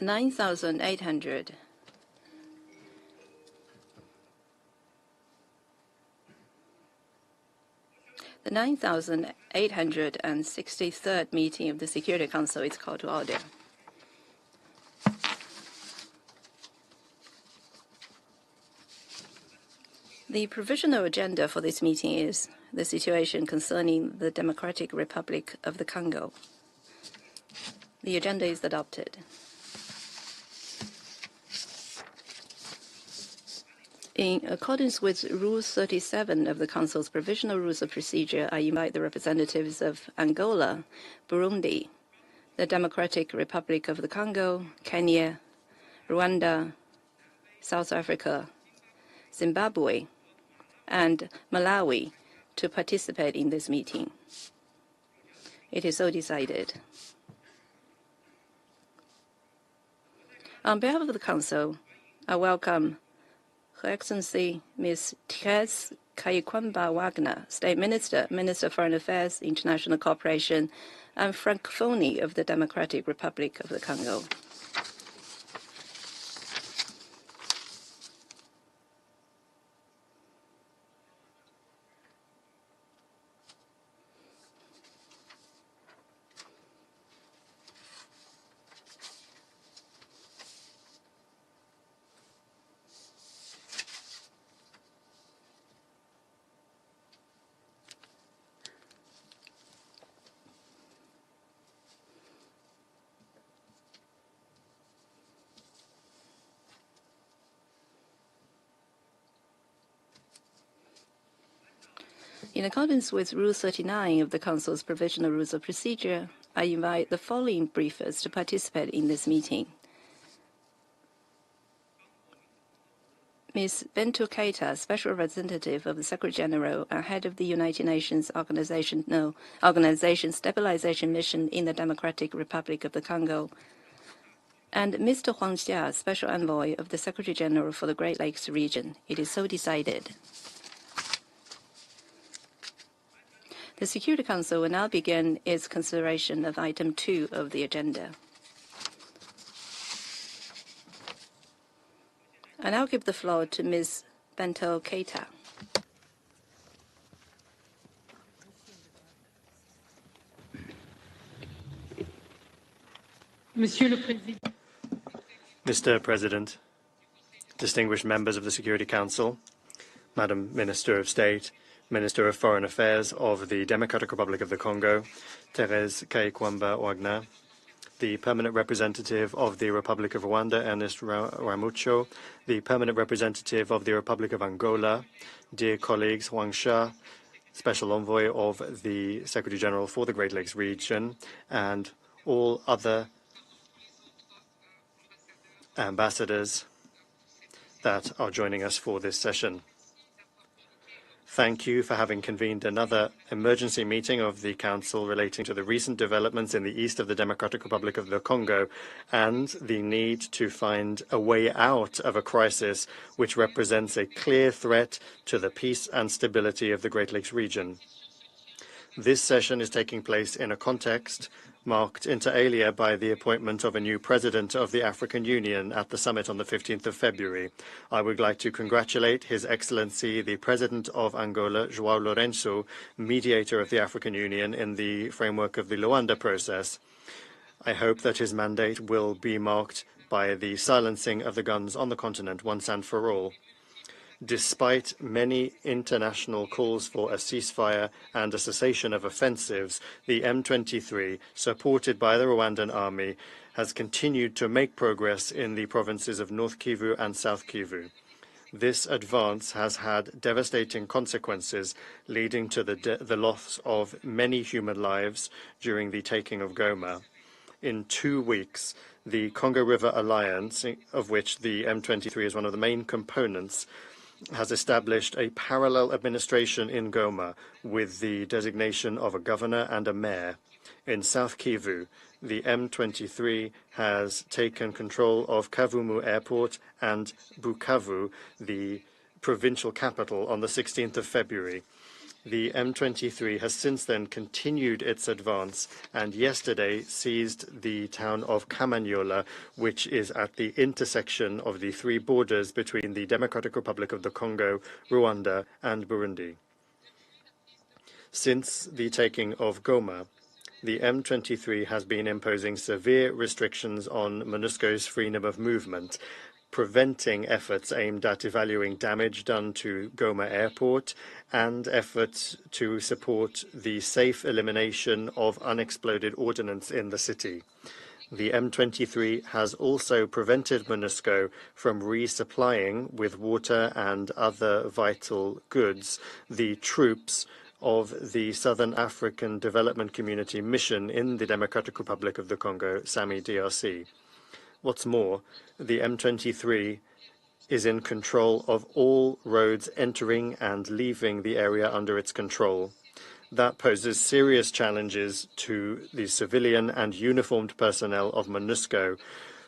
9,800. The 9,863rd meeting of the Security Council is called to order. The provisional agenda for this meeting is the situation concerning the Democratic Republic of the Congo. The agenda is adopted. In accordance with Rule 37 of the Council's Provisional Rules of Procedure, I invite the representatives of Angola, Burundi, the Democratic Republic of the Congo, Kenya, Rwanda, South Africa, Zimbabwe, and Malawi to participate in this meeting. It is so decided. On behalf of the Council, I welcome Her Excellency Ms. Therese Kayikwamba-Wagner, State Minister, Minister of Foreign Affairs, International Cooperation, and Francophonie of the Democratic Republic of the Congo. In accordance with Rule 39 of the Council's Provisional Rules of Procedure, I invite the following briefers to participate in this meeting. Ms. Bintou Keita, Special Representative of the Secretary-General and Head of the United Nations Organization Stabilization Mission in the Democratic Republic of the Congo, and Mr. Huang Xia, Special Envoy of the Secretary-General for the Great Lakes region. It is so decided. The Security Council will now begin its consideration of Item 2 of the agenda. I now give the floor to Ms. Bintou Keita. Mr. President, distinguished members of the Security Council, Madam Minister of State, Minister of Foreign Affairs of the Democratic Republic of the Congo, Therese Kayikwamba-Wagner, the Permanent Representative of the Republic of Rwanda, Ernest Ramucho, the Permanent Representative of the Republic of Angola, dear colleagues, Huang Xia, Special Envoy of the Secretary-General for the Great Lakes region, and all other ambassadors that are joining us for this session. Thank you for having convened another emergency meeting of the Council relating to the recent developments in the east of the Democratic Republic of the Congo and the need to find a way out of a crisis which represents a clear threat to the peace and stability of the Great Lakes region. This session is taking place in a context marked inter alia by the appointment of a new president of the African Union at the summit on the 15th of February. I would like to congratulate His Excellency, the President of Angola, João Lourenço, mediator of the African Union in the framework of the Luanda process. I hope that his mandate will be marked by the silencing of the guns on the continent once and for all. Despite many international calls for a ceasefire and a cessation of offensives, the M23, supported by the Rwandan army, has continued to make progress in the provinces of North Kivu and South Kivu. This advance has had devastating consequences, leading to the loss of many human lives during the taking of Goma. In 2 weeks, the Congo River Alliance, of which the M23 is one of the main components, has established a parallel administration in Goma with the designation of a governor and a mayor. In South Kivu, the M23 has taken control of Kavumu Airport and Bukavu, the provincial capital, on the 16th of February. The M23 has since then continued its advance and yesterday seized the town of Kamanyola, which is at the intersection of the three borders between the Democratic Republic of the Congo, Rwanda, and Burundi. Since the taking of Goma, the M23 has been imposing severe restrictions on MONUSCO's freedom of movement, preventing efforts aimed at evaluating damage done to Goma Airport and efforts to support the safe elimination of unexploded ordnance in the city. The M23 has also prevented MONUSCO from resupplying with water and other vital goods the troops of the Southern African Development Community mission in the Democratic Republic of the Congo, SAMI DRC. What's more, the M23 is in control of all roads entering and leaving the area under its control. That poses serious challenges to the civilian and uniformed personnel of MONUSCO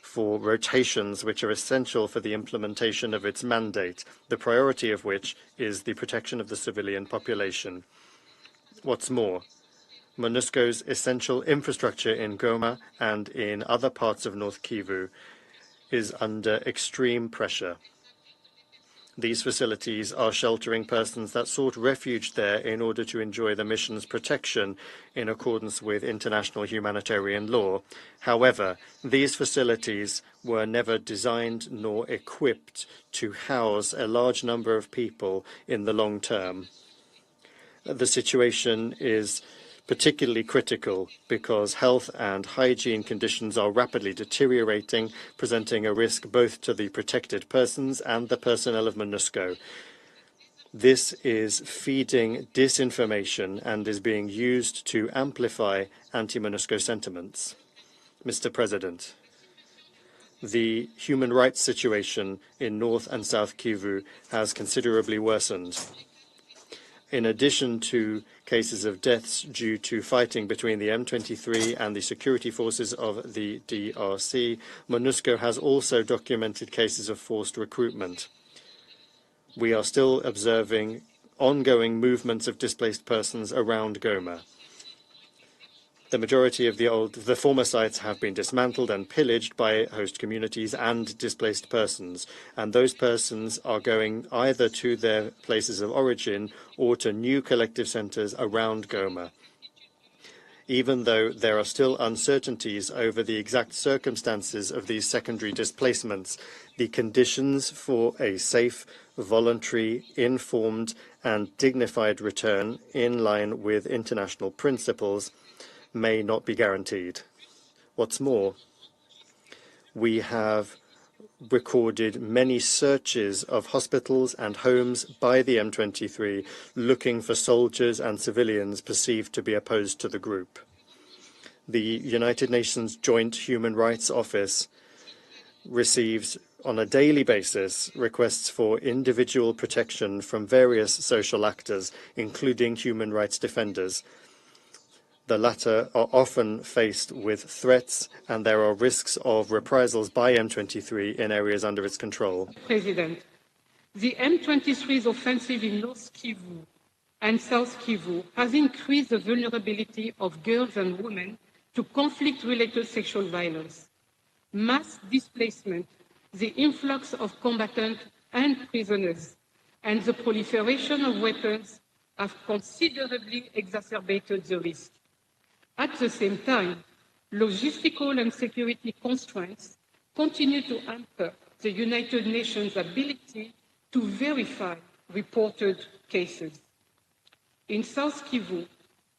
for rotations which are essential for the implementation of its mandate, the priority of which is the protection of the civilian population. What's more, MONUSCO's essential infrastructure in Goma and in other parts of North Kivu is under extreme pressure. These facilities are sheltering persons that sought refuge there in order to enjoy the mission's protection in accordance with international humanitarian law. However, these facilities were never designed nor equipped to house a large number of people in the long term. The situation is particularly critical because health and hygiene conditions are rapidly deteriorating, presenting a risk both to the protected persons and the personnel of MONUSCO. This is feeding disinformation and is being used to amplify anti-MONUSCO sentiments. Mr. President, the human rights situation in North and South Kivu has considerably worsened. In addition to cases of deaths due to fighting between the M23 and the security forces of the DRC, MONUSCO has also documented cases of forced recruitment. We are still observing ongoing movements of displaced persons around Goma. The majority of the former sites have been dismantled and pillaged by host communities and displaced persons, and those persons are going either to their places of origin or to new collective centres around Goma. Even though there are still uncertainties over the exact circumstances of these secondary displacements, the conditions for a safe, voluntary, informed and dignified return in line with international principles may not be guaranteed. What's more, we have recorded many searches of hospitals and homes by the M23 looking for soldiers and civilians perceived to be opposed to the group. The United Nations Joint Human Rights Office receives on a daily basis requests for individual protection from various social actors, including human rights defenders. The latter are often faced with threats, and there are risks of reprisals by M23 in areas under its control. President, the M23's offensive in North Kivu and South Kivu has increased the vulnerability of girls and women to conflict-related sexual violence. Mass displacement, the influx of combatants and prisoners, and the proliferation of weapons have considerably exacerbated the risk. At the same time, logistical and security constraints continue to hamper the United Nations' ability to verify reported cases. In South Kivu,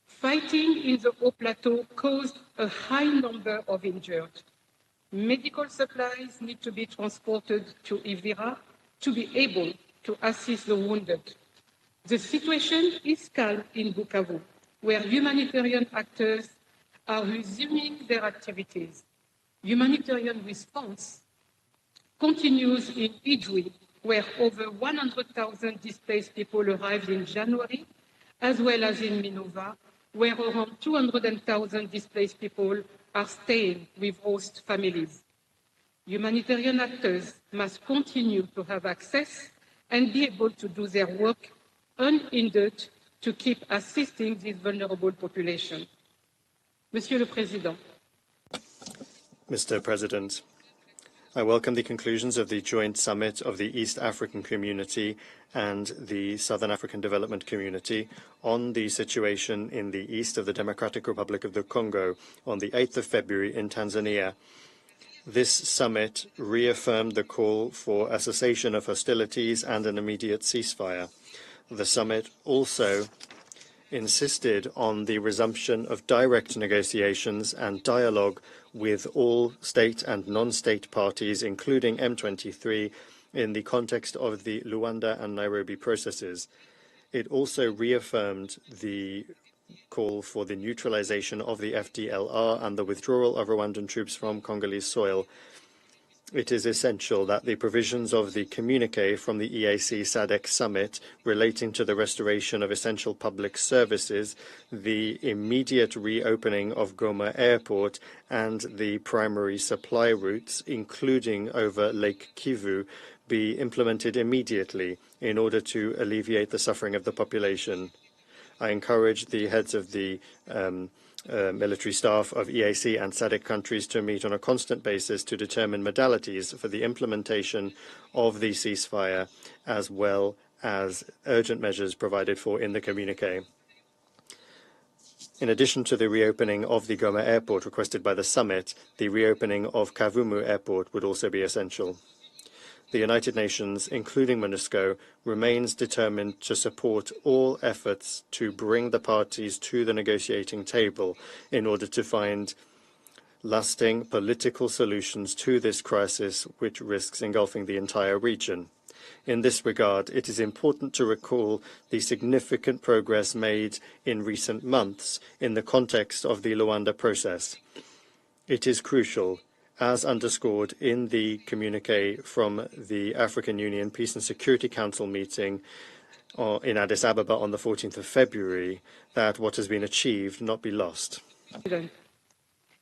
fighting in the Haut Plateau caused a high number of injured. Medical supplies need to be transported to Ivira to be able to assist the wounded. The situation is calm in Bukavu, where humanitarian actors are resuming their activities. Humanitarian response continues in Idjwi, where over 100,000 displaced people arrived in January, as well as in Minova, where around 200,000 displaced people are staying with host families. Humanitarian actors must continue to have access and be able to do their work unhindered to keep assisting this vulnerable population. Monsieur le Président. Mr. President, I welcome the conclusions of the joint summit of the East African Community and the Southern African Development Community on the situation in the east of the Democratic Republic of the Congo on the 8th of February in Tanzania. This summit reaffirmed the call for a cessation of hostilities and an immediate ceasefire. The summit also insisted on the resumption of direct negotiations and dialogue with all state and non-state parties, including M23, in the context of the Luanda and Nairobi processes. It also reaffirmed the call for the neutralization of the FDLR and the withdrawal of Rwandan troops from Congolese soil. It is essential that the provisions of the communiqué from the EAC SADC summit relating to the restoration of essential public services, the immediate reopening of Goma Airport, and the primary supply routes, including over Lake Kivu, be implemented immediately in order to alleviate the suffering of the population. I encourage the heads of the military staff of EAC and SADC countries to meet on a constant basis to determine modalities for the implementation of the ceasefire, as well as urgent measures provided for in the communiqué. In addition to the reopening of the Goma airport requested by the summit, the reopening of Kavumu airport would also be essential. The United Nations, including MONUSCO, remains determined to support all efforts to bring the parties to the negotiating table in order to find lasting political solutions to this crisis, which risks engulfing the entire region. In this regard, it is important to recall the significant progress made in recent months in the context of the Luanda process. It is crucial, as underscored in the communiqué from the African Union Peace and Security Council meeting in Addis Ababa on the 14th of February, that what has been achieved not be lost.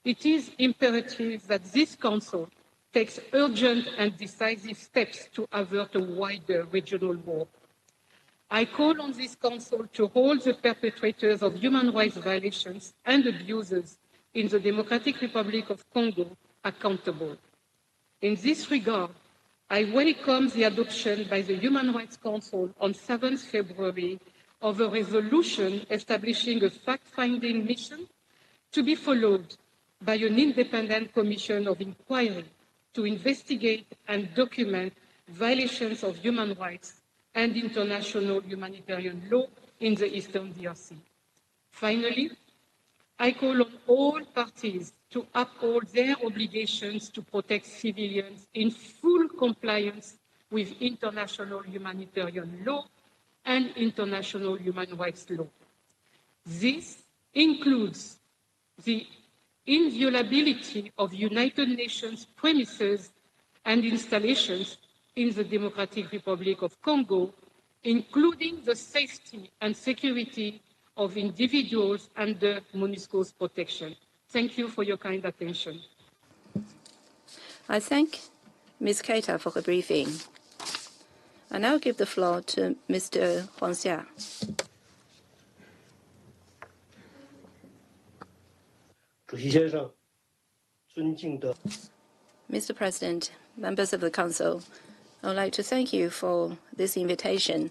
It is imperative that this Council takes urgent and decisive steps to avert a wider regional war. I call on this Council to hold the perpetrators of human rights violations and abuses in the Democratic Republic of Congo accountable. In this regard, I welcome the adoption by the Human Rights Council on 7 February of a resolution establishing a fact-finding mission to be followed by an independent commission of inquiry to investigate and document violations of human rights and international humanitarian law in the Eastern DRC. Finally, I call on all parties to uphold their obligations to protect civilians in full compliance with international humanitarian law and international human rights law. This includes the inviolability of United Nations premises and installations in the Democratic Republic of Congo, including the safety and security of individuals under MONUSCO's protection. Thank you for your kind attention. I thank Ms. Keita for her briefing. I now give the floor to Mr. Huang Xia. Mr. President, members of the Council, I would like to thank you for this invitation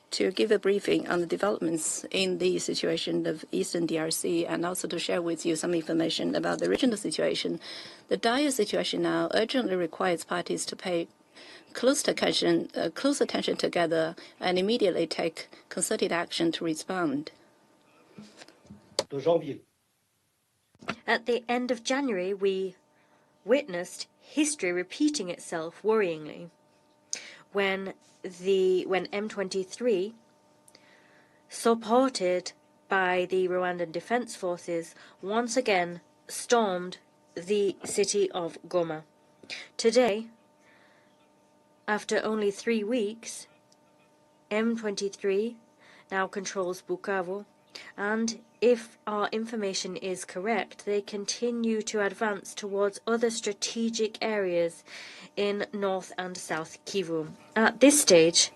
to give a briefing on the developments in the situation of Eastern DRC and also to share with you some information about the regional situation. The dire situation now urgently requires parties to pay close attention together and immediately take concerted action to respond. At the end of January, we witnessed history repeating itself worryingly when M23, supported by the Rwandan Defense Forces, once again stormed the city of Goma. Today, after only 3 weeks, M23 now controls Bukavu And if our information is correct, they continue to advance towards other strategic areas in North and South Kivu. At this stage,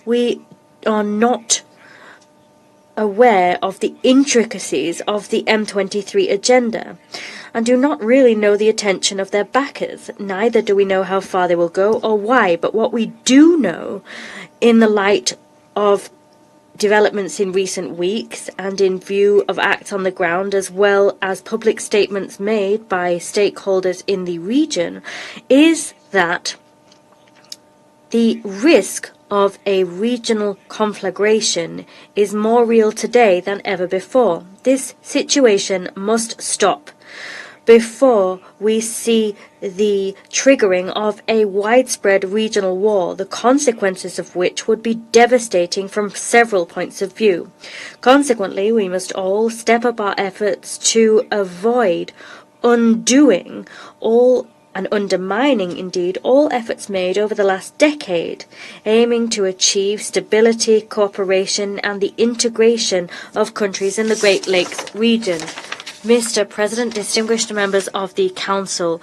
we are not aware of the intricacies of the M23 agenda and do not really know the intention of their backers. Neither do we know how far they will go or why, but what we do know, in the light of developments in recent weeks and in view of acts on the ground as well as public statements made by stakeholders in the region, is that the risk of a regional conflagration is more real today than ever before. This situation must stop before we see the triggering of a widespread regional war, the consequences of which would be devastating from several points of view. Consequently, we must all step up our efforts to avoid undoing all and undermining, indeed, all efforts made over the last decade, aiming to achieve stability, cooperation, and the integration of countries in the Great Lakes region. Mr. President, distinguished members of the Council,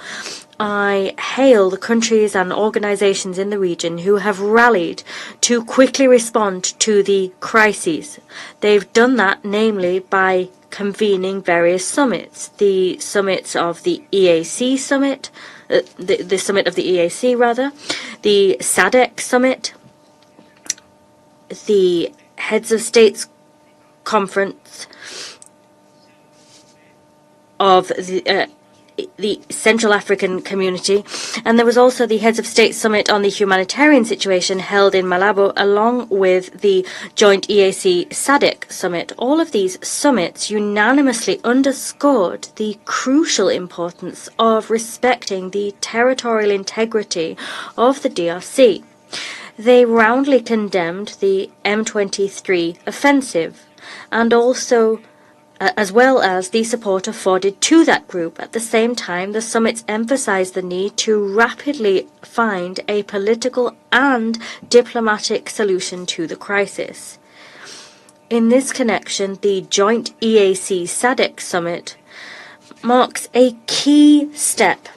I hail the countries and organizations in the region who have rallied to quickly respond to the crises. They've done that, namely, by convening various summits. The summits of the EAC summit, the summit of the EAC, rather, the SADC summit, the Heads of States Conference of the Central African Community, and there was also the Heads of State Summit on the Humanitarian Situation held in Malabo, along with the joint EAC SADC Summit. All of these summits unanimously underscored the crucial importance of respecting the territorial integrity of the DRC. They roundly condemned the M23 offensive, and also as well as the support afforded to that group. At the same time, the summits emphasized the need to rapidly find a political and diplomatic solution to the crisis. In this connection, the joint EAC SADC summit marks a key step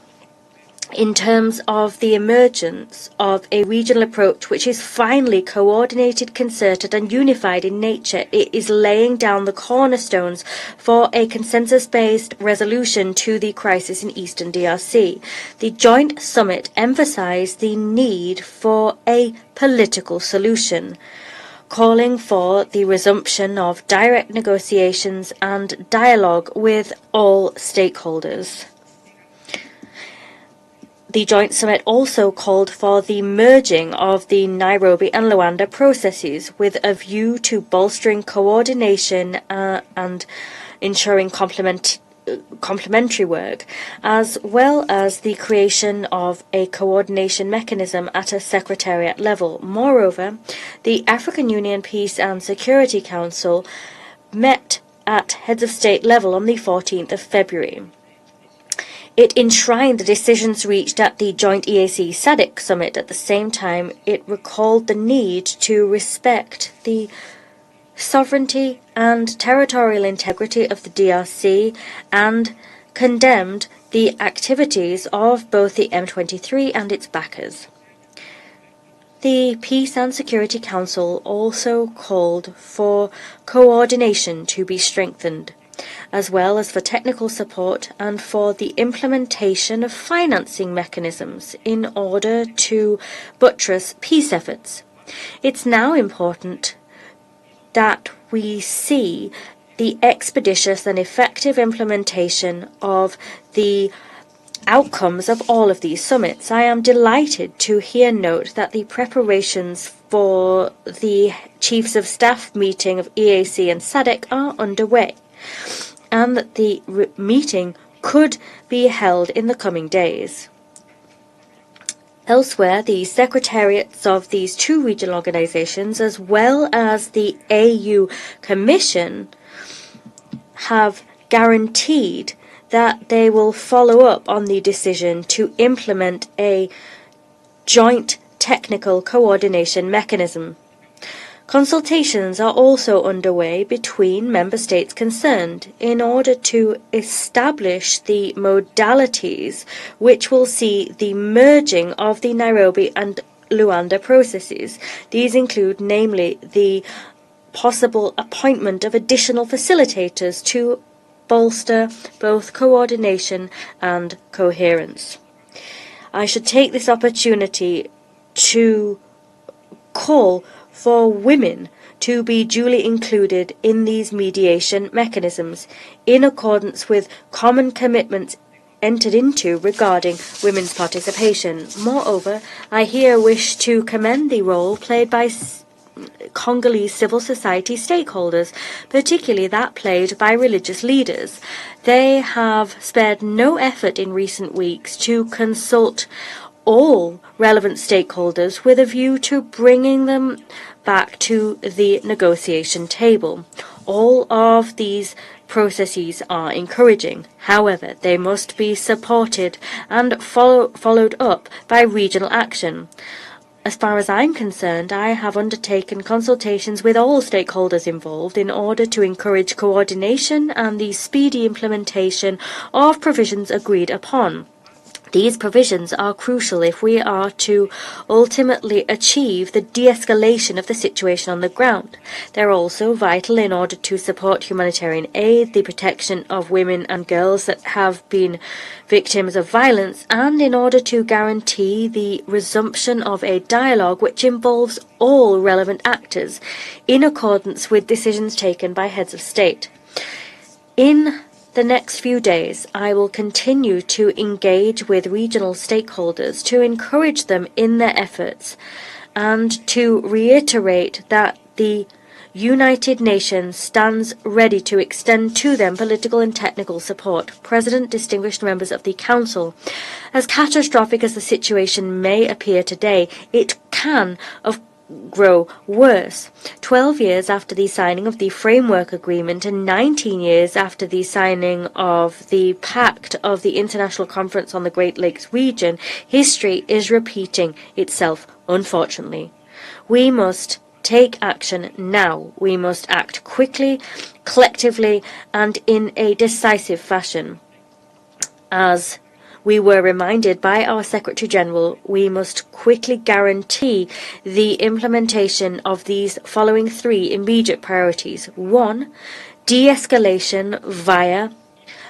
in terms of the emergence of a regional approach which is finally coordinated, concerted and unified in nature. It is laying down the cornerstones for a consensus-based resolution to the crisis in Eastern DRC. The joint summit emphasized the need for a political solution, calling for the resumption of direct negotiations and dialogue with all stakeholders. The joint summit also called for the merging of the Nairobi and Luanda processes with a view to bolstering coordination and ensuring complementary work, as well as the creation of a coordination mechanism at a secretariat level. Moreover, the African Union Peace and Security Council met at heads of state level on the 14th of February. It enshrined the decisions reached at the joint EAC SADC summit. At the same time, it recalled the need to respect the sovereignty and territorial integrity of the DRC and condemned the activities of both the M23 and its backers. The Peace and Security Council also called for coordination to be strengthened, as well as for technical support and for the implementation of financing mechanisms in order to buttress peace efforts. It's now important that we see the expeditious and effective implementation of the outcomes of all of these summits. I am delighted to here note that the preparations for the Chiefs of Staff meeting of EAC and SADC are underway, and that the meeting could be held in the coming days. Elsewhere, the secretariats of these two regional organizations, as well as the AU Commission, have guaranteed that they will follow up on the decision to implement a joint technical coordination mechanism. Consultations are also underway between member states concerned in order to establish the modalities which will see the merging of the Nairobi and Luanda processes. These include namely the possible appointment of additional facilitators to bolster both coordination and coherence. I should take this opportunity to call for women to be duly included in these mediation mechanisms in accordance with common commitments entered into regarding women's participation. Moreover, I here wish to commend the role played by Congolese civil society stakeholders, particularly that played by religious leaders. They have spared no effort in recent weeks to consult all relevant stakeholders with a view to bringing them back to the negotiation table. All of these processes are encouraging. However, they must be supported and followed up by regional action. As far as I'm concerned, I have undertaken consultations with all stakeholders involved in order to encourage coordination and the speedy implementation of provisions agreed upon. These provisions are crucial if we are to ultimately achieve the de-escalation of the situation on the ground. They're also vital in order to support humanitarian aid, the protection of women and girls that have been victims of violence, and in order to guarantee the resumption of a dialogue which involves all relevant actors, in accordance with decisions taken by heads of state. In the next few days, I will continue to engage with regional stakeholders to encourage them in their efforts and to reiterate that the United Nations stands ready to extend to them political and technical support. President, distinguished members of the Council, as catastrophic as the situation may appear today, it can, grow worse. 12 years after the signing of the Framework Agreement and 19 years after the signing of the Pact of the International Conference on the Great Lakes region, history is repeating itself, unfortunately. We must take action now. We must act quickly, collectively, and in a decisive fashion. As we were reminded by our Secretary General, we must quickly guarantee the implementation of these following three immediate priorities. 1. De-escalation via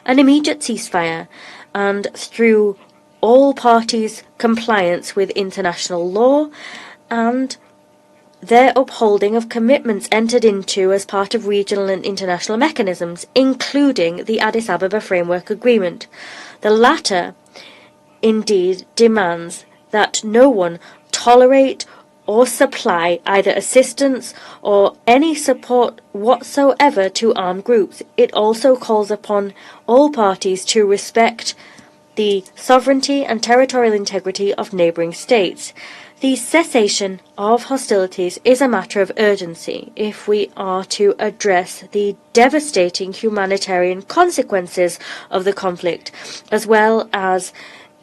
an immediate ceasefire and through all parties' compliance with international law and their upholding of commitments entered into as part of regional and international mechanisms, including the Addis Ababa Framework Agreement. The latter indeed demands that no one tolerate or supply either assistance or any support whatsoever to armed groups. It also calls upon all parties to respect the sovereignty and territorial integrity of neighbouring states. The cessation of hostilities is a matter of urgency if we are to address the devastating humanitarian consequences of the conflict, as well as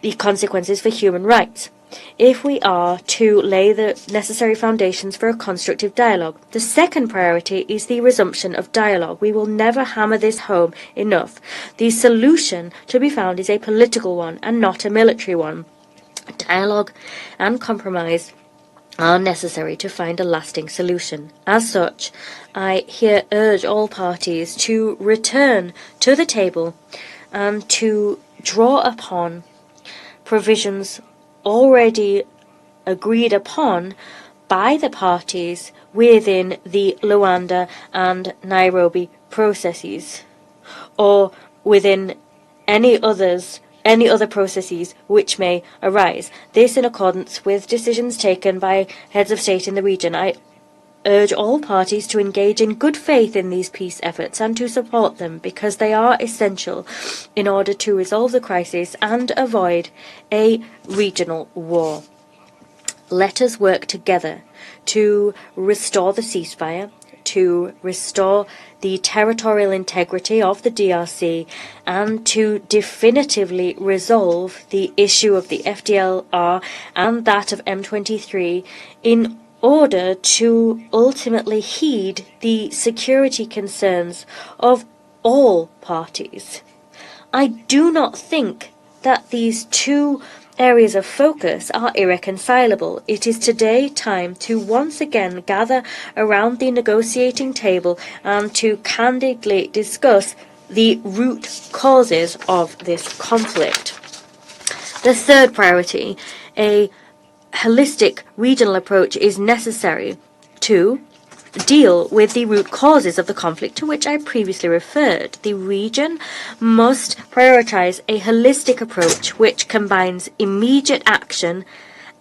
the consequences for human rights, if we are to lay the necessary foundations for a constructive dialogue. The second priority is the resumption of dialogue. We will never hammer this home enough. The solution to be found is a political one and not a military one. Dialogue and compromise are necessary to find a lasting solution. As such, I here urge all parties to return to the table and to draw upon provisions already agreed upon by the parties within the Luanda and Nairobi processes, or within any other processes which may arise. This in accordance with decisions taken by heads of state in the region. I urge all parties to engage in good faith in these peace efforts and to support them because they are essential in order to resolve the crisis and avoid a regional war. Let us work together to restore the ceasefire, to restore the territorial integrity of the DRC, and to definitively resolve the issue of the FDLR and that of M23 in order to ultimately heed the security concerns of all parties. I do not think that these two areas of focus are irreconcilable. It is today time to once again gather around the negotiating table and to candidly discuss the root causes of this conflict. The third priority, a holistic regional approach, is necessary to deal with the root causes of the conflict to which I previously referred. The region must prioritize a holistic approach which combines immediate action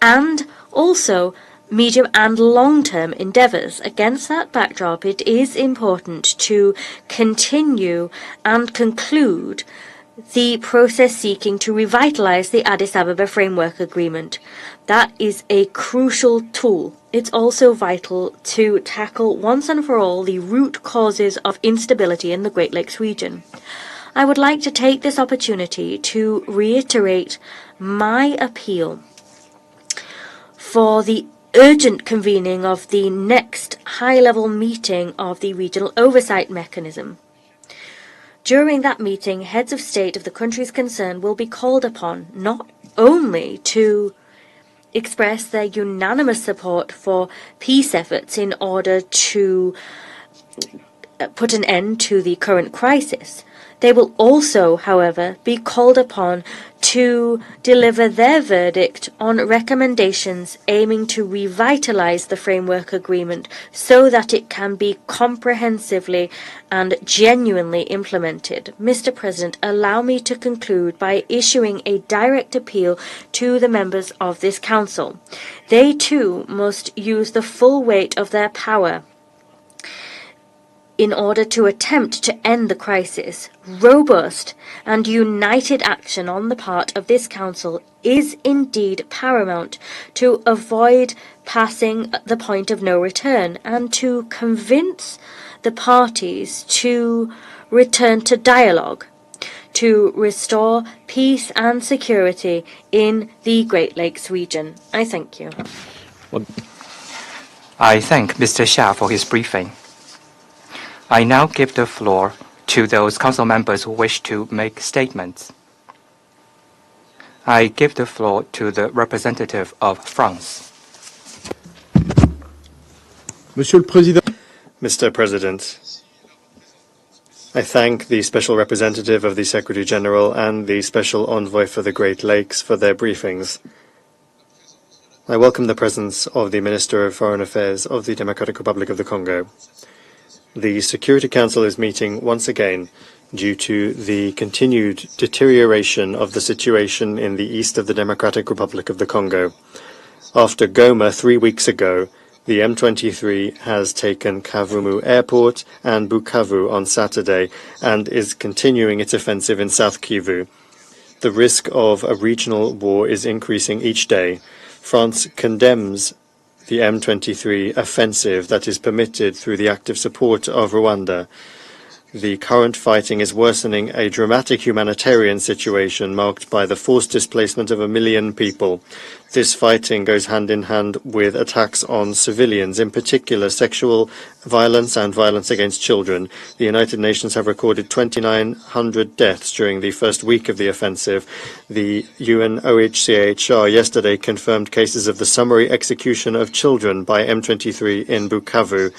and also medium and long-term endeavors. Against that backdrop, it is important to continue and conclude the process seeking to revitalize the Addis Ababa Framework Agreement. That is a crucial tool. It's also vital to tackle once and for all the root causes of instability in the Great Lakes region. I would like to take this opportunity to reiterate my appeal for the urgent convening of the next high-level meeting of the Regional Oversight Mechanism. During that meeting, heads of state of the countries concerned will be called upon not only to express their unanimous support for peace efforts in order to put an end to the current crisis. They will also, however, be called upon to deliver their verdict on recommendations aiming to revitalize the framework agreement so that it can be comprehensively and genuinely implemented. Mr. President, allow me to conclude by issuing a direct appeal to the members of this Council. They too must use the full weight of their power in order to attempt to end the crisis. Robust and united action on the part of this Council is indeed paramount to avoid passing the point of no return and to convince the parties to return to dialogue, to restore peace and security in the Great Lakes region. I thank you. I thank Mr. Xia for his briefing. I now give the floor to those council members who wish to make statements. I give the floor to the representative of France. Monsieur le Président. Mr. President, I thank the Special Representative of the Secretary General and the Special Envoy for the Great Lakes for their briefings. I welcome the presence of the Minister of Foreign Affairs of the Democratic Republic of the Congo. The Security Council is meeting once again due to the continued deterioration of the situation in the east of the Democratic Republic of the Congo. After Goma 3 weeks ago, the M23 has taken Kavumu Airport and Bukavu on Saturday and is continuing its offensive in South Kivu. The risk of a regional war is increasing each day. France condemns the M23 offensive that is permitted through the active support of Rwanda. The current fighting is worsening a dramatic humanitarian situation marked by the forced displacement of 1 million people. This fighting goes hand in hand with attacks on civilians, in particular sexual violence and violence against children. The United Nations have recorded 2,900 deaths during the first week of the offensive. The UNOHCHR yesterday confirmed cases of the summary execution of children by M23 in Bukavu.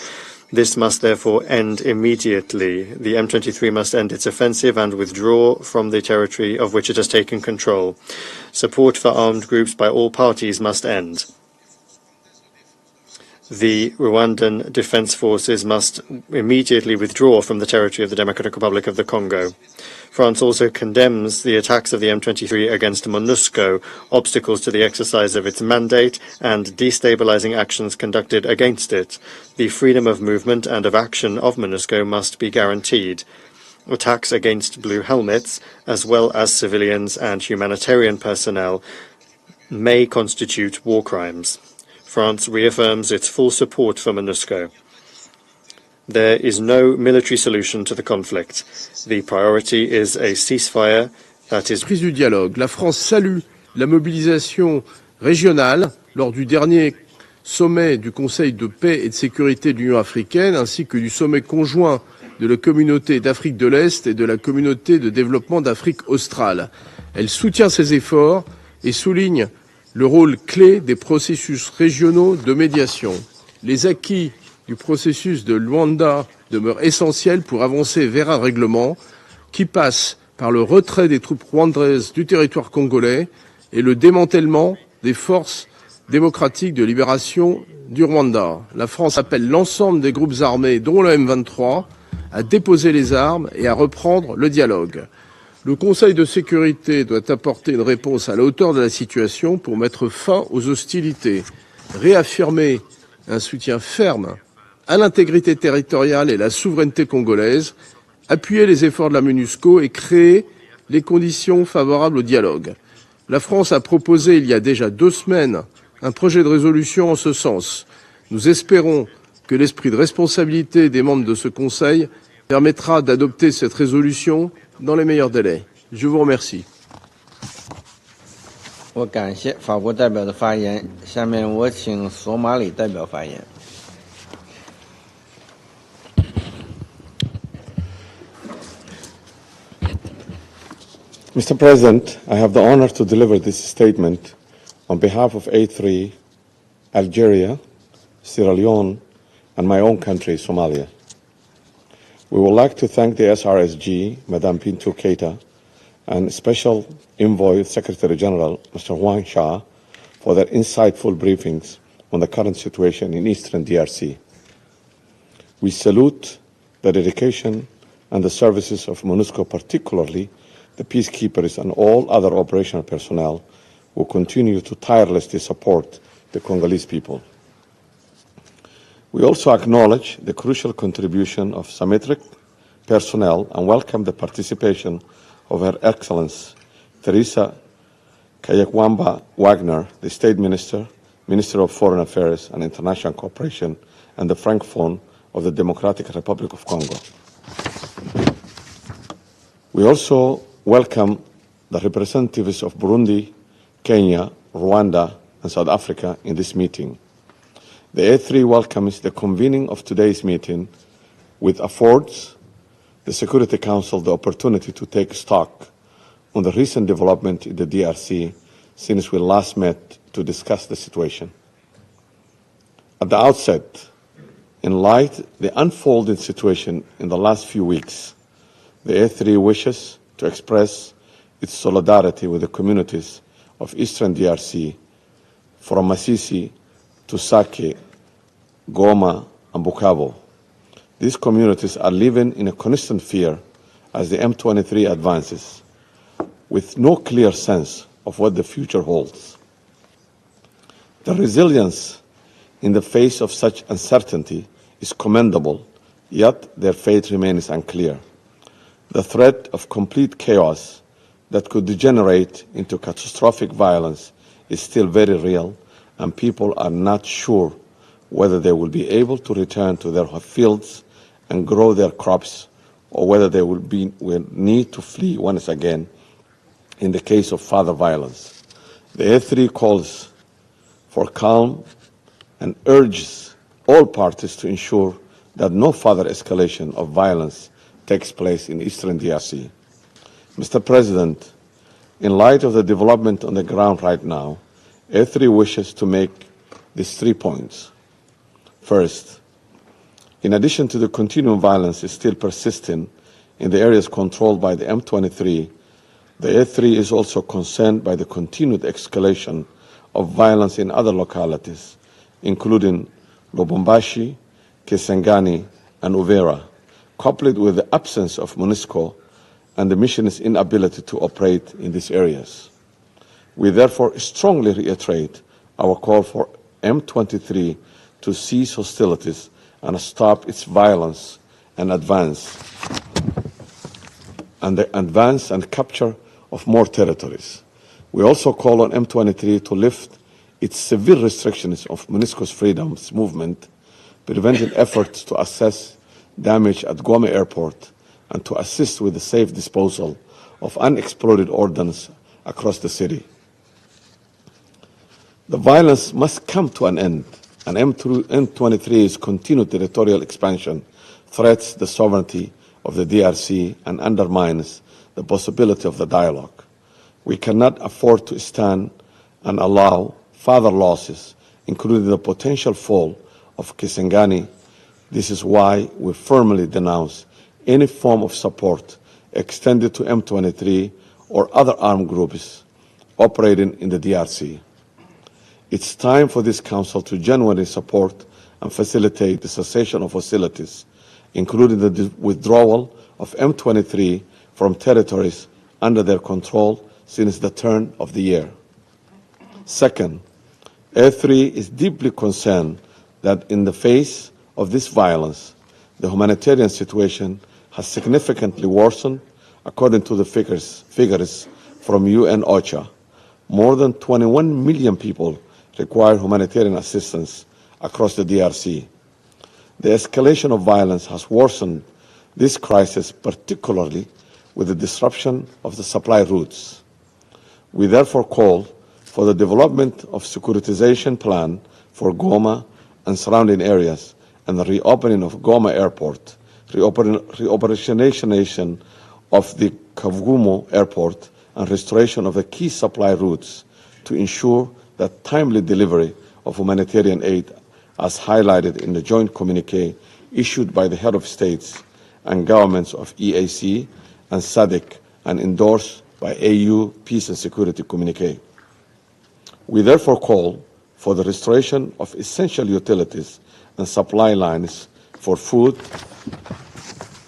This must therefore end immediately. The M23 must end its offensive and withdraw from the territory of which it has taken control. Support for armed groups by all parties must end. The Rwandan Defense Forces must immediately withdraw from the territory of the Democratic Republic of the Congo. France also condemns the attacks of the M23 against MONUSCO, obstacles to the exercise of its mandate, and destabilizing actions conducted against it. The freedom of movement and of action of MONUSCO must be guaranteed. Attacks against blue helmets, as well as civilians and humanitarian personnel, may constitute war crimes. France reaffirms its full support for MONUSCO. There is no military solution to the conflict. The priority is a ceasefire that is... Prise du dialogue. La France salue la mobilisation régionale lors du dernier sommet du Conseil de paix et de sécurité de l'Union africaine, ainsi que du sommet conjoint de la communauté d'Afrique de l'Est et de la communauté de développement d'Afrique australe. Elle soutient ces efforts et souligne le rôle clé des processus régionaux de médiation. Les acquis du processus de Luanda demeurent essentiels pour avancer vers un règlement qui passe par le retrait des troupes rwandaises du territoire congolais et le démantèlement des forces démocratiques de libération du Rwanda. La France appelle l'ensemble des groupes armés, dont le M23, à déposer les armes et à reprendre le dialogue. Le Conseil de sécurité doit apporter une réponse à la hauteur de la situation pour mettre fin aux hostilités, réaffirmer un soutien ferme à l'intégrité territoriale et la souveraineté congolaise, appuyer les efforts de la MONUSCO et créer les conditions favorables au dialogue. La France a proposé il y a déjà 2 semaines un projet de résolution en ce sens. Nous espérons que l'esprit de responsabilité des membres de ce Conseil permettra d'adopter cette résolution dans les meilleurs délais. Je vous remercie. 我感谢法国代表的发言，下面我请索马里代表发言。Mr. President, I have the honor to deliver this statement on behalf of A3, Algeria, Sierra Leone, and my own country, Somalia. We would like to thank the SRSG, Madame Bintou Keita, and Special Envoy Secretary General, Mr. Huang Sha, for their insightful briefings on the current situation in Eastern DRC. We salute the dedication and the services of MONUSCO, particularly the peacekeepers and all other operational personnel who continue to tirelessly support the Congolese people. We also acknowledge the crucial contribution of Symmetric personnel and welcome the participation of Her Excellence Teresa Kayakwamba Wagner, the State Minister, Minister of Foreign Affairs and International Cooperation, and the Francophone of the Democratic Republic of Congo. We also welcome the representatives of Burundi, Kenya, Rwanda, and South Africa in this meeting. The A3 welcomes the convening of today's meeting, which affords the Security Council the opportunity to take stock on the recent development in the DRC since we last met to discuss the situation. At the outset, in light of the unfolding situation in the last few weeks, the A3 wishes to express its solidarity with the communities of Eastern DRC, from Masisi to Sake, Goma, and Bukavu. These communities are living in a constant fear as the M23 advances, with no clear sense of what the future holds. The resilience in the face of such uncertainty is commendable, yet their fate remains unclear. The threat of complete chaos that could degenerate into catastrophic violence is still very real, and people are not sure whether they will be able to return to their fields and grow their crops, or whether they will need to flee once again in the case of further violence. The A3 calls for calm and urges all parties to ensure that no further escalation of violence takes place in Eastern DRC. Mr. President, in light of the development on the ground right now, A3 wishes to make these 3 points. First, in addition to the continuing violence still persisting in the areas controlled by the M23, the A3 is also concerned by the continued escalation of violence in other localities, including Lubumbashi, Kisangani, and Uvira, coupled with the absence of MONUSCO and the mission's inability to operate in these areas. We therefore strongly reiterate our call for M23 to cease hostilities and stop its violence and advance and capture of more territories. We also call on M23 to lift its severe restrictions of MONUSCO's freedoms movement, preventing efforts to assess damage at Goma Airport and to assist with the safe disposal of unexploded ordnance across the city. The violence must come to an end, and M23's continued territorial expansion threats the sovereignty of the DRC and undermines the possibility of the dialogue. We cannot afford to stand and allow further losses, including the potential fall of Kisangani. This is why we firmly denounce any form of support extended to M23 or other armed groups operating in the DRC. It's time for this Council to genuinely support and facilitate the cessation of hostilities, including the withdrawal of M23 from territories under their control since the turn of the year. Second, A3 is deeply concerned that in the face of this violence, the humanitarian situation has significantly worsened. According to the figures from UN OCHA, more than 21 million people require humanitarian assistance across the DRC. The escalation of violence has worsened this crisis, particularly with the disruption of the supply routes. We therefore call for the development of securitization plan for Goma and surrounding areas and the reopening of Goma Airport, reoperationalization of the Kavumu Airport, and restoration of the key supply routes to ensure that timely delivery of humanitarian aid, as highlighted in the joint communique issued by the head of states and governments of EAC and SADC and endorsed by AU Peace and Security Communique. We therefore call for the restoration of essential utilities and supply lines for food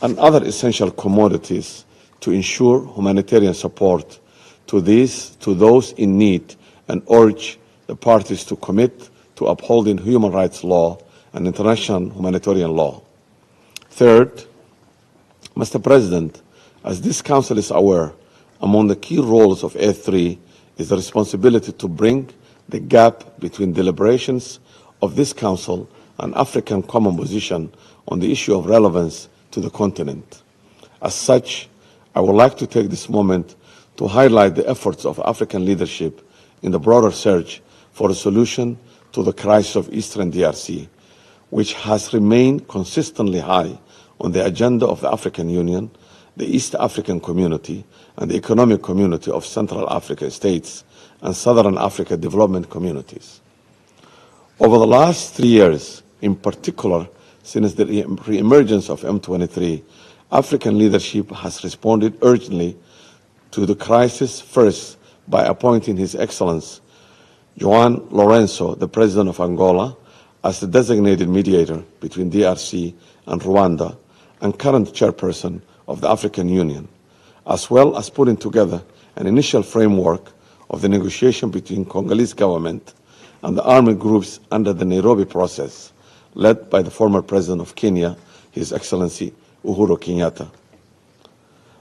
and other essential commodities to ensure humanitarian support to those in need, and urge the parties to commit to upholding human rights law and international humanitarian law. Third, Mr. President, as this Council is aware, among the key roles of A3 is the responsibility to bring the gap between deliberations of this Council and African common position on the issue of relevance to the continent. As such, I would like to take this moment to highlight the efforts of African leadership in the broader search for a solution to the crisis of Eastern DRC, which has remained consistently high on the agenda of the African Union, the East African Community, and the Economic Community of Central Africa States and Southern Africa Development Communities. Over the last 3 years, in particular since the re-emergence of M23, African leadership has responded urgently to the crisis, first by appointing His Excellency João Lourenço, the President of Angola, as the designated mediator between DRC and Rwanda and current chairperson of the African Union, as well as putting together an initial framework of the negotiation between Congolese government and the armed groups under the Nairobi process, led by the former President of Kenya, His Excellency Uhuru Kenyatta.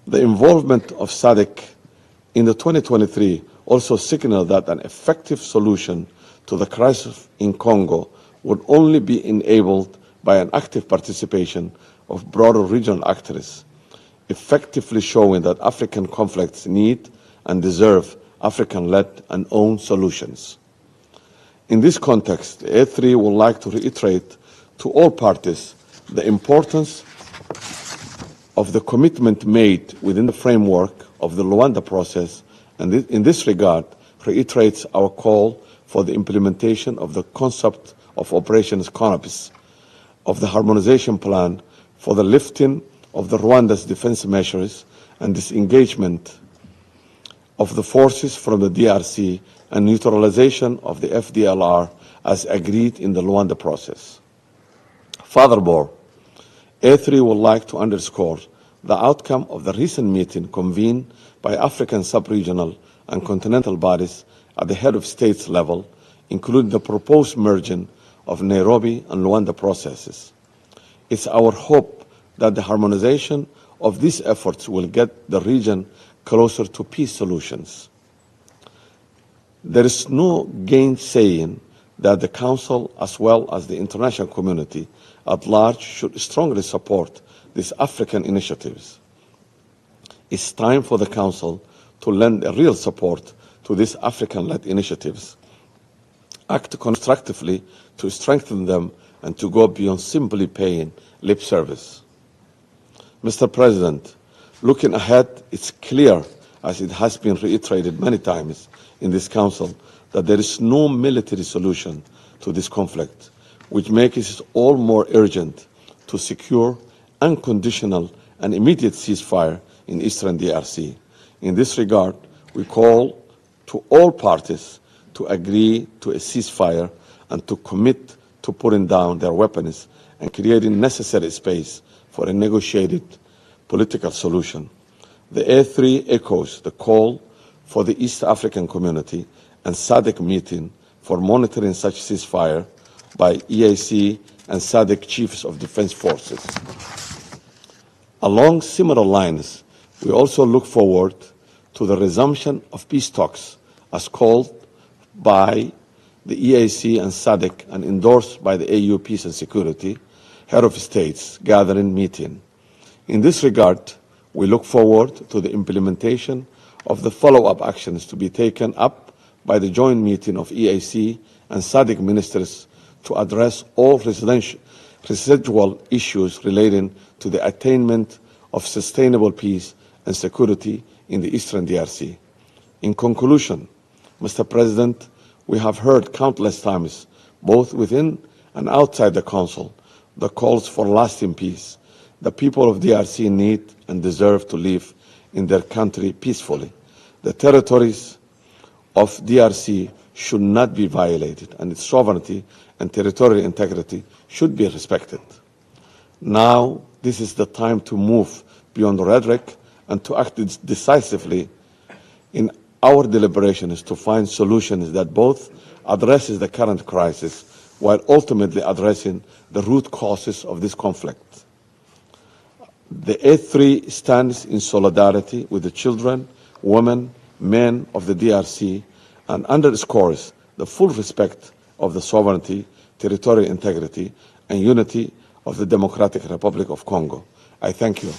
The involvement of SADC in the 2023 also signaled that an effective solution to the crisis in Congo would only be enabled by an active participation of broader regional actors, effectively showing that African conflicts need and deserve African-led and owned solutions. In this context, A3 would like to reiterate to all parties the importance of the commitment made within the framework of the Luanda process, and in this regard reiterates our call for the implementation of the concept of Operations Conopis, of the harmonization plan for the lifting of the Rwanda's defense measures and disengagement of the forces from the DRC and neutralization of the FDLR as agreed in the Luanda process. Furthermore, A3 would like to underscore the outcome of the recent meeting convened by African sub-regional and continental bodies at the head of states level, including the proposed merging of Nairobi and Luanda processes. It's our hope that the harmonization of these efforts will get the region closer to peace solutions. There is no gainsaying that the Council, as well as the international community at large, should strongly support these African initiatives. It's time for the Council to lend a real support to these African-led initiatives act constructively to strengthen them and to go beyond simply paying lip service. Mr. President, looking ahead, it's clear, as it has been reiterated many times in this Council, that there is no military solution to this conflict, which makes it all more urgent to secure unconditional and immediate ceasefire in eastern DRC. In this regard, we call to all parties to agree to a ceasefire and to commit to putting down their weapons and creating necessary space for a negotiated political solution. The A3 echoes the call for the East African Community and SADC meeting for monitoring such ceasefire by EAC and SADC Chiefs of Defense Forces. Along similar lines, we also look forward to the resumption of peace talks as called by the EAC and SADC and endorsed by the AU Peace and Security Head of States Gathering meeting. In this regard, we look forward to the implementation of the follow-up actions to be taken up by the joint meeting of EAC and SADC ministers to address all residual issues relating to the attainment of sustainable peace and security in the eastern DRC. In conclusion, Mr. President, we have heard countless times, both within and outside the Council, the calls for lasting peace. The people of DRC need and deserve to live in their country peacefully. The territories of DRC should not be violated, and its sovereignty and territorial integrity should be respected. Now, this is the time to move beyond rhetoric and to act decisively in our deliberations to find solutions that both addresses the current crisis while ultimately addressing the root causes of this conflict. The A3 stands in solidarity with the children, women, men of the DRC and underscores the full respect of the sovereignty, territorial integrity, and unity of the Democratic Republic of Congo. I thank you.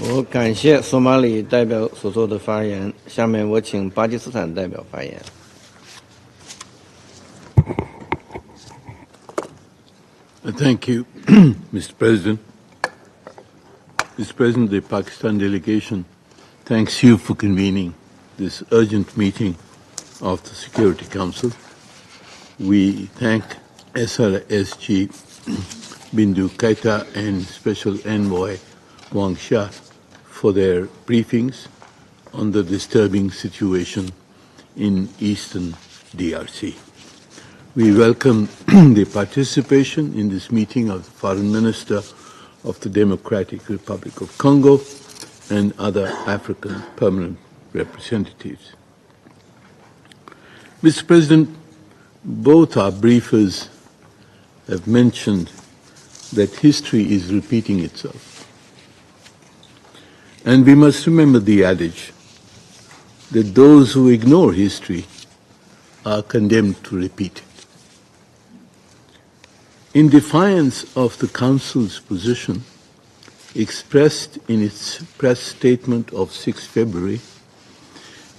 我感谢索马里代表所做的发言。下面我请巴基斯坦代表发言。Thank you, Mr. President. Mr. President, the Pakistan delegation thanks you for convening this urgent meeting of the Security Council. We thank SRSG Bindu Keita and Special Envoy Wang Sha for their briefings on the disturbing situation in eastern DRC. We welcome the participation in this meeting of the Foreign Minister of the Democratic Republic of Congo and other African permanent representatives. Mr. President, both our briefers have mentioned that history is repeating itself. And we must remember the adage that those who ignore history are condemned to repeat it. In defiance of the Council's position expressed in its press statement of 6 February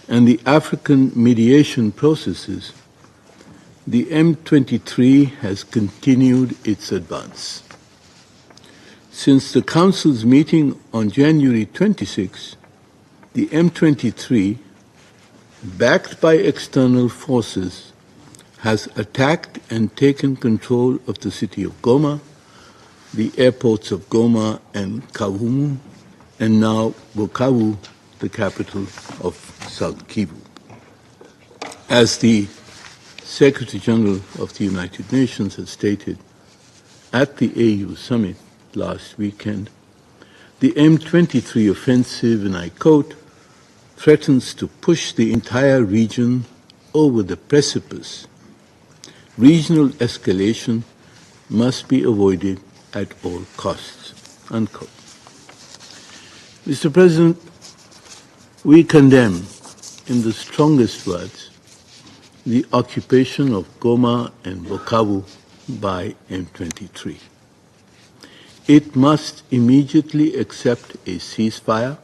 and the African mediation processes, the M23 has continued its advance. Since the Council's meeting on January 26, the M23, backed by external forces, has attacked and taken control of the city of Goma, the airports of Goma and Kavumu, and now Bukavu, the capital of South Kivu. As the Secretary General of the United Nations has stated at the AU summit last weekend, the M23 offensive, and I quote, threatens to push the entire region over the precipice. Regional escalation must be avoided at all costs, unquote. Mr. President, we condemn in the strongest words the occupation of Goma and Bukavu by M23. It must immediately accept a ceasefire,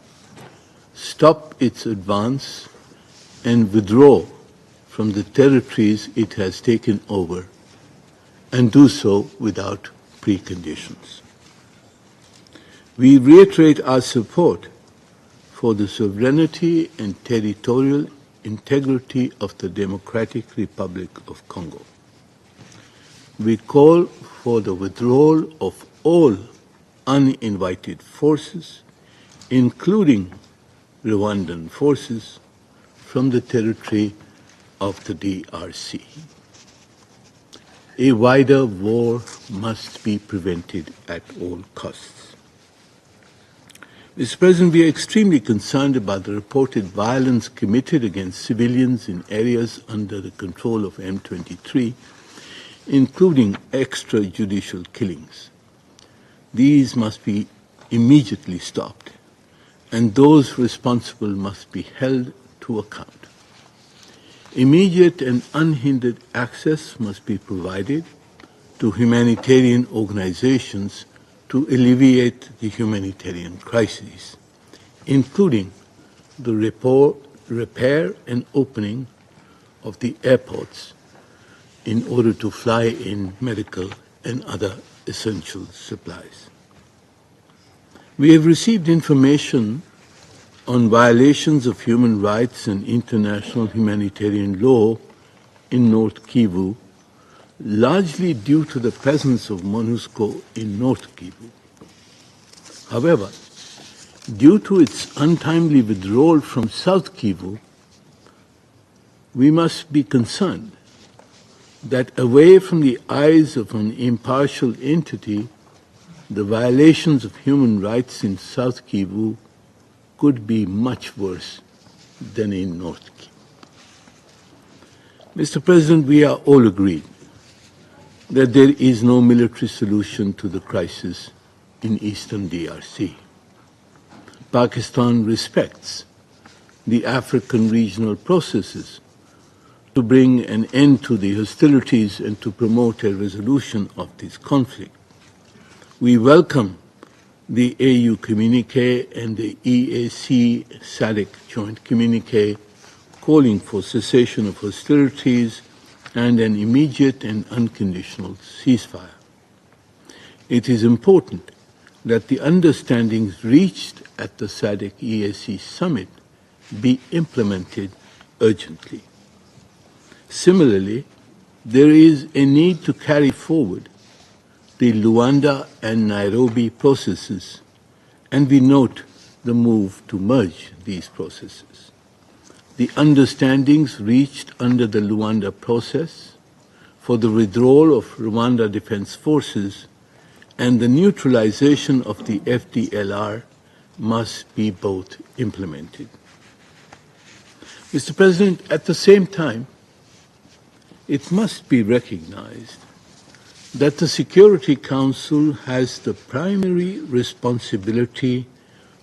stop its advance, and withdraw from the territories it has taken over, and do so without preconditions. We reiterate our support for the sovereignty and territorial integrity of the Democratic Republic of Congo. We call for the withdrawal of all uninvited forces, including Rwandan forces, from the territory of the DRC. A wider war must be prevented at all costs. Mr. President, we are extremely concerned about the reported violence committed against civilians in areas under the control of M23, including extrajudicial killings. These must be immediately stopped, and those responsible must be held to account. Immediate and unhindered access must be provided to humanitarian organizations to alleviate the humanitarian crises, including the repair and opening of the airports in order to fly in medical and other essential supplies. We have received information on violations of human rights and international humanitarian law in North Kivu, largely due to the presence of MONUSCO in North Kivu. However, due to its untimely withdrawal from South Kivu, we must be concerned that away from the eyes of an impartial entity, the violations of human rights in South Kivu could be much worse than in North Kivu. Mr. President, we are all agreed that there is no military solution to the crisis in eastern DRC. Pakistan respects the African regional processes to bring an end to the hostilities and to promote a resolution of this conflict. We welcome the AU communique and the EAC SADC joint communique calling for cessation of hostilities and an immediate and unconditional ceasefire. It is important that the understandings reached at the SADC-EAC summit be implemented urgently. Similarly, there is a need to carry forward the Luanda and Nairobi processes, and we note the move to merge these processes. The understandings reached under the Luanda process for the withdrawal of Rwanda Defense Forces and the neutralization of the FDLR must be both implemented. Mr. President, at the same time, it must be recognized that the Security Council has the primary responsibility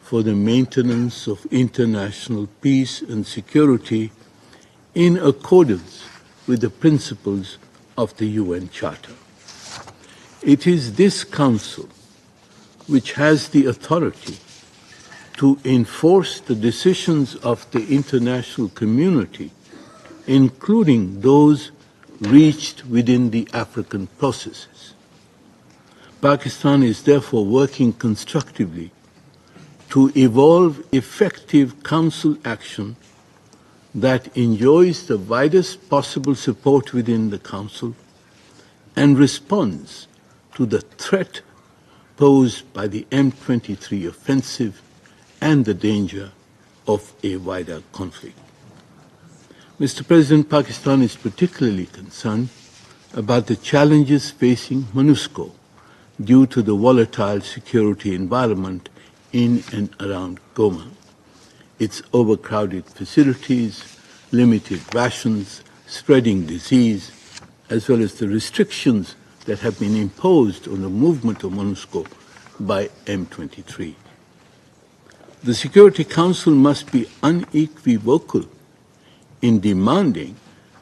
for the maintenance of international peace and security in accordance with the principles of the UN Charter. It is this Council which has the authority to enforce the decisions of the international community, including those reached within the African processes. Pakistan is therefore working constructively to evolve effective Council action that enjoys the widest possible support within the Council and responds to the threat posed by the M23 offensive and the danger of a wider conflict. Mr. President, Pakistan is particularly concerned about the challenges facing MONUSCO due to the volatile security environment in and around Goma. Its overcrowded facilities, limited rations, spreading disease, as well as the restrictions that have been imposed on the movement of MONUSCO by M23. The Security Council must be unequivocal in demanding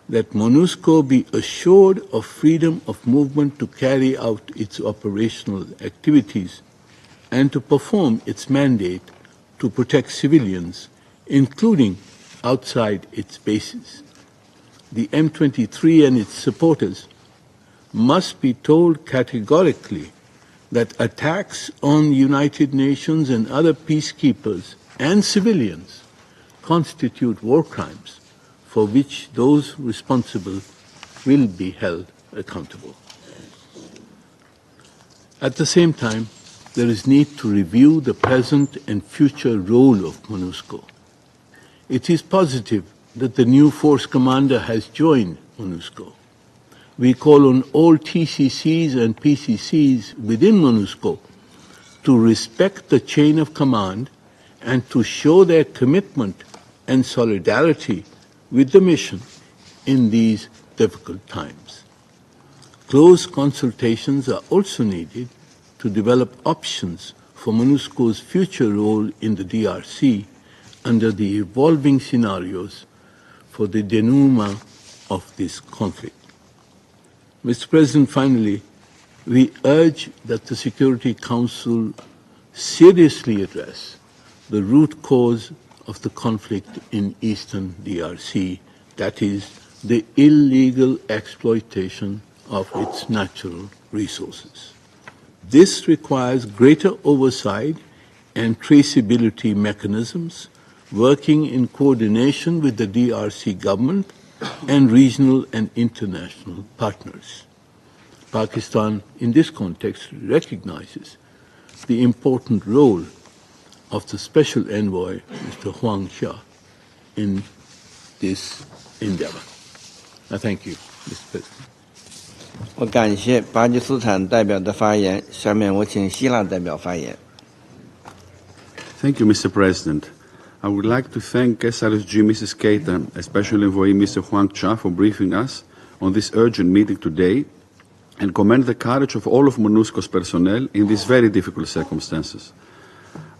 that MONUSCO be assured of freedom of movement to carry out its operational activities and to perform its mandate to protect civilians, including outside its bases. the M23 and its supporters must be told categorically that attacks on United Nations and other peacekeepers and civilians constitute war crimes for which those responsible will be held accountable. At the same time, there is need to review the present and future role of MONUSCO. It is positive that the new force commander has joined MONUSCO. We call on all TCCs and PCCs within MONUSCO to respect the chain of command and to show their commitment and solidarity with the mission in these difficult times. Close consultations are also needed to develop options for MONUSCO's future role in the DRC under the evolving scenarios for the denouement of this conflict. Mr. President, finally, we urge that the Security Council seriously address the root cause of the conflict in eastern DRC, that is, the illegal exploitation of its natural resources. This requires greater oversight and traceability mechanisms working in coordination with the DRC government and regional and international partners. Pakistan, in this context, recognizes the important role of the Special Envoy, Mr. Huang Xia, in this endeavor. I thank you, Mr. President. 我感谢巴基斯坦代表的发言。下面我请希腊代表发言。Thank you, Mr. President. I would like to thank SRSG Mrs. Keita, Special Envoy Mr. Huang Xia, for briefing us on this urgent meeting today and commend the courage of all of MONUSCO's personnel in these very difficult circumstances.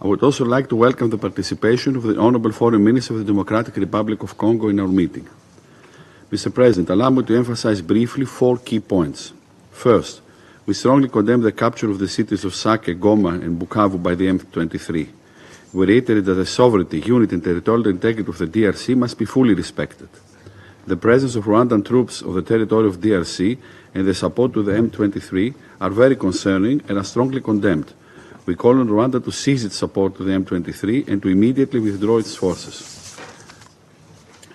I would also like to welcome the participation of the Honorable Foreign Minister of the Democratic Republic of Congo in our meeting. Mr. President, allow me to emphasize briefly 4 key points. First, we strongly condemn the capture of the cities of Sake, Goma, and Bukavu by the M23. We reiterate that the sovereignty, unity, and territorial integrity of the DRC must be fully respected. The presence of Rwandan troops of the territory of DRC and the support to the M23 are very concerning and are strongly condemned. We call on Rwanda to cease its support to the M23 and to immediately withdraw its forces.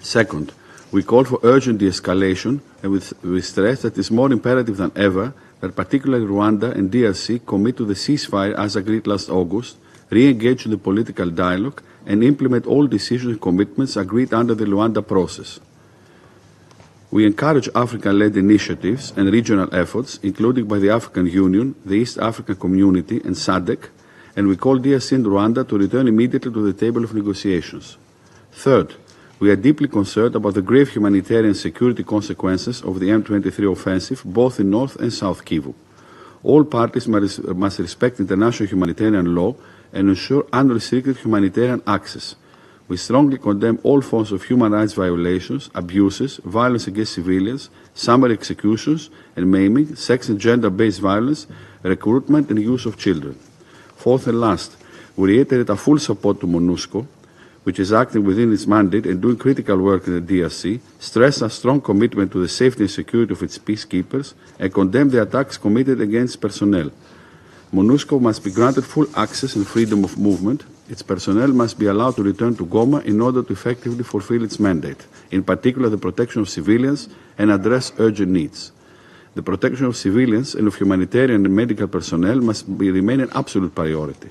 Second, we call for urgent de-escalation, and we stress that it is more imperative than ever that particularly Rwanda and DRC commit to the ceasefire as agreed last August, re-engage in the political dialogue, and implement all decisions and commitments agreed under the Luanda process. We encourage African-led initiatives and regional efforts, including by the African Union, the East African Community, and SADC, and we call DRC and Rwanda to return immediately to the table of negotiations. Third, we are deeply concerned about the grave humanitarian security consequences of the M23 offensive, both in North and South Kivu. All parties must respect international humanitarian law and ensure unrestricted humanitarian access. We strongly condemn all forms of human rights violations, abuses, violence against civilians, summary executions and maiming, sex and gender-based violence, recruitment and use of children. Fourth and last, we reiterate our full support to MONUSCO, which is acting within its mandate and doing critical work in the DRC, stress a strong commitment to the safety and security of its peacekeepers, and condemn the attacks committed against personnel. MONUSCO must be granted full access and freedom of movement. Its personnel must be allowed to return to Goma in order to effectively fulfill its mandate, in particular the protection of civilians and address urgent needs. The protection of civilians and of humanitarian and medical personnel must remain an absolute priority.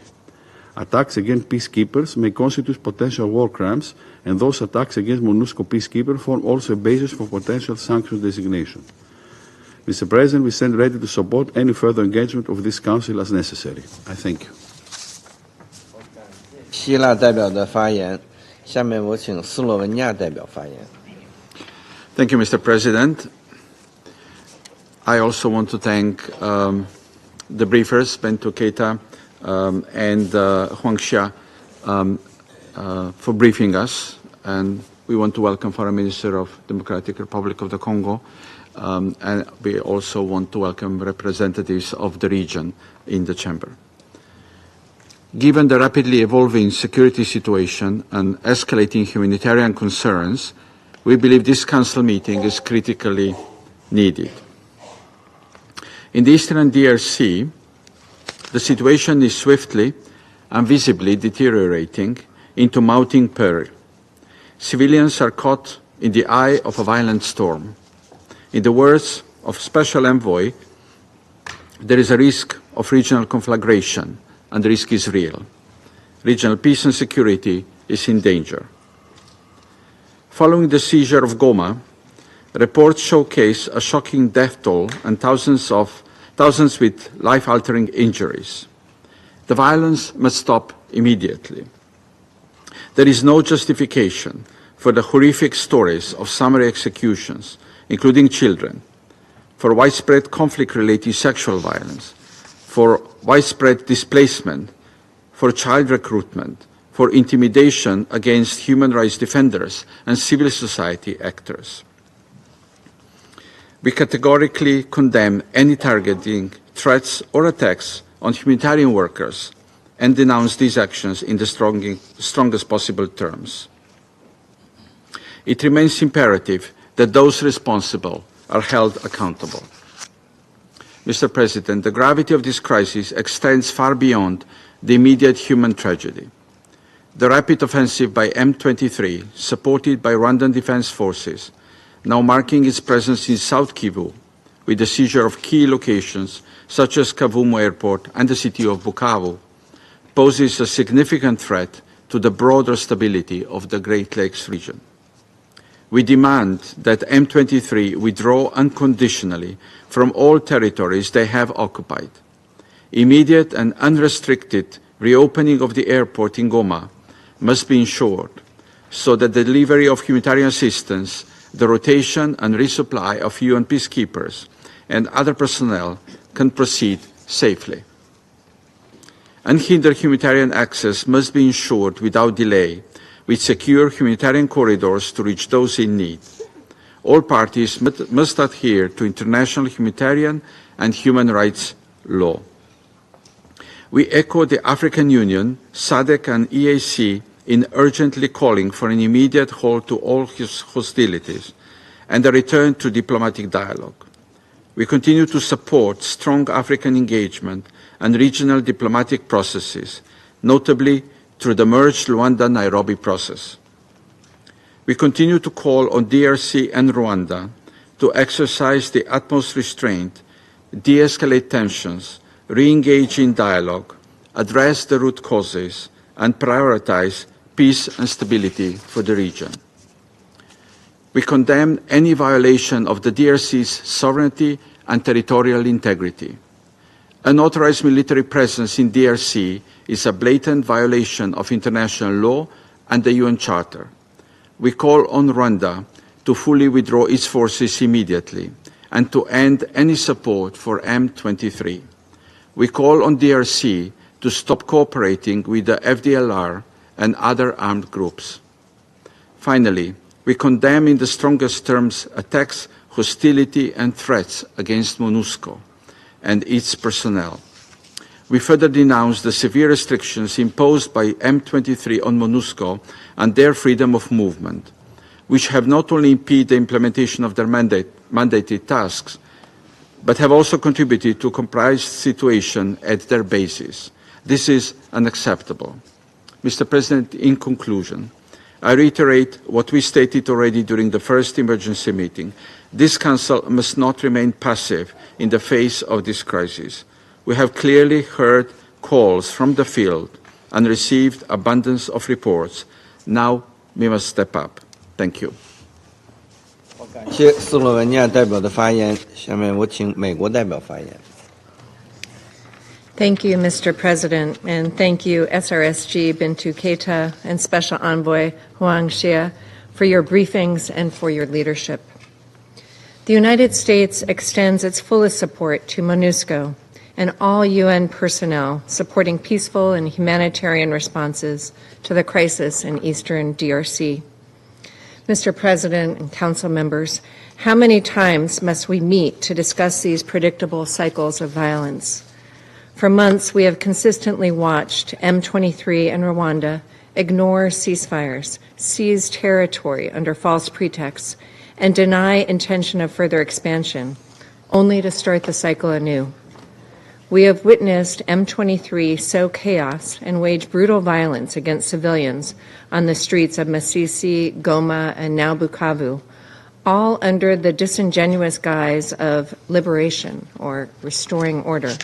Attacks against peacekeepers may constitute potential war crimes, and those attacks against MONUSCO peacekeepers form also a basis for potential sanctions designation. Mr. President, we stand ready to support any further engagement of this Council as necessary. I thank you. 希腊代表的发言，下面我请斯洛文尼亚代表发言。Thank you, Mr. President. I also want to thank the briefers, Bento Keita and Huang Xia, for briefing us. And we want to welcome Foreign Minister of Democratic Republic of the Congo. And we also want to welcome representatives of the region in the chamber. Given the rapidly evolving security situation and escalating humanitarian concerns, we believe this Council meeting is critically needed. In the Eastern DRC, the situation is swiftly and visibly deteriorating into mounting peril. Civilians are caught in the eye of a violent storm. In the words of Special Envoy, there is a risk of regional conflagration, and the risk is real. Regional peace and security is in danger. Following the seizure of Goma, reports showcase a shocking death toll and thousands with life-altering injuries. The violence must stop immediately. There is no justification for the horrific stories of summary executions, including children, for widespread conflict-related sexual violence, for widespread displacement, for child recruitment, for intimidation against human rights defenders and civil society actors. We categorically condemn any targeting, threats, or attacks on humanitarian workers and denounce these actions in the strongest possible terms. It remains imperative that those responsible are held accountable. Mr. President, the gravity of this crisis extends far beyond the immediate human tragedy. The rapid offensive by M23, supported by Rwandan Defense Forces, now marking its presence in South Kivu, with the seizure of key locations such as Kavumu Airport and the city of Bukavu, poses a significant threat to the broader stability of the Great Lakes region. We demand that M23 withdraw unconditionally from all territories they have occupied. Immediate and unrestricted reopening of the airport in Goma must be ensured so that the delivery of humanitarian assistance, the rotation and resupply of UN peacekeepers and other personnel can proceed safely. Unhindered humanitarian access must be ensured without delay, with secure humanitarian corridors to reach those in need. All parties must adhere to international humanitarian and human rights law. We echo the African Union, SADC and EAC in urgently calling for an immediate halt to all hostilities and a return to diplomatic dialogue. We continue to support strong African engagement and regional diplomatic processes, notably through the merged Luanda-Nairobi process. We continue to call on DRC and Rwanda to exercise the utmost restraint, de-escalate tensions, re-engage in dialogue, address the root causes, and prioritize peace and stability for the region. We condemn any violation of the DRC's sovereignty and territorial integrity. Unauthorized military presence in DRC is a blatant violation of international law and the UN Charter. We call on Rwanda to fully withdraw its forces immediately and to end any support for M23. We call on DRC to stop cooperating with the FDLR and other armed groups. Finally, we condemn in the strongest terms attacks, hostility, and threats against MONUSCO and its personnel. We further denounce the severe restrictions imposed by M23 on MONUSCO and their freedom of movement, which have not only impeded the implementation of their mandated tasks, but have also contributed to a compromised situation at their bases. This is unacceptable. Mr. President, in conclusion, I reiterate what we stated already during the first emergency meeting. This Council must not remain passive in the face of this crisis. We have clearly heard calls from the field and received abundance of reports. Now we must step up. Thank you. 感谢斯洛文尼亚代表的发言。下面我请美国代表发言。Thank you, Mr. President, and thank you, SRSG Bintou Keita and Special Envoy Huang Xie, for your briefings and for your leadership. The United States extends its fullest support to MONUSCO and all UN personnel supporting peaceful and humanitarian responses to the crisis in eastern DRC. Mr. President and Council members, how many times must we meet to discuss these predictable cycles of violence? For months, we have consistently watched M23 and Rwanda ignore ceasefires, seize territory under false pretexts, and deny intention of further expansion, only to start the cycle anew. We have witnessed M23 sow chaos and wage brutal violence against civilians on the streets of Masisi, Goma, and now Bukavu, all under the disingenuous guise of liberation or restoring order.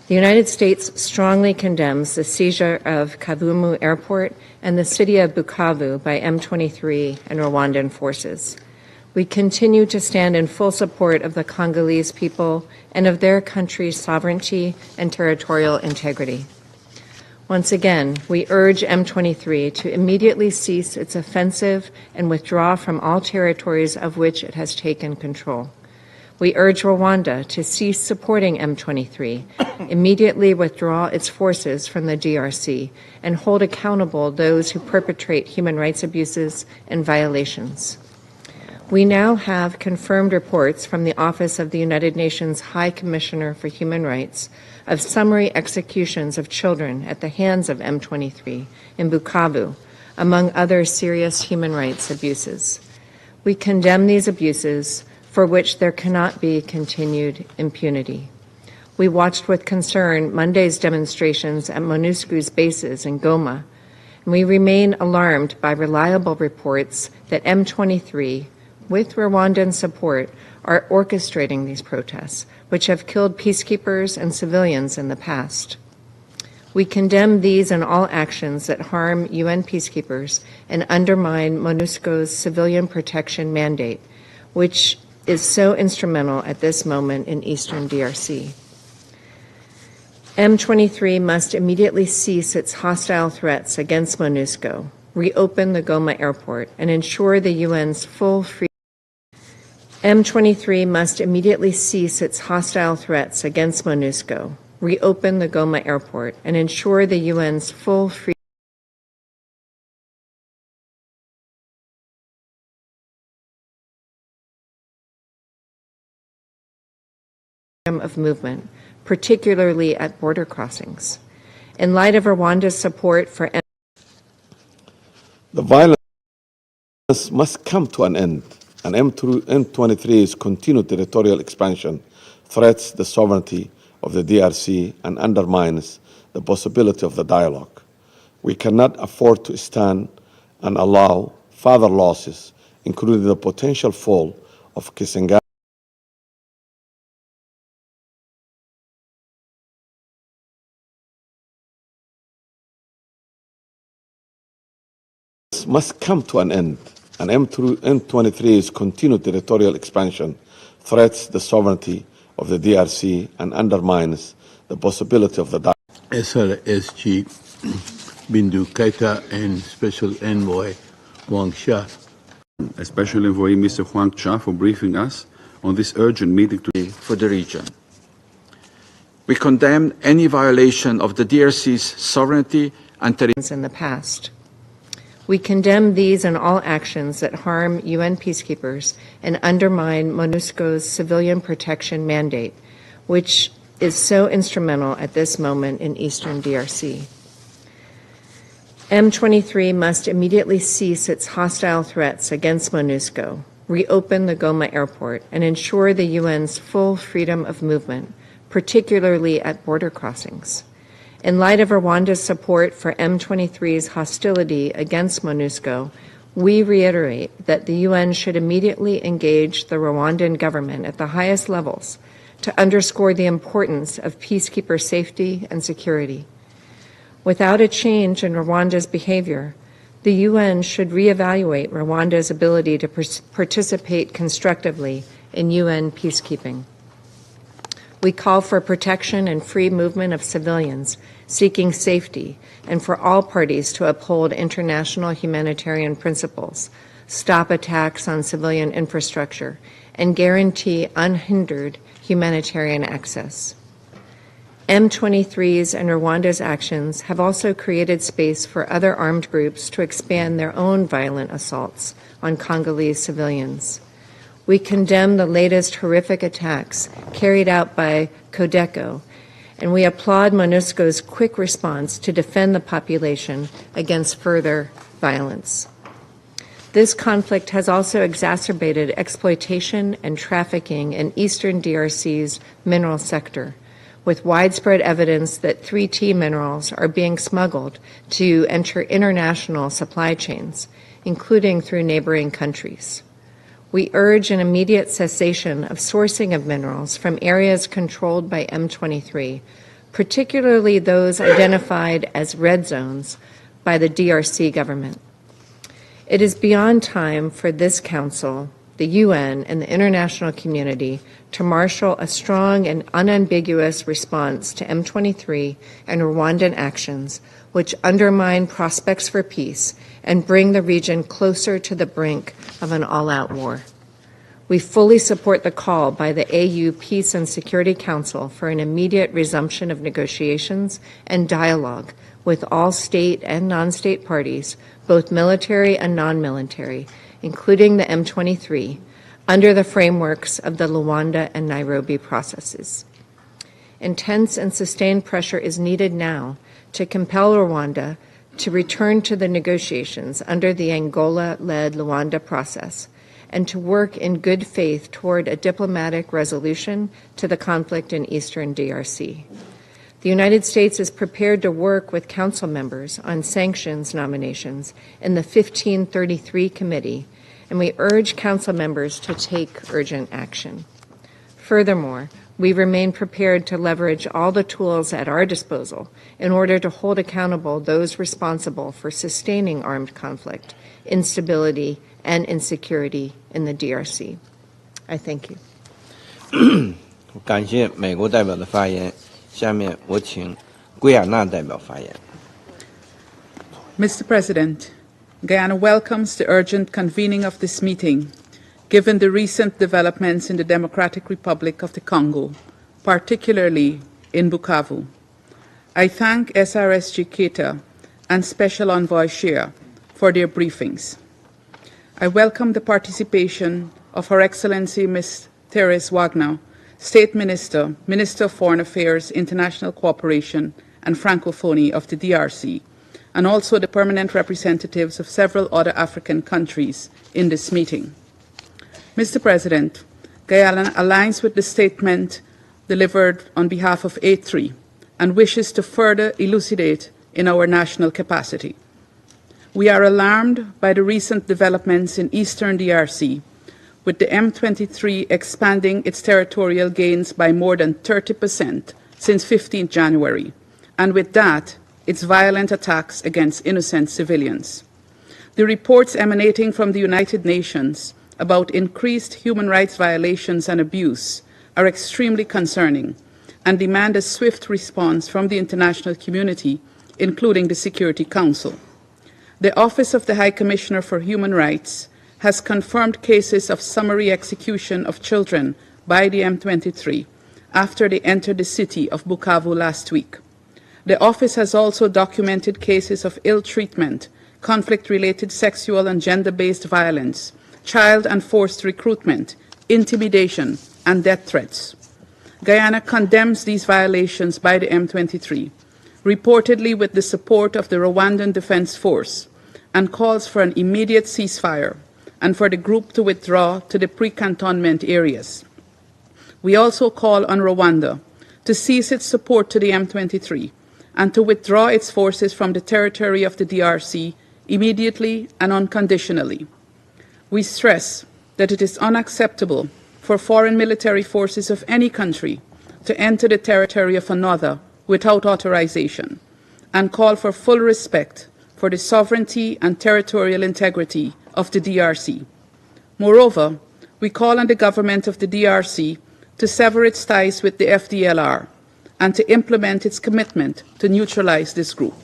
The United States strongly condemns the seizure of Kavumu Airport and the city of Bukavu by M23 and Rwandan forces. We continue to stand in full support of the Congolese people and of their country's sovereignty and territorial integrity. Once again, we urge M23 to immediately cease its offensive and withdraw from all territories of which it has taken control. We urge Rwanda to cease supporting M23, immediately withdraw its forces from the DRC, and hold accountable those who perpetrate human rights abuses and violations. We now have confirmed reports from the Office of the United Nations High Commissioner for Human Rights of summary executions of children at the hands of M23 in Bukavu, among other serious human rights abuses. We condemn these abuses, for which there cannot be continued impunity. We watched with concern Monday's demonstrations at MONUSCO's bases in Goma, and we remain alarmed by reliable reports that M23, with Rwandan support, are orchestrating these protests, which have killed peacekeepers and civilians in the past. We condemn these and all actions that harm UN peacekeepers and undermine MONUSCO's civilian protection mandate, which is so instrumental at this moment in eastern DRC. M23 must immediately cease its hostile threats against MONUSCO, reopen the Goma airport, and ensure the UN's full freedom. M23 must immediately cease its hostile threats against MONUSCO, reopen the Goma airport, and ensure the UN's full freedom of movement, particularly at border crossings. In light of Rwanda's support for the violence must come to an end, and M23's continued territorial expansion threats the sovereignty of the DRC and undermines the possibility of the dialogue. We cannot afford to stand and allow further losses, including the potential fall of Kisangani. Must come to an end, and M23's continued territorial expansion threats the sovereignty of the DRC and undermines the possibility of the dialogue. SRSG, Bintou Keita, and Special Envoy Huang Xia. Special Envoy Mr. Huang Xia for briefing us on this urgent meeting today for the region. We condemn any violation of the DRC's sovereignty and territorial in the past. We condemn these and all actions that harm UN peacekeepers and undermine MONUSCO's civilian protection mandate, which is so instrumental at this moment in eastern DRC. M23 must immediately cease its hostile threats against MONUSCO, reopen the Goma airport, and ensure the UN's full freedom of movement, particularly at border crossings. In light of Rwanda's support for M23's hostility against MONUSCO, we reiterate that the UN should immediately engage the Rwandan government at the highest levels to underscore the importance of peacekeeper safety and security. Without a change in Rwanda's behavior, the UN should reevaluate Rwanda's ability to participate constructively in UN peacekeeping. We call for protection and free movement of civilians seeking safety, and for all parties to uphold international humanitarian principles, stop attacks on civilian infrastructure, and guarantee unhindered humanitarian access. M23's and Rwanda's actions have also created space for other armed groups to expand their own violent assaults on Congolese civilians. We condemn the latest horrific attacks carried out by Codeco and we applaud MONUSCO's quick response to defend the population against further violence. This conflict has also exacerbated exploitation and trafficking in eastern DRC's mineral sector, with widespread evidence that 3T minerals are being smuggled to enter international supply chains, including through neighboring countries. We urge an immediate cessation of sourcing of minerals from areas controlled by M23, particularly those identified as red zones by the DRC government. It is beyond time for this Council, the UN, and the international community to marshal a strong and unambiguous response to M23 and Rwandan actions which undermine prospects for peace and bring the region closer to the brink of an all-out war. We fully support the call by the AU Peace and Security Council for an immediate resumption of negotiations and dialogue with all state and non-state parties, both military and non-military, including the M23, under the frameworks of the Luanda and Nairobi processes. Intense and sustained pressure is needed now to compel Rwanda to return to the negotiations under the Angola-led Luanda process and to work in good faith toward a diplomatic resolution to the conflict in eastern DRC. The United States is prepared to work with Council members on sanctions nominations in the 1533 Committee, and we urge Council members to take urgent action. Furthermore, we remain prepared to leverage all the tools at our disposal in order to hold accountable those responsible for sustaining armed conflict, instability, and insecurity in the DRC. I thank you. 感谢美国代表的发言。下面我请圭亚那代表发言。Mr. President, Guyana welcomes the urgent convening of this meeting, given the recent developments in the Democratic Republic of the Congo, particularly in Bukavu. I thank SRSG Keita and Special Envoy Shea for their briefings. I welcome the participation of Her Excellency Ms. Therese Wagner, State Minister, Minister of Foreign Affairs, International Cooperation and Francophonie of the DRC, and also the permanent representatives of several other African countries in this meeting. Mr. President, Guyana aligns with the statement delivered on behalf of A3 and wishes to further elucidate in our national capacity. We are alarmed by the recent developments in eastern DRC, with the M23 expanding its territorial gains by more than 30% since 15 January, and with that, its violent attacks against innocent civilians. The reports emanating from the United Nations about increased human rights violations and abuse are extremely concerning and demand a swift response from the international community, including the Security Council. The Office of the High Commissioner for Human Rights has confirmed cases of summary execution of children by the M23 after they entered the city of Bukavu last week. The office has also documented cases of ill treatment, conflict-related sexual and gender-based violence, child and forced recruitment, intimidation, and death threats. Guyana condemns these violations by the M23, reportedly with the support of the Rwandan Defense Force, and calls for an immediate ceasefire and for the group to withdraw to the pre-cantonment areas. We also call on Rwanda to cease its support to the M23 and to withdraw its forces from the territory of the DRC immediately and unconditionally. We stress that it is unacceptable for foreign military forces of any country to enter the territory of another without authorization, and call for full respect for the sovereignty and territorial integrity of the DRC. Moreover, we call on the government of the DRC to sever its ties with the FDLR and to implement its commitment to neutralize this group.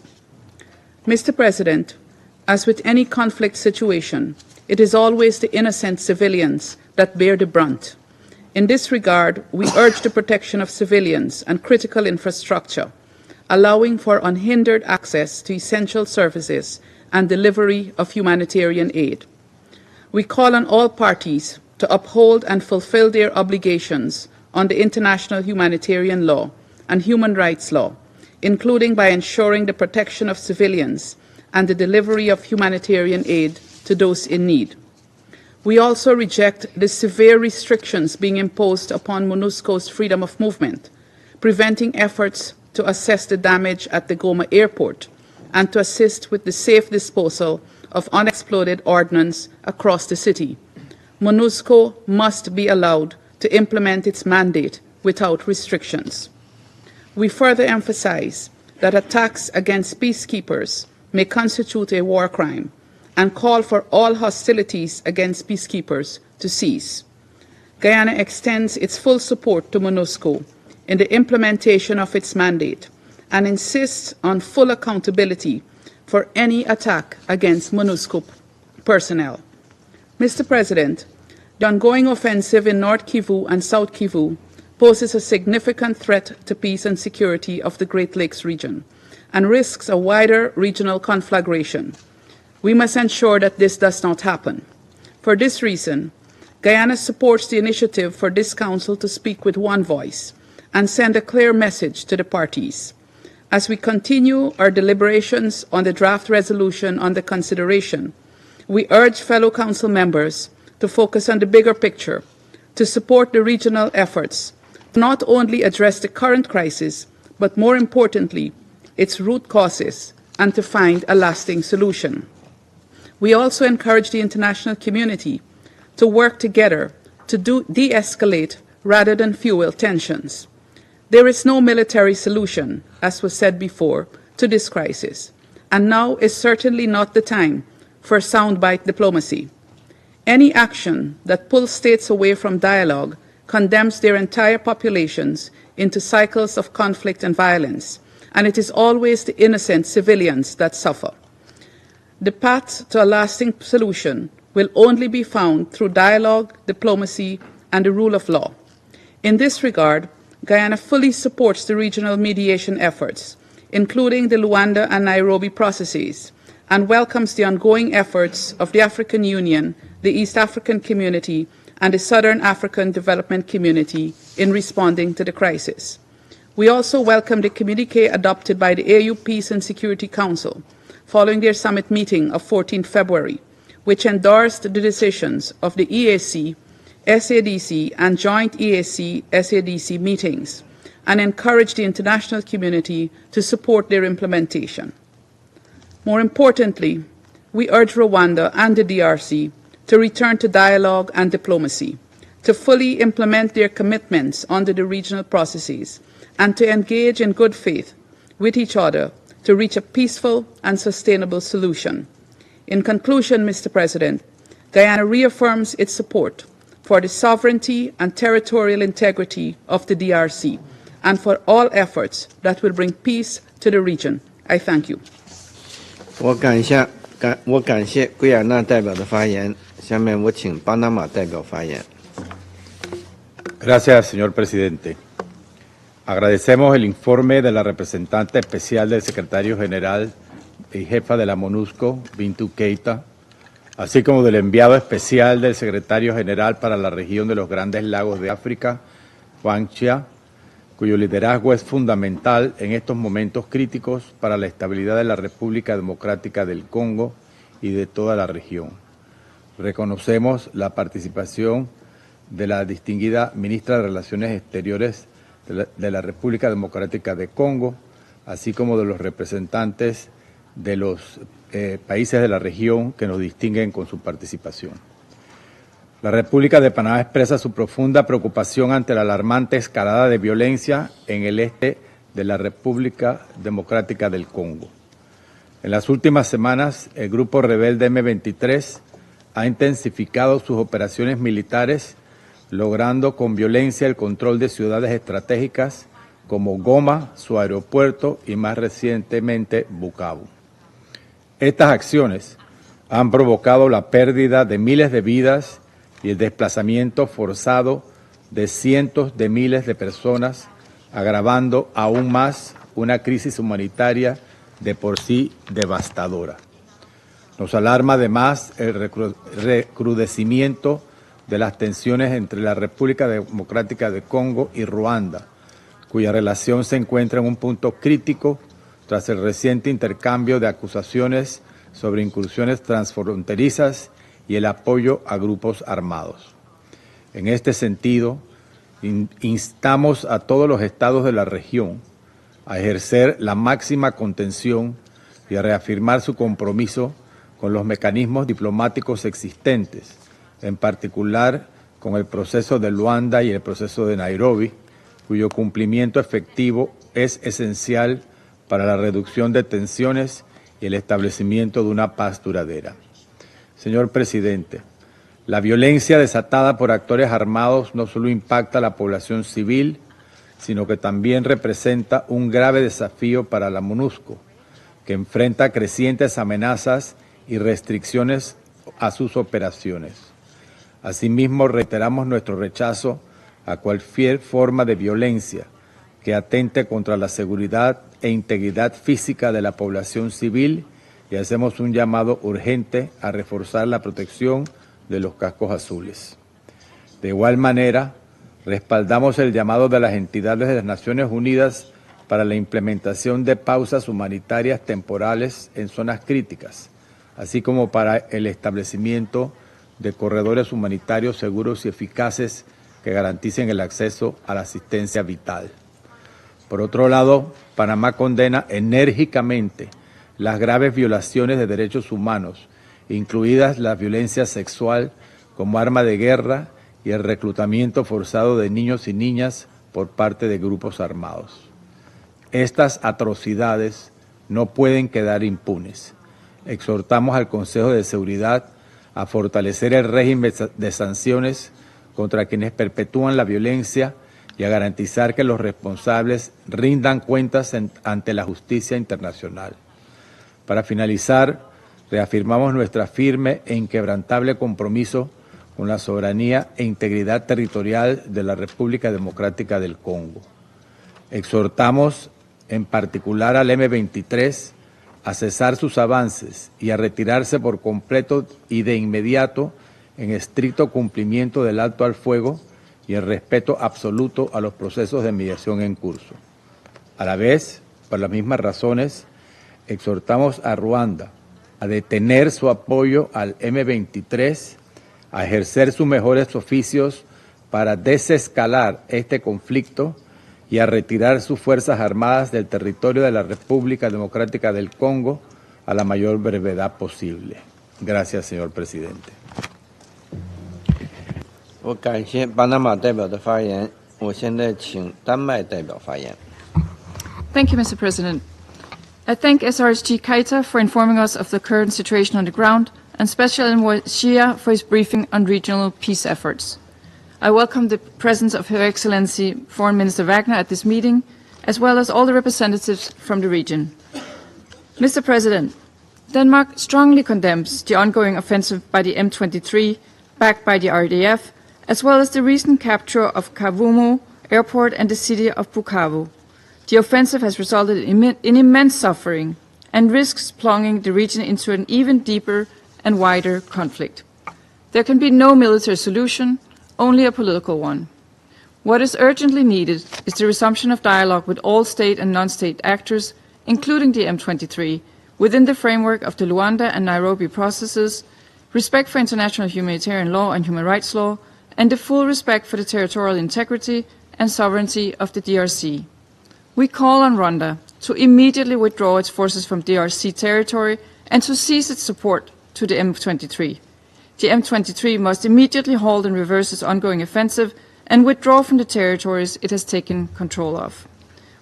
Mr. President, as with any conflict situation, it is always the innocent civilians that bear the brunt. In this regard, we urge the protection of civilians and critical infrastructure, allowing for unhindered access to essential services and delivery of humanitarian aid. We call on all parties to uphold and fulfill their obligations under international humanitarian law and human rights law, including by ensuring the protection of civilians and the delivery of humanitarian aid to those in need. We also reject the severe restrictions being imposed upon MONUSCO's freedom of movement, preventing efforts to assess the damage at the Goma airport and to assist with the safe disposal of unexploded ordnance across the city. MONUSCO must be allowed to implement its mandate without restrictions. We further emphasize that attacks against peacekeepers may constitute a war crime and call for all hostilities against peacekeepers to cease. Guyana extends its full support to MONUSCO in the implementation of its mandate and insists on full accountability for any attack against MONUSCO personnel. Mr. President, the ongoing offensive in North Kivu and South Kivu poses a significant threat to peace and security of the Great Lakes region and risks a wider regional conflagration. We must ensure that this does not happen. For this reason, Guyana supports the initiative for this Council to speak with one voice and send a clear message to the parties. As we continue our deliberations on the draft resolution under consideration, we urge fellow Council members to focus on the bigger picture, to support the regional efforts, to not only address the current crisis, but more importantly, its root causes, and to find a lasting solution. We also encourage the international community to work together to de-escalate rather than fuel tensions. There is no military solution, as was said before, to this crisis, and now is certainly not the time for soundbite diplomacy. Any action that pulls states away from dialogue condemns their entire populations into cycles of conflict and violence, and it is always the innocent civilians that suffer. The path to a lasting solution will only be found through dialogue, diplomacy, and the rule of law. In this regard, Guyana fully supports the regional mediation efforts, including the Luanda and Nairobi processes, and welcomes the ongoing efforts of the African Union, the East African Community, and the Southern African Development Community in responding to the crisis. We also welcome the communiqué adopted by the AU Peace and Security Council following their summit meeting of 14 February, which endorsed the decisions of the EAC, SADC, and joint EAC-SADC meetings, and encouraged the international community to support their implementation. More importantly, we urge Rwanda and the DRC to return to dialogue and diplomacy, to fully implement their commitments under the regional processes, and to engage in good faith with each other to reach a peaceful and sustainable solution. In conclusion, Mr. President, Guyana reaffirms its support for the sovereignty and territorial integrity of the DRC and for all efforts that will bring peace to the region. I thank you. 我感谢圭亚那代表的发言。下面我请巴拿马代表发言。Gracias, señor presidente. Agradecemos el informe de la representante especial del secretario general y jefa de la MONUSCO, Bintou Keita, así como del enviado especial del secretario general para la región de los Grandes Lagos de África, Huang Xia, cuyo liderazgo es fundamental en estos momentos críticos para la estabilidad de la República Democrática del Congo y de toda la región. Reconocemos la participación de la distinguida ministra de Relaciones Exteriores de la República Democrática de Congo, así como de los representantes de los países de la región que nos distinguen con su participación. La República de Panamá expresa su profunda preocupación ante la alarmante escalada de violencia en el este de la República Democrática del Congo. En las últimas semanas, el grupo rebelde M23 ha intensificado sus operaciones militares, logrando con violencia el control de ciudades estratégicas como Goma, su aeropuerto y más recientemente Bukavu. Estas acciones han provocado la pérdida de miles de vidas y el desplazamiento forzado de cientos de miles de personas, agravando aún más una crisis humanitaria de por sí devastadora. Nos alarma además el recrudecimiento de las tensiones entre la República Democrática de Congo y Ruanda, cuya relación se encuentra en un punto crítico tras el reciente intercambio de acusaciones sobre incursiones transfronterizas y el apoyo a grupos armados. En este sentido, instamos a todos los estados de la región a ejercer la máxima contención y a reafirmar su compromiso con los mecanismos diplomáticos existentes, en particular con el proceso de Luanda y el proceso de Nairobi, cuyo cumplimiento efectivo es esencial para la reducción de tensiones y el establecimiento de una paz duradera. Señor Presidente, la violencia desatada por actores armados no solo impacta a la población civil, sino que también representa un grave desafío para la MONUSCO, que enfrenta crecientes amenazas y restricciones a sus operaciones. Asimismo, reiteramos nuestro rechazo a cualquier forma de violencia que atente contra la seguridad e integridad física de la población civil y hacemos un llamado urgente a reforzar la protección de los cascos azules. De igual manera, respaldamos el llamado de las entidades de las Naciones Unidas para la implementación de pausas humanitarias temporales en zonas críticas, así como para el establecimiento de corredores humanitarios seguros y eficaces que garanticen el acceso a la asistencia vital. Por otro lado, Panamá condena enérgicamente las graves violaciones de derechos humanos, incluidas la violencia sexual como arma de guerra y el reclutamiento forzado de niños y niñas por parte de grupos armados. Estas atrocidades no pueden quedar impunes. Exhortamos al Consejo de Seguridad a fortalecer el régimen de sanciones contra quienes perpetúan la violencia y a garantizar que los responsables rindan cuentas ante la justicia internacional. Para finalizar, reafirmamos nuestra firme e inquebrantable compromiso con la soberanía e integridad territorial de la República Democrática del Congo. Exhortamos en particular al M23 a cesar sus avances y a retirarse por completo y de inmediato en estricto cumplimiento del alto al fuego y el respeto absoluto a los procesos de mediación en curso. A la vez, por las mismas razones, exhortamos a Ruanda a detener su apoyo al M23, a ejercer sus mejores oficios para desescalar este conflicto y a retirar sus fuerzas armadas del territorio de la República Democrática del Congo a la mayor brevedad posible. Gracias, señor presidente. Thank you, Mr. President. I thank SRSG Keita for informing us of the current situation on the ground, and Special Envoy Xia for his briefing on regional peace efforts. I welcome the presence of Her Excellency Foreign Minister Wagner at this meeting, as well as all the representatives from the region. Mr. President, Denmark strongly condemns the ongoing offensive by the M23, backed by the RDF, as well as the recent capture of Kavumu airport and the city of Bukavu. The offensive has resulted in immense suffering and risks plunging the region into an even deeper and wider conflict. There can be no military solution, only a political one. What is urgently needed is the resumption of dialogue with all state and non-state actors, including the M23, within the framework of the Luanda and Nairobi processes, respect for international humanitarian law and human rights law, and the full respect for the territorial integrity and sovereignty of the DRC. We call on Rwanda to immediately withdraw its forces from DRC territory and to cease its support to the M23. The M23 must immediately halt and reverse its ongoing offensive and withdraw from the territories it has taken control of.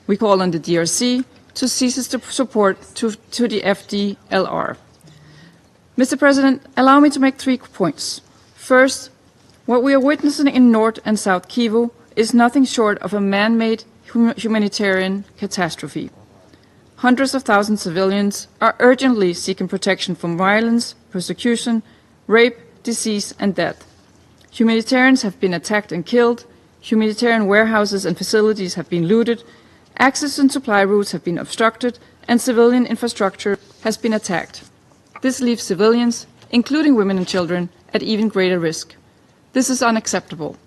We call on the DRC to cease its support to the FDLR. Mr. President, allow me to make 3 points. First, what we are witnessing in North and South Kivu is nothing short of a man-made humanitarian catastrophe. Hundreds of thousands of civilians are urgently seeking protection from violence, persecution, rape, disease, and death. Humanitarians have been attacked and killed, humanitarian warehouses and facilities have been looted, access and supply routes have been obstructed, and civilian infrastructure has been attacked. This leaves civilians, including women and children, at even greater risk. This is unacceptable.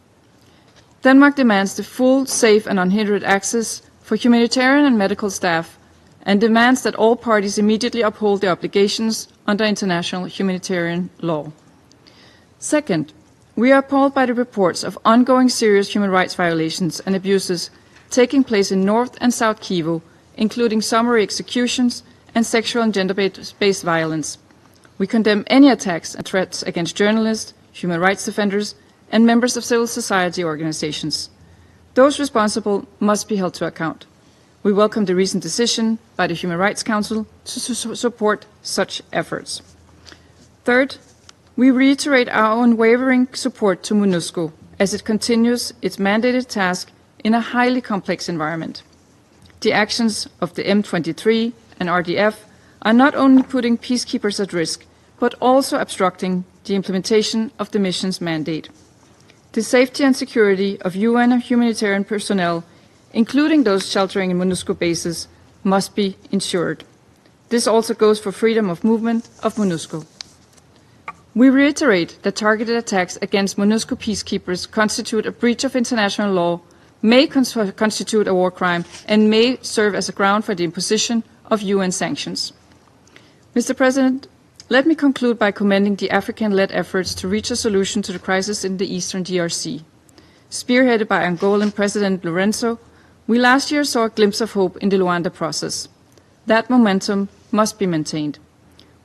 Denmark demands the full, safe and unhindered access for humanitarian and medical staff, and demands that all parties immediately uphold their obligations under international humanitarian law. Second, we are appalled by the reports of ongoing serious human rights violations and abuses taking place in North and South Kivu, including summary executions and sexual and gender-based violence. We condemn any attacks and threats against journalists, human rights defenders, and members of civil society organizations. Those responsible must be held to account. We welcome the recent decision by the Human Rights Council to support such efforts. Third, we reiterate our unwavering support to MONUSCO as it continues its mandated task in a highly complex environment. The actions of the M23 and RDF are not only putting peacekeepers at risk, but also obstructing the implementation of the mission's mandate. The safety and security of UN and humanitarian personnel, including those sheltering in MONUSCO bases, must be ensured. This also goes for freedom of movement of MONUSCO. We reiterate that targeted attacks against MONUSCO peacekeepers constitute a breach of international law, may constitute a war crime, and may serve as a ground for the imposition of UN sanctions. Mr. President, let me conclude by commending the African-led efforts to reach a solution to the crisis in the eastern DRC. Spearheaded by Angolan President Lourenço, we last year saw a glimpse of hope in the Luanda process. That momentum must be maintained.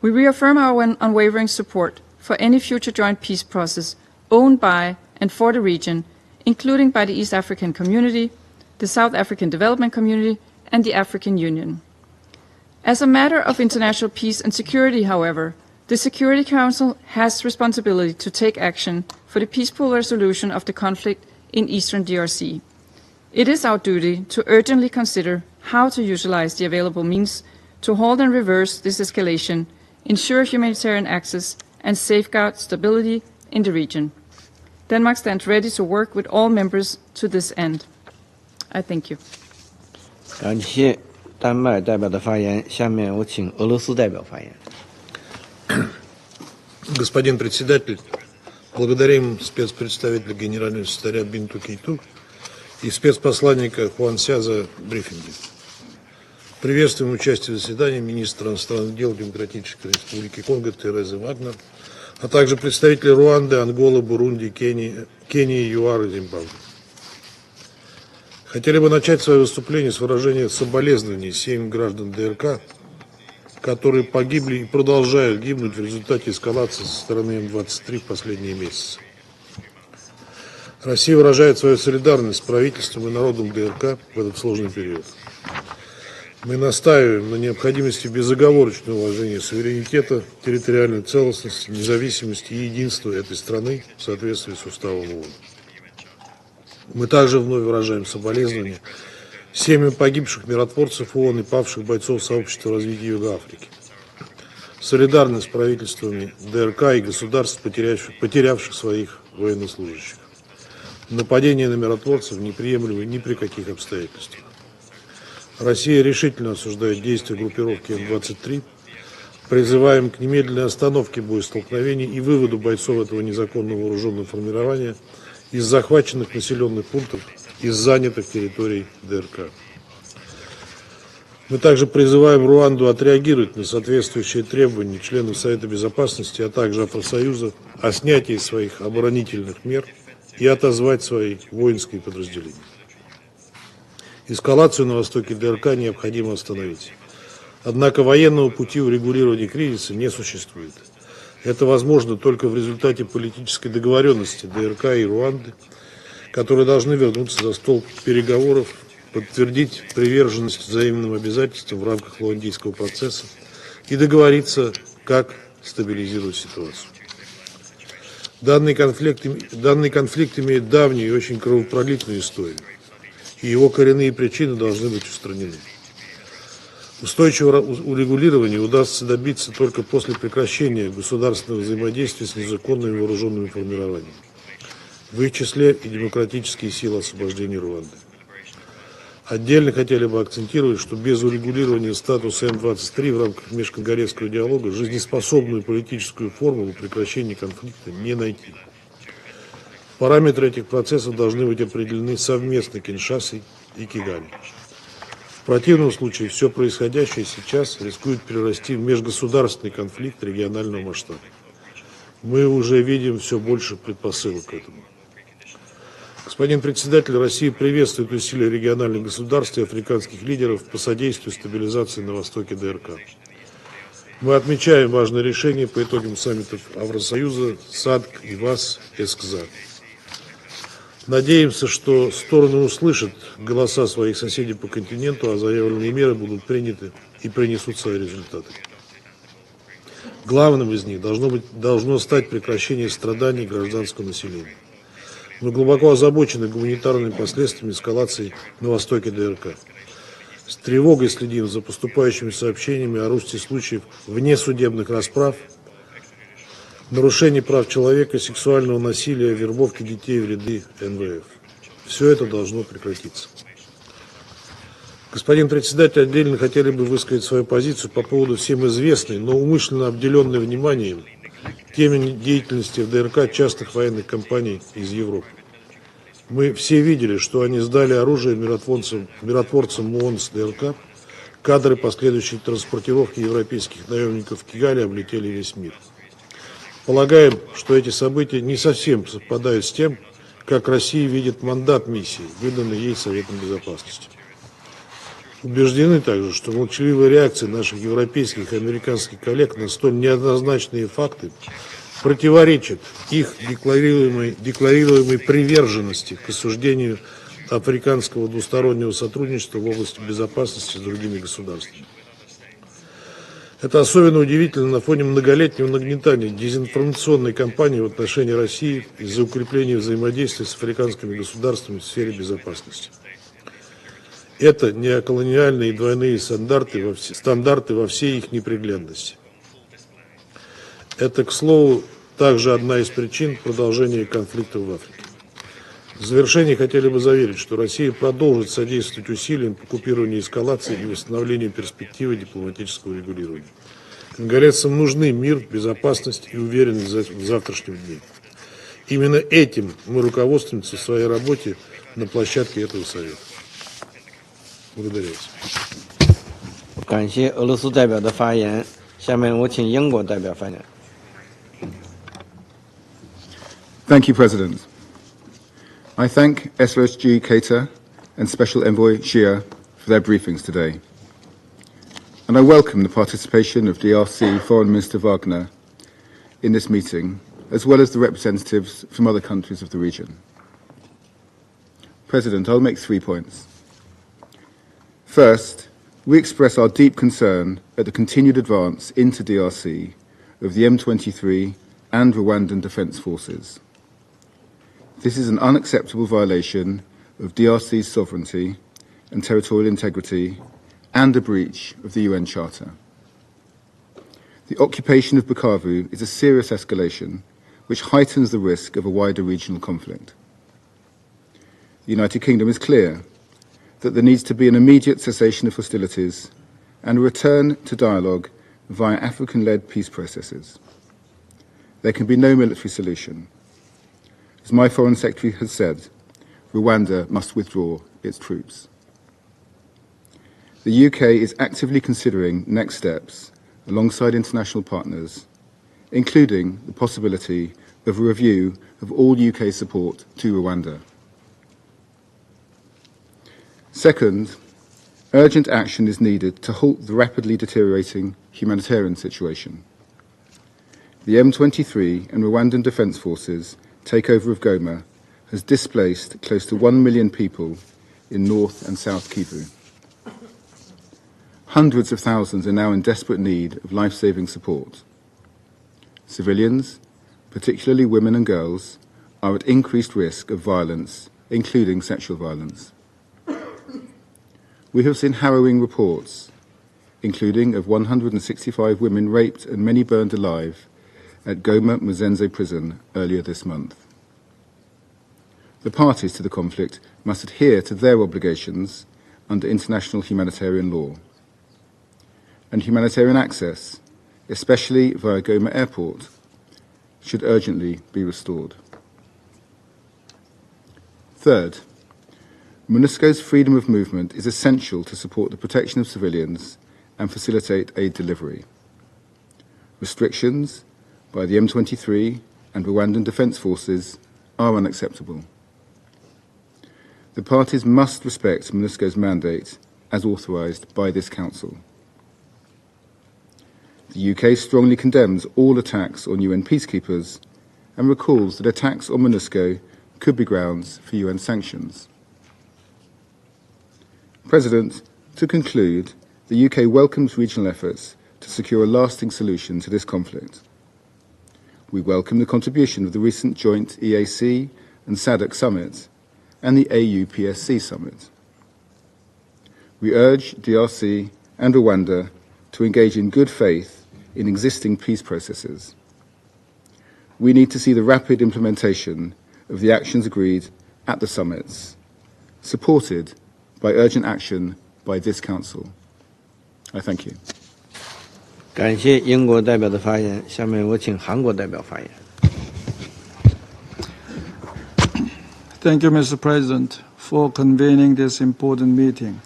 We reaffirm our unwavering support for any future joint peace process owned by and for the region, including by the East African Community, the South African Development Community, and the African Union. As a matter of international peace and security, however, the Security Council has responsibility to take action for the peaceful resolution of the conflict in eastern DRC. It is our duty to urgently consider how to utilize the available means to halt and reverse this escalation, ensure humanitarian access, and safeguard stability in the region. Denmark stands ready to work with all members to this end. I thank you. 感谢丹麦代表的发言，下面我请俄罗斯代表发言。Господин председатель, благодарим спецпредставителя генерального секретаря Бинту Кейту и спецпосланника Хуанся за брифинги. Приветствуем участие в заседании министра иностранных дел Демократической Республики Конго Терезы Вагнер, а также представителей Руанды, Анголы, Бурунди, Кении, ЮАР и Зимбабве. Хотели бы начать свое выступление с выражения соболезнований семьям граждан ДРК, которые погибли и продолжают гибнуть в результате эскалации со стороны М-23 в последние месяцы. Россия выражает свою солидарность с правительством и народом ДРК в этот сложный период. Мы настаиваем на необходимости безоговорочного уважения суверенитета, территориальной целостности, независимости и единства этой страны в соответствии с Уставом ООН. Мы также вновь выражаем соболезнования семьям погибших миротворцев ООН и павших бойцов сообщества развития Юга Африки. Солидарность с правительствами ДРК и государств, потерявших своих военнослужащих. Нападения на миротворцев неприемлемы ни при каких обстоятельствах. Россия решительно осуждает действия группировки М-23. Призываем к немедленной остановке боестолкновений и выводу бойцов этого незаконного вооруженного формирования из захваченных населенных пунктов, из занятых территорий ДРК. Мы также призываем Руанду отреагировать на соответствующие требования членов Совета Безопасности, а также Афросоюза о снятии своих оборонительных мер и отозвать свои воинские подразделения. Эскалацию на востоке ДРК необходимо остановить. Однако военного пути урегулирования кризиса не существует. Это возможно только в результате политической договоренности ДРК и Руанды, которые должны вернуться за стол переговоров, подтвердить приверженность взаимным обязательствам в рамках луандийского процесса и договориться, как стабилизировать ситуацию. Данный конфликт имеет давнюю и очень кровопролитную историю, и его коренные причины должны быть устранены. Устойчивого урегулирования удастся добиться только после прекращения государственного взаимодействия с незаконными вооруженными формированиями, в их числе и демократические силы освобождения Руанды. Отдельно хотели бы акцентировать, что без урегулирования статуса М-23 в рамках межконгорецкого диалога жизнеспособную политическую формулу прекращения конфликта не найти. Параметры этих процессов должны быть определены совместно Киншасой и Кигали. В противном случае все происходящее сейчас рискует перерасти в межгосударственный конфликт регионального масштаба. Мы уже видим все больше предпосылок к этому. Господин председатель, Россия приветствует усилия региональных государств и африканских лидеров по содействию стабилизации на востоке ДРК. Мы отмечаем важные решения по итогам саммитов Евросоюза, САДК, ИВАС, ЭСКЗА. Надеемся, что стороны услышат голоса своих соседей по континенту, а заявленные меры будут приняты и принесут свои результаты. Главным из них должно стать прекращение страданий гражданского населения. Мы глубоко озабочены гуманитарными последствиями эскалации на востоке ДРК. С тревогой следим за поступающими сообщениями о росте случаев внесудебных расправ, нарушений прав человека, сексуального насилия, вербовки детей в ряды НВФ. Все это должно прекратиться. Господин председатель, отдельно хотели бы высказать свою позицию по поводу всем известной, но умышленно обделенной вниманием темы деятельности в ДРК частных военных компаний из Европы. Мы все видели, что они сдали оружие миротворцам ООН с ДРК. Кадры последующей транспортировки европейских наемников в Кигали облетели весь мир. Полагаем, что эти события не совсем совпадают с тем, как Россия видит мандат миссии, выданный ей Советом Безопасности. Убеждены также, что молчаливая реакция наших европейских и американских коллег на столь неоднозначные факты противоречит их декларируемой приверженности к осуждению африканского двустороннего сотрудничества в области безопасности с другими государствами. Это особенно удивительно на фоне многолетнего нагнетания дезинформационной кампании в отношении России из-за укрепления взаимодействия с африканскими государствами в сфере безопасности. Это неоколониальные двойные стандарты во всей их неприглядности. Это, к слову, также одна из причин продолжения конфликта в Африке. В завершение хотели бы заверить, что Россия продолжит содействовать усилиям по купированию эскалации и восстановлению перспективы дипломатического регулирования. Конголезцам нужны мир, безопасность и уверенность в завтрашнем дне. Именно этим мы руководствуемся в своей работе на площадке этого совета. Благодарю вас. 感谢俄罗斯代表的发言。下面我请英国代表发言。Thank you, President. I thank SRSG Keita and Special Envoy Shia for their briefings today. And I welcome the participation of DRC Foreign Minister Wagner in this meeting, as well as the representatives from other countries of the region. President, I'll make 3 points. First, we express our deep concern at the continued advance into DRC of the M23 and Rwandan Defence Forces. This is an unacceptable violation of DRC's sovereignty and territorial integrity and a breach of the UN Charter. The occupation of Bukavu is a serious escalation which heightens the risk of a wider regional conflict. The United Kingdom is clear that there needs to be an immediate cessation of hostilities and a return to dialogue via African-led peace processes. There can be no military solution. As my Foreign Secretary has said, Rwanda must withdraw its troops. The UK is actively considering next steps alongside international partners, including the possibility of a review of all UK support to Rwanda. Second, urgent action is needed to halt the rapidly deteriorating humanitarian situation. The M23 and Rwandan Defence Forces takeover of Goma has displaced close to 1 million people in North and South Kivu. Hundreds of thousands are now in desperate need of life-saving support. Civilians, particularly women and girls, are at increased risk of violence, including sexual violence. We have seen harrowing reports, including of 165 women raped and many burned alive at Goma Muzenze prison earlier this month. The parties to the conflict must adhere to their obligations under international humanitarian law. And humanitarian access, especially via Goma Airport, should urgently be restored. Third, MONUSCO's freedom of movement is essential to support the protection of civilians and facilitate aid delivery. Restrictions by the M23 and Rwandan Defence Forces are unacceptable. The parties must respect MONUSCO's mandate as authorised by this Council. The UK strongly condemns all attacks on UN peacekeepers and recalls that attacks on MONUSCO could be grounds for UN sanctions. President, to conclude, the UK welcomes regional efforts to secure a lasting solution to this conflict. We welcome the contribution of the recent joint EAC and SADC summit and the AU-PSC summit. We urge DRC and Rwanda to engage in good faith in existing peace processes. We need to see the rapid implementation of the actions agreed at the summits, supported by urgent action by this Council. I thank you. 感谢英国代表的发言，下面我请韩国代表发言。Thank you, Mr. President, for convening this important meeting.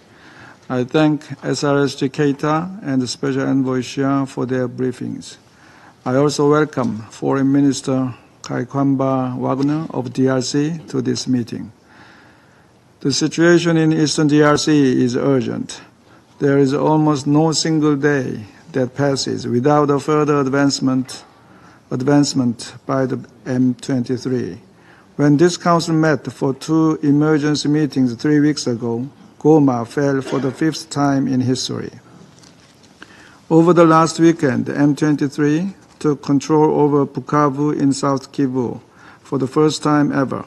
I thank SRSG Keita and the Special Envoy Xia for their briefings. I also welcome Foreign Minister Kaikwamba Wagner of DRC to this meeting. The situation in Eastern DRC is urgent. There is almost no single day that passes without a further advancement by the M23. When this Council met for 2 emergency meetings 3 weeks ago, Goma fell for the 5th time in history. Over the last weekend, the M23 took control over Bukavu in South Kivu for the first time ever,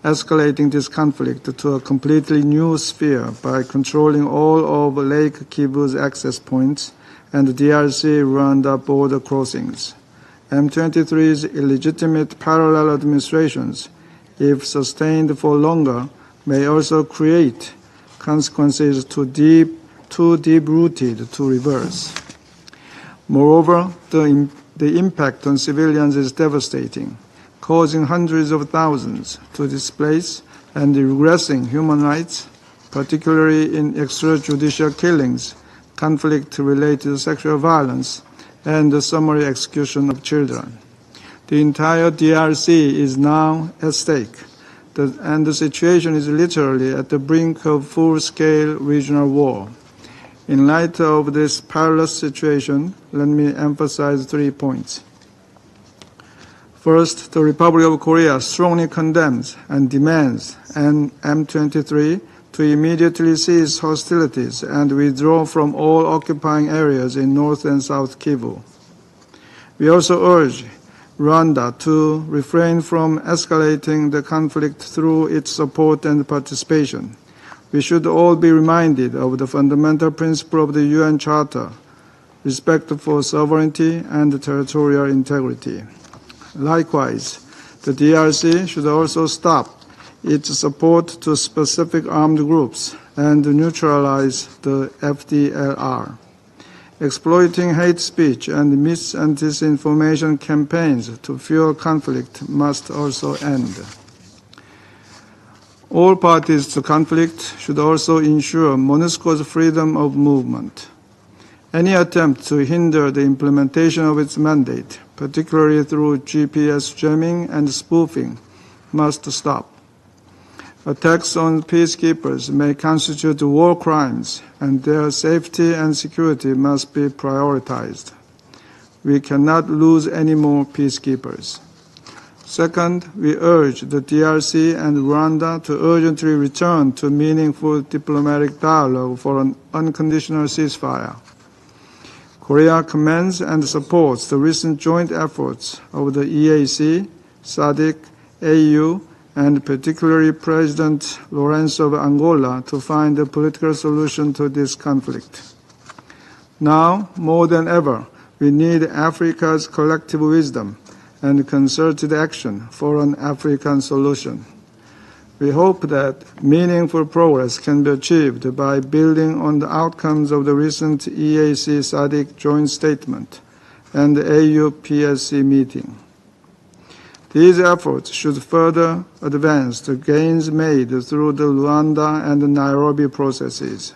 escalating this conflict to a completely new sphere by controlling all of Lake Kivu's access points and the DRC-Rwanda border crossings. M23's illegitimate parallel administrations, if sustained for longer, may also create consequences too deep-rooted to reverse. Moreover, the impact on civilians is devastating, causing hundreds of thousands to displace and regressing human rights, particularly in extrajudicial killings, conflict-related sexual violence, and the summary execution of children. The entire DRC is now at stake, and the situation is literally at the brink of full-scale regional war. In light of this perilous situation, let me emphasize 3 points. First, the Republic of Korea strongly condemns and demands an M23 to immediately cease hostilities and withdraw from all occupying areas in North and South Kivu. We also urge Rwanda to refrain from escalating the conflict through its support and participation. We should all be reminded of the fundamental principle of the UN Charter, respect for sovereignty and territorial integrity. Likewise, the DRC should also stop its support to specific armed groups and neutralize the FDLR. Exploiting hate speech and mis- and disinformation campaigns to fuel conflict must also end. All parties to conflict should also ensure MONUSCO's freedom of movement. Any attempt to hinder the implementation of its mandate, particularly through GPS jamming and spoofing, must stop. Attacks on peacekeepers may constitute war crimes, and their safety and security must be prioritized. We cannot lose any more peacekeepers. Second, we urge the DRC and Rwanda to urgently return to meaningful diplomatic dialogue for an unconditional ceasefire. Korea commends and supports the recent joint efforts of the EAC, SADC, AU, and particularly President Lourenço of Angola to find a political solution to this conflict. Now, more than ever, we need Africa's collective wisdom and concerted action for an African solution. We hope that meaningful progress can be achieved by building on the outcomes of the recent EAC-SADC joint statement and the AU-PSC meeting. These efforts should further advance the gains made through the Rwanda and the Nairobi processes,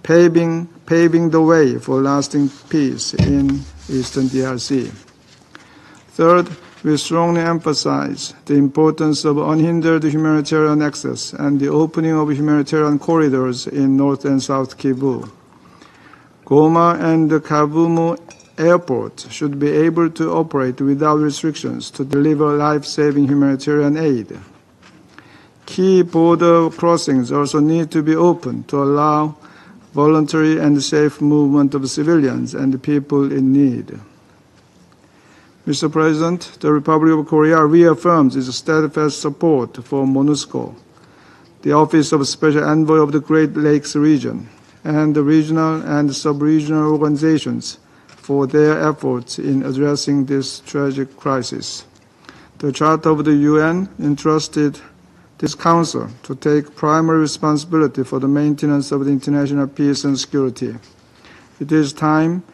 paving the way for lasting peace in Eastern DRC. Third, we strongly emphasize the importance of unhindered humanitarian access and the opening of humanitarian corridors in North and South Kivu. Goma and the Kavumu airport should be able to operate without restrictions to deliver life-saving humanitarian aid. Key border crossings also need to be open to allow voluntary and safe movement of civilians and people in need. Mr. President, the Republic of Korea reaffirms its steadfast support for MONUSCO, the Office of Special Envoy of the Great Lakes region, and the regional and sub-regional organizations for their efforts in addressing this tragic crisis. The Charter of the UN entrusted this Council to take primary responsibility for the maintenance of the international peace and security. It is time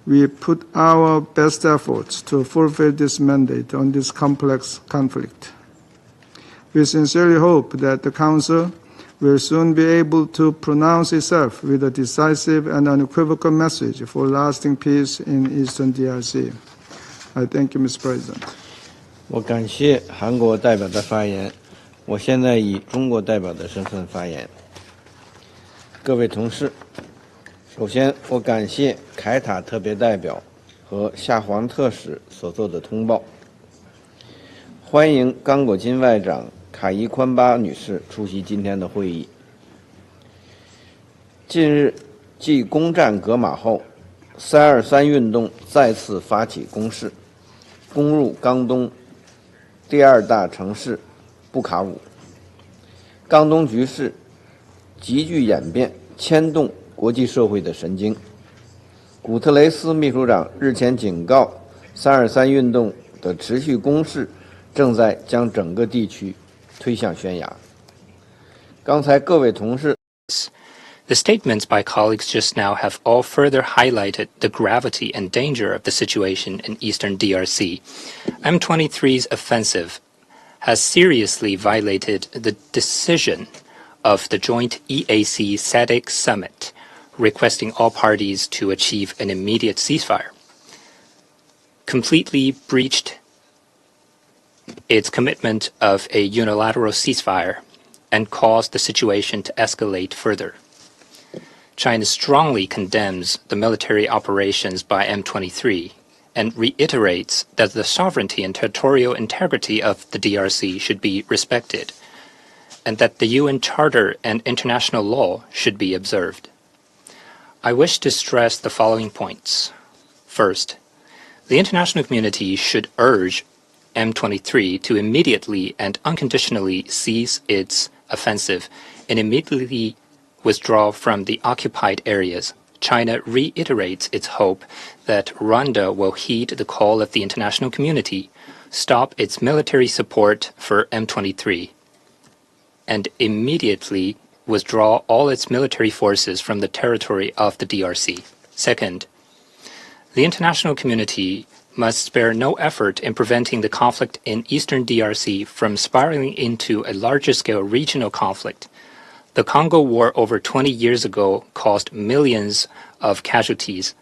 we put our best efforts to fulfill this mandate on this complex conflict. We sincerely hope that the Council will soon be able to pronounce itself with a decisive and unequivocal message for lasting peace in Eastern DRC. I thank you, Mr. President. 我感谢韩国代表的发言，我现在以中国代表的身份发言。各位同事，首先我感谢凯塔特别代表和夏黄特使所做的通报，欢迎刚果金外长卡伊宽巴女士出席今天的会议。近日，继攻占格马后，323运动再次发起攻势，攻入刚东第二大城市布卡武。刚东局势急剧演变，牵动国际社会的神经。古特雷斯秘书长日前警告，323运动的持续攻势正在将整个地区推向悬崖。刚才各位同事 The statements by colleagues just now have all further highlighted the gravity and danger of the situation in eastern DRC. M23's offensive has seriously violated the decision of the joint EAC SADC summit, requesting all parties to achieve an immediate ceasefire. Completely breached its commitment of a unilateral ceasefire and caused the situation to escalate further. China strongly condemns the military operations by M23 and reiterates that the sovereignty and territorial integrity of the DRC should be respected, and that the UN Charter and international law should be observed. I wish to stress the following points. First, the international community should urge M23 to immediately and unconditionally cease its offensive and immediately withdraw from the occupied areas. China reiterates its hope that Rwanda will heed the call of the international community, stop its military support for M23, and immediately withdraw all its military forces from the territory of the DRC. Second, the international community must spare no effort in preventing the conflict in eastern DRC from spiraling into a larger-scale regional conflict. The Congo War over 20 years ago caused millions of casualties.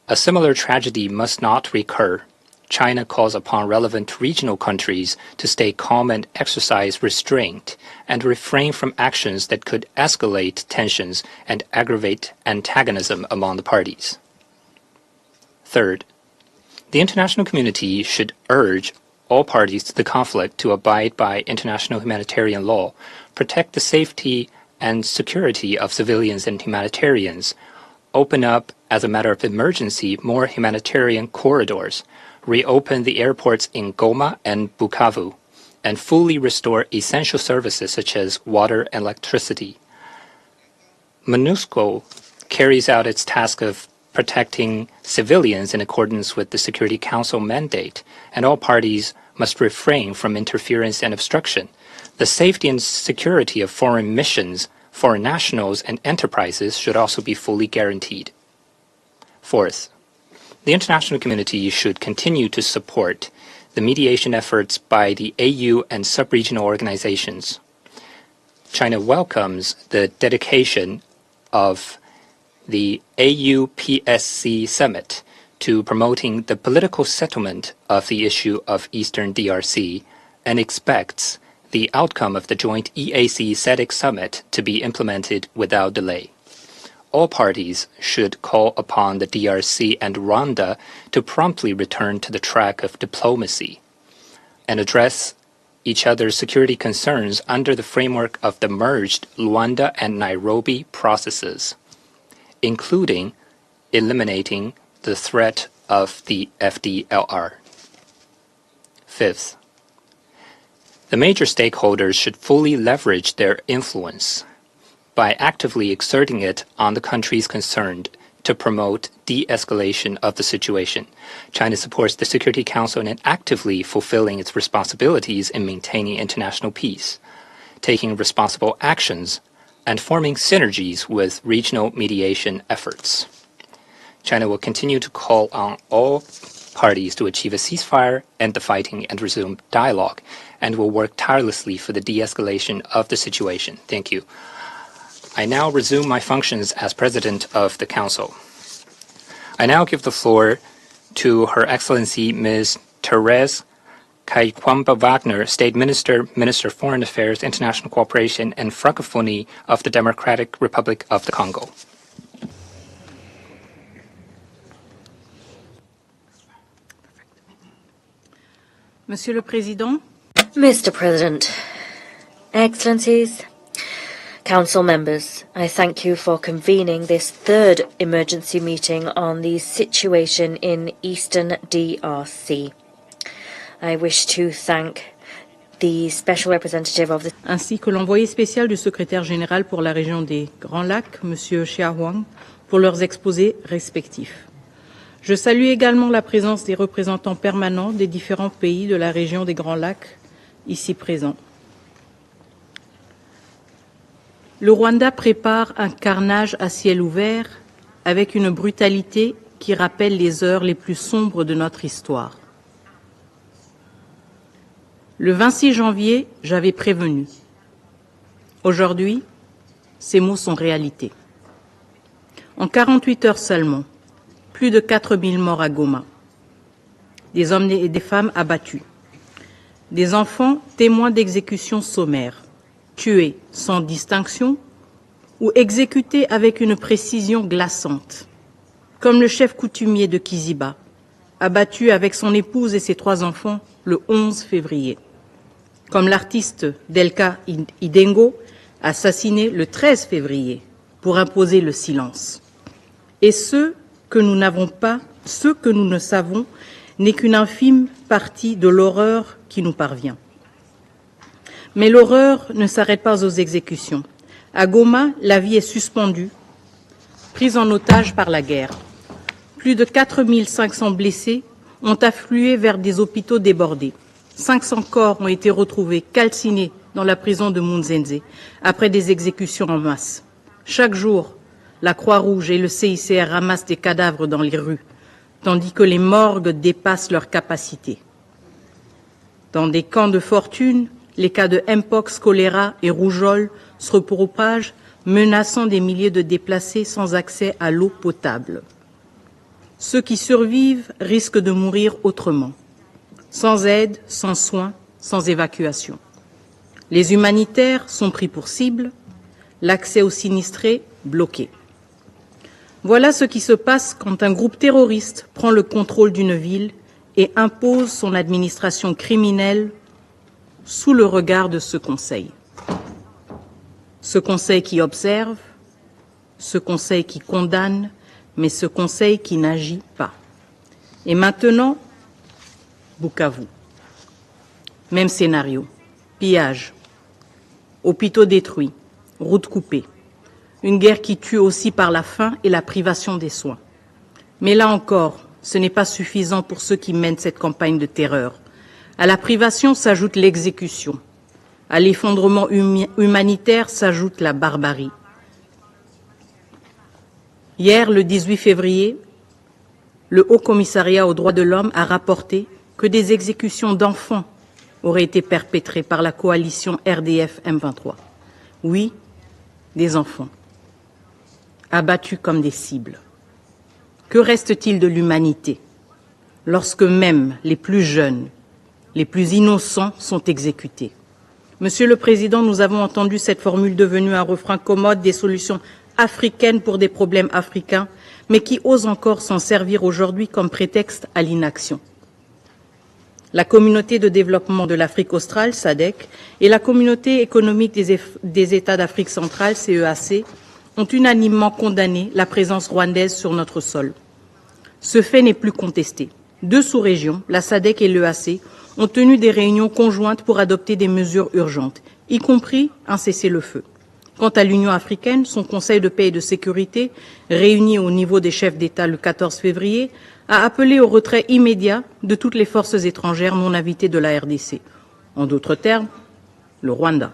A similar tragedy must not recur. China calls upon relevant regional countries to stay calm and exercise restraint and refrain from actions that could escalate tensions and aggravate antagonism among the parties. Third, the international community should urge all parties to the conflict to abide by international humanitarian law, protect the safety and security of civilians and humanitarians, open up, as a matter of emergency, more humanitarian corridors, reopen the airports in Goma and Bukavu, and fully restore essential services such as water and electricity. MONUSCO carries out its task of protecting civilians in accordance with the Security Council mandate, and all parties must refrain from interference and obstruction. The safety and security of foreign missions, foreign nationals, and enterprises should also be fully guaranteed. Fourth, the international community should continue to support the mediation efforts by the AU and sub-regional organizations. China welcomes the dedication of the AU-PSC Summit to promoting the political settlement of the issue of Eastern DRC and expects the outcome of the joint EAC-SADC Summit to be implemented without delay. All parties should call upon the DRC and Rwanda to promptly return to the track of diplomacy and address each other's security concerns under the framework of the merged Luanda and Nairobi processes, including eliminating the threat of the FDLR. Fifth, the major stakeholders should fully leverage their influence by actively exerting it on the countries concerned to promote de-escalation of the situation. China supports the Security Council in actively fulfilling its responsibilities in maintaining international peace, taking responsible actions, and forming synergies with regional mediation efforts. China will continue to call on all parties to achieve a ceasefire, end the fighting, and resume dialogue, and will work tirelessly for the de-escalation of the situation. Thank you. I now resume my functions as President of the Council. I now give the floor to Her Excellency Ms. Therese Kaikwamba-Wagner, State Minister, Minister of Foreign Affairs, International Cooperation, and Francophonie of the Democratic Republic of the Congo. Monsieur le Président, Mr. President, Excellencies, Council members, I thank you for convening this third emergency meeting on the situation in Eastern DRC. I wish to thank the special representative of the ainsi que l'envoyé spécial du secrétaire général pour la région des Grands Lacs, Monsieur Xia Huang, pour leurs exposés respectifs. Je salue également la présence des représentants permanents des différents pays de la région des Grands Lacs ici présents. Le Rwanda prépare un carnage à ciel ouvert avec une brutalité qui rappelle les heures les plus sombres de notre histoire. Le 26 janvier, j'avais prévenu. Aujourd'hui, ces mots sont réalité. En 48 heures seulement, plus de 4000 morts à Goma, des hommes et des femmes abattus, des enfants témoins d'exécutions sommaires, tués sans distinction ou exécutés avec une précision glaçante, comme le chef coutumier de Kiziba, abattu avec son épouse et ses 3 enfants le 11 février, comme l'artiste Delka Idengo, assassiné le 13 février pour imposer le silence. Et ce que nous ne savons n'est qu'une infime partie de l'horreur qui nous parvient. Mais l'horreur ne s'arrête pas aux exécutions. À Goma, la vie est suspendue, prise en otage par la guerre. Plus de 4500 blessés ont afflué vers des hôpitaux débordés. 500 corps ont été retrouvés calcinés dans la prison de Munzenze après des exécutions en masse. Chaque jour, la Croix-Rouge et le CICR ramassent des cadavres dans les rues, tandis que les morgues dépassent leur capacité. Dans des camps de fortune, les cas de Mpox, choléra et rougeole se propagent, menaçant des milliers de déplacés sans accès à l'eau potable. Ceux qui survivent risquent de mourir autrement, sans aide, sans soins, sans évacuation. Les humanitaires sont pris pour cible, l'accès aux sinistrés bloqué. Voilà ce qui se passe quand un groupe terroriste prend le contrôle d'une ville et impose son administration criminelle sous le regard de ce Conseil. Ce Conseil qui observe, ce Conseil qui condamne, mais ce Conseil qui n'agit pas. Et maintenant, Bukavu. Même scénario. Pillage, hôpitaux détruits, routes coupées. Une guerre qui tue aussi par la faim et la privation des soins. Mais là encore, ce n'est pas suffisant pour ceux qui mènent cette campagne de terreur. À la privation s'ajoute l'exécution. À l'effondrement humanitaire s'ajoute la barbarie. Hier, le 18 février, le Haut Commissariat aux droits de l'homme a rapporté que des exécutions d'enfants auraient été perpétrées par la coalition RDF M23. Oui, des enfants, abattus comme des cibles. Que reste-t-il de l'humanité lorsque même les plus jeunes, les plus innocents sont exécutés? Monsieur le Président, nous avons entendu cette formule devenue un refrain commode des solutions africaines pour des problèmes africains, mais qui ose encore s'en servir aujourd'hui comme prétexte à l'inaction. La communauté de développement de l'Afrique australe, SADC, et la communauté économique des États d'Afrique centrale, CEAC, ont unanimement condamné la présence rwandaise sur notre sol. Ce fait n'est plus contesté. Deux sous-régions, la SADC et l'EAC, ont tenu des réunions conjointes pour adopter des mesures urgentes, y compris un cessez-le-feu. Quant à l'Union africaine, son Conseil de paix et de sécurité, réuni au niveau des chefs d'État le 14 février, a appelé au retrait immédiat de toutes les forces étrangères non invitées de la RDC. En d'autres termes, le Rwanda.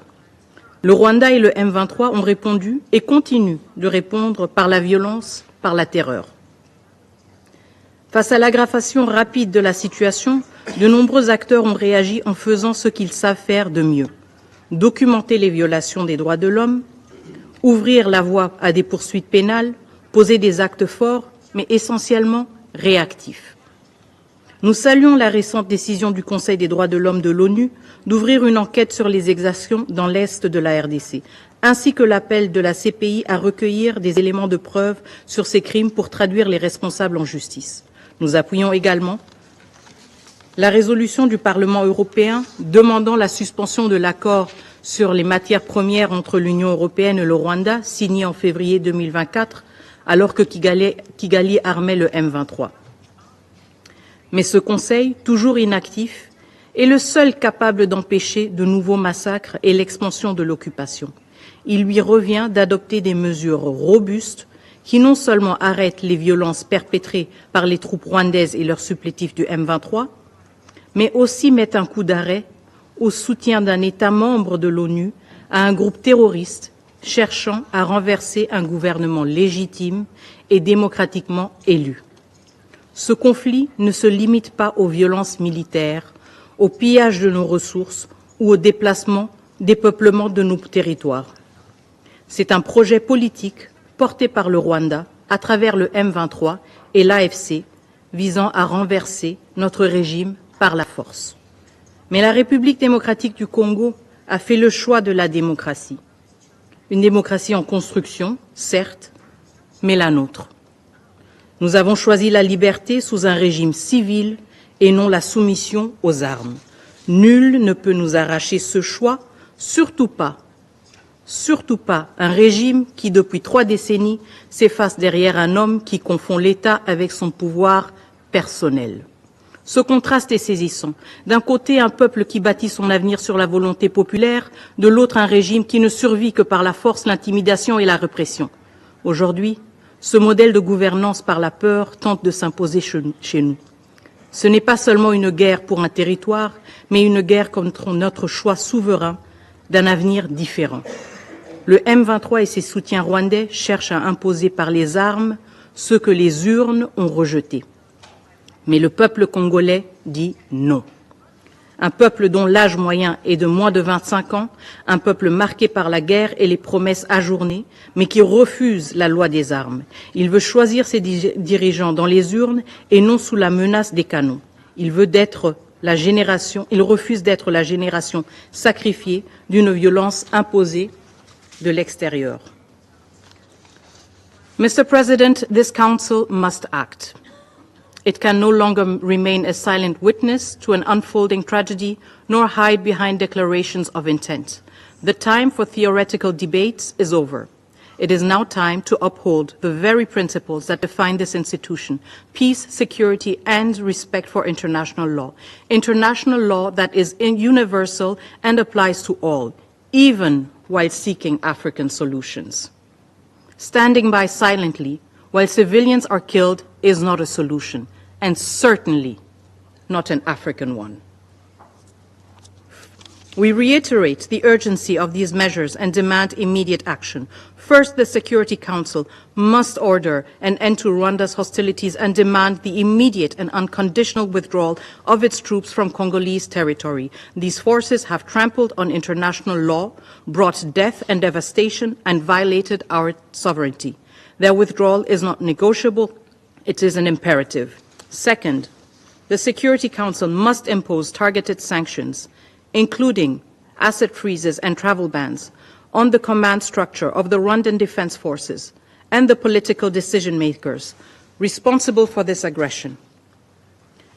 Le Rwanda et le M23 ont répondu et continuent de répondre par la violence, par la terreur. Face à l'aggravation rapide de la situation, de nombreux acteurs ont réagi en faisant ce qu'ils savent faire de mieux. Documenter les violations des droits de l'homme, ouvrir la voie à des poursuites pénales, poser des actes forts, mais essentiellement réactifs. Nous saluons la récente décision du Conseil des droits de l'homme de l'ONU d'ouvrir une enquête sur les exactions dans l'Est de la RDC, ainsi que l'appel de la CPI à recueillir des éléments de preuve sur ces crimes pour traduire les responsables en justice. Nous appuyons également la résolution du Parlement européen demandant la suspension de l'accord sur les matières premières entre l'Union européenne et le Rwanda, signé en février 2024, alors que Kigali armait le M23. Mais ce Conseil, toujours inactif, est le seul capable d'empêcher de nouveaux massacres et l'expansion de l'occupation. Il lui revient d'adopter des mesures robustes qui non seulement arrêtent les violences perpétrées par les troupes rwandaises et leurs supplétifs du M23, mais aussi mettent un coup d'arrêt au soutien d'un État membre de l'ONU à un groupe terroriste cherchant à renverser un gouvernement légitime et démocratiquement élu. Ce conflit ne se limite pas aux violences militaires, au pillage de nos ressources ou au déplacement, dépeuplement de nos territoires. C'est un projet politique porté par le Rwanda à travers le M23 et l'AFC visant à renverser notre régime par la force. Mais la République démocratique du Congo a fait le choix de la démocratie. Une démocratie en construction, certes, mais la nôtre. Nous avons choisi la liberté sous un régime civil et non la soumission aux armes. Nul ne peut nous arracher ce choix, surtout pas un régime qui, depuis 3 décennies, s'efface derrière un homme qui confond l'État avec son pouvoir personnel. Ce contraste est saisissant. D'un côté, un peuple qui bâtit son avenir sur la volonté populaire, de l'autre, un régime qui ne survit que par la force, l'intimidation et la répression. Aujourd'hui, ce modèle de gouvernance par la peur tente de s'imposer chez nous. Ce n'est pas seulement une guerre pour un territoire, mais une guerre contre notre choix souverain d'un avenir différent. Le M23 et ses soutiens rwandais cherchent à imposer par les armes ce que les urnes ont rejeté. Mais le peuple congolais dit non. Un peuple dont l'âge moyen est de moins de 25 ans, un peuple marqué par la guerre et les promesses ajournées, mais qui refuse la loi des armes. Il veut choisir ses dirigeants dans les urnes et non sous la menace des canons. Il refuse d'être la génération sacrifiée d'une violence imposée de l'extérieur. Mr. President, this Council must act. It can no longer remain a silent witness to an unfolding tragedy, nor hide behind declarations of intent. The time for theoretical debates is over. It is now time to uphold the very principles that define this institution: peace, security, and respect for international law. International law that is universal and applies to all, even while seeking African solutions. Standing by silently while civilians are killed is not a solution, and certainly not an African one. We reiterate the urgency of these measures and demand immediate action. First, the Security Council must order an end to Rwanda's hostilities and demand the immediate and unconditional withdrawal of its troops from Congolese territory. These forces have trampled on international law, brought death and devastation, and violated our sovereignty. Their withdrawal is not negotiable, it is an imperative. Second, the Security Council must impose targeted sanctions, including asset freezes and travel bans, on the command structure of the Rwandan Defense Forces and the political decision-makers responsible for this aggression,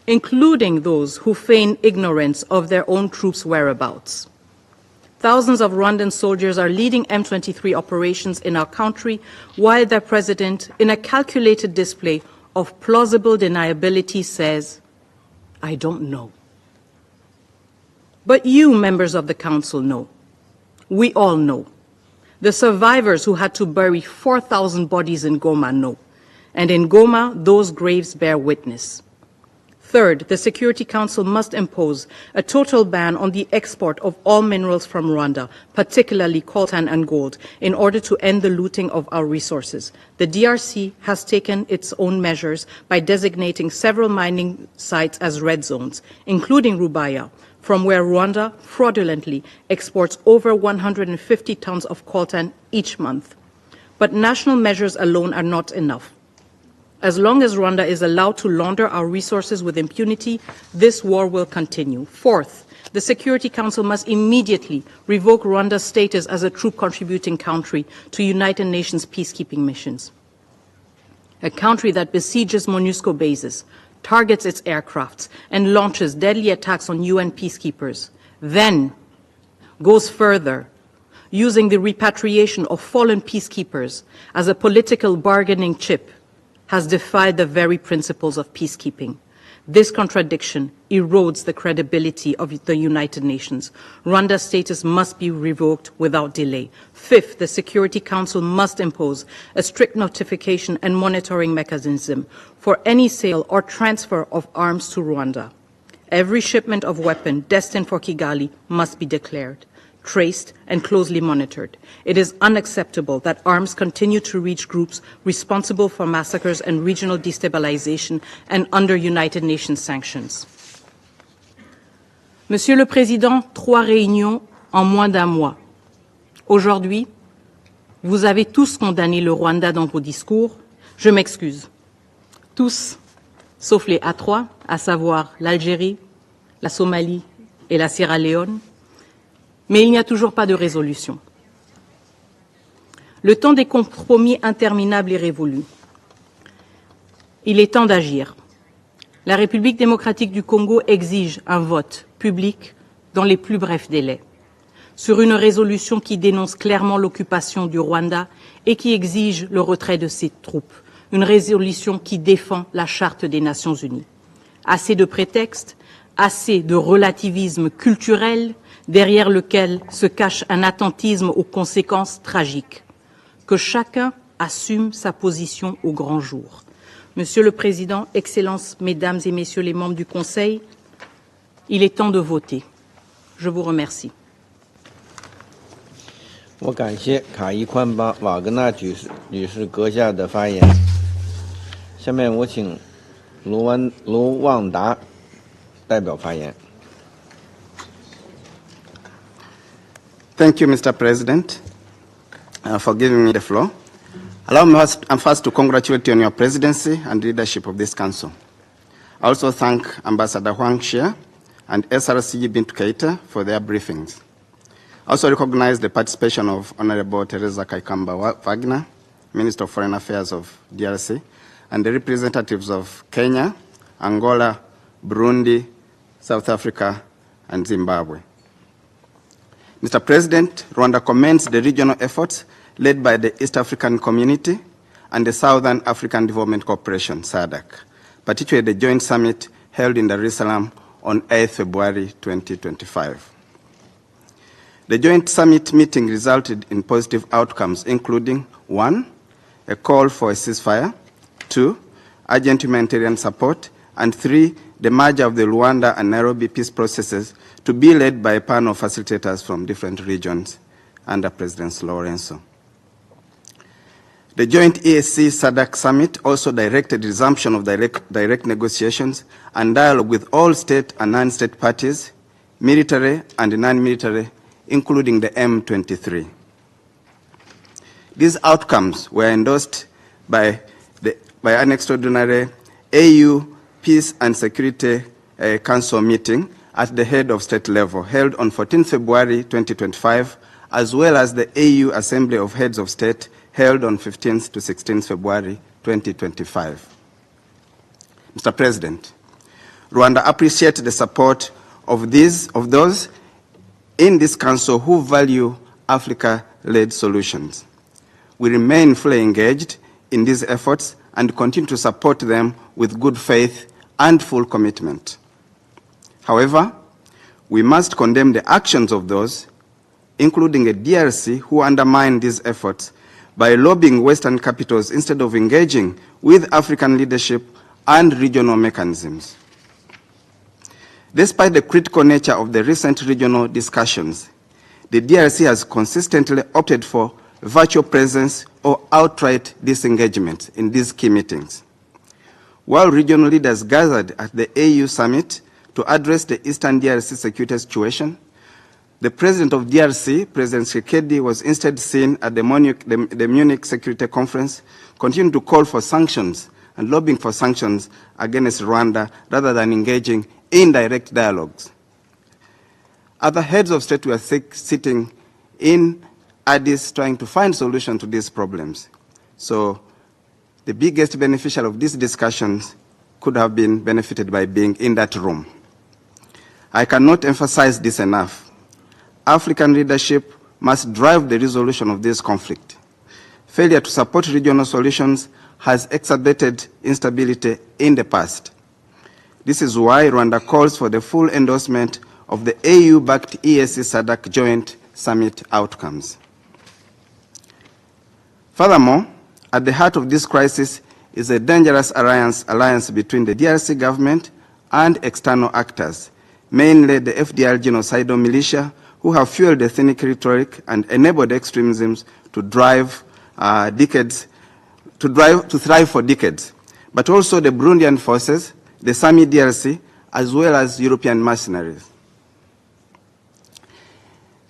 including those who feign ignorance of their own troops' whereabouts. Thousands of Rwandan soldiers are leading M23 operations in our country, while their president, in a calculated display of plausible deniability, says, "I don't know." But you, members of the Council, know. We all know. The survivors who had to bury 4,000 bodies in Goma know. And in Goma, those graves bear witness. Third, the Security Council must impose a total ban on the export of all minerals from Rwanda, particularly coltan and gold, in order to end the looting of our resources. The DRC has taken its own measures by designating several mining sites as red zones, including Rubaya, from where Rwanda fraudulently exports over 150 tons of coltan each month. But national measures alone are not enough. As long as Rwanda is allowed to launder our resources with impunity, this war will continue. Fourth, the Security Council must immediately revoke Rwanda's status as a troop-contributing country to United Nations peacekeeping missions. A country that besieges MONUSCO bases, targets its aircrafts, and launches deadly attacks on UN peacekeepers, then goes further, using the repatriation of fallen peacekeepers as a political bargaining chip, has defied the very principles of peacekeeping. This contradiction erodes the credibility of the United Nations. Rwanda's status must be revoked without delay. Fifth, the Security Council must impose a strict notification and monitoring mechanism for any sale or transfer of arms to Rwanda. Every shipment of weapon destined for Kigali must be declared, traced, and closely monitored. It is unacceptable that arms continue to reach groups responsible for massacres and regional destabilization and under United Nations sanctions. Monsieur le Président, 3 réunions en moins d'1 mois. Aujourd'hui, vous avez tous condamné le Rwanda dans vos discours. Je m'excuse. Tous, sauf les A3, à savoir l'Algérie, la Somalie et la Sierra Leone. Mais il n'y a toujours pas de résolution. Le temps des compromis interminables est révolu. Il est temps d'agir. La République démocratique du Congo exige un vote public dans les plus brefs délais sur une résolution qui dénonce clairement l'occupation du Rwanda et qui exige le retrait de ses troupes, une résolution qui défend la Charte des Nations Unies. Assez de prétextes, assez de relativisme culturel derrière lequel se cache un attentisme aux conséquences tragiques. Que chacun assume sa position au grand jour. Monsieur le Président, Excellences, Mesdames et Messieurs les membres du Conseil, il est temps de voter. Je vous remercie. 我感谢卡伊宽巴瓦格纳女士阁下的发言。下面我请卢旺达代表发言。Thank you, Mr. President, for giving me the floor. Allow me first to congratulate you on your presidency and leadership of this council. I also thank Ambassador Huang Xia and SRC Bintu Keita for their briefings. I also recognize the participation of Honorable Teresa Kaikamba Wagner, Minister of Foreign Affairs of DRC, and the representatives of Kenya, Angola, Burundi, South Africa, and Zimbabwe. Mr. President, Rwanda commends the regional efforts led by the East African Community and the Southern African Development Corporation, SADC, particularly the joint summit held in Dar es Salaam on 8 February 2025. The joint summit meeting resulted in positive outcomes, including 1, a call for a ceasefire, 2, urgent humanitarian support, and 3, the merger of the Rwanda and Nairobi peace processes to be led by a panel of facilitators from different regions under President Lorenzo. The joint EAC-SADC summit also directed resumption of direct negotiations and dialogue with all state and non-state parties, military and non-military, including the M23. These outcomes were endorsed by an extraordinary AU Peace and Security Council meeting at the head of state level, held on 14 February 2025, as well as the AU Assembly of Heads of State, held on 15th to 16th February 2025. Mr. President, Rwanda appreciates the support of those in this Council who value Africa-led solutions. We remain fully engaged in these efforts and continue to support them with good faith and full commitment. However, we must condemn the actions of those, including a DRC, who undermine these efforts by lobbying Western capitals instead of engaging with African leadership and regional mechanisms. Despite the critical nature of the recent regional discussions, the DRC has consistently opted for virtual presence or outright disengagement in these key meetings. While regional leaders gathered at the AU summit to address the Eastern DRC security situation, the president of DRC, President Tshisekedi, was instead seen at the Munich Security Conference, continuing to call for sanctions and lobbying for sanctions against Rwanda rather than engaging in direct dialogues. Other heads of state were sitting in Addis trying to find solutions to these problems. So the biggest beneficiary of these discussions could have been benefited by being in that room. I cannot emphasize this enough. African leadership must drive the resolution of this conflict. Failure to support regional solutions has exacerbated instability in the past. This is why Rwanda calls for the full endorsement of the AU-backed EAC-SADC joint summit outcomes. Furthermore, at the heart of this crisis is a dangerous alliance between the DRC government and external actors, mainly the FDR genocidal militia, who have fueled the ethnic rhetoric and enabled extremism to thrive for decades, but also the Burundian forces, the Sami DRC, as well as European mercenaries.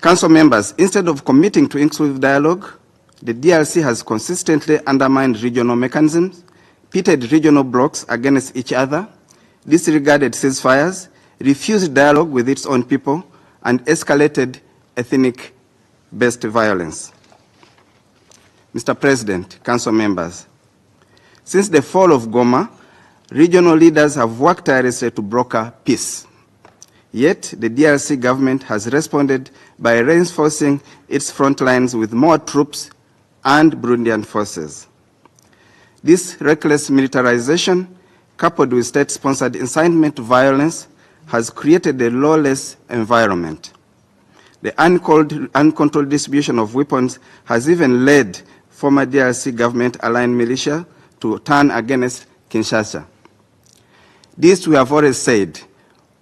Council members, instead of committing to inclusive dialogue, the DRC has consistently undermined regional mechanisms, pitted regional blocs against each other, disregarded ceasefires, refused dialogue with its own people, and escalated ethnic-based violence. Mr. President, Council members, since the fall of Goma, regional leaders have worked tirelessly to broker peace. Yet, the DRC government has responded by reinforcing its front lines with more troops and Burundian forces. This reckless militarization, coupled with state-sponsored incitement to violence, has created a lawless environment. The uncontrolled distribution of weapons has even led former DRC government-aligned militia to turn against Kinshasa. This we have always said,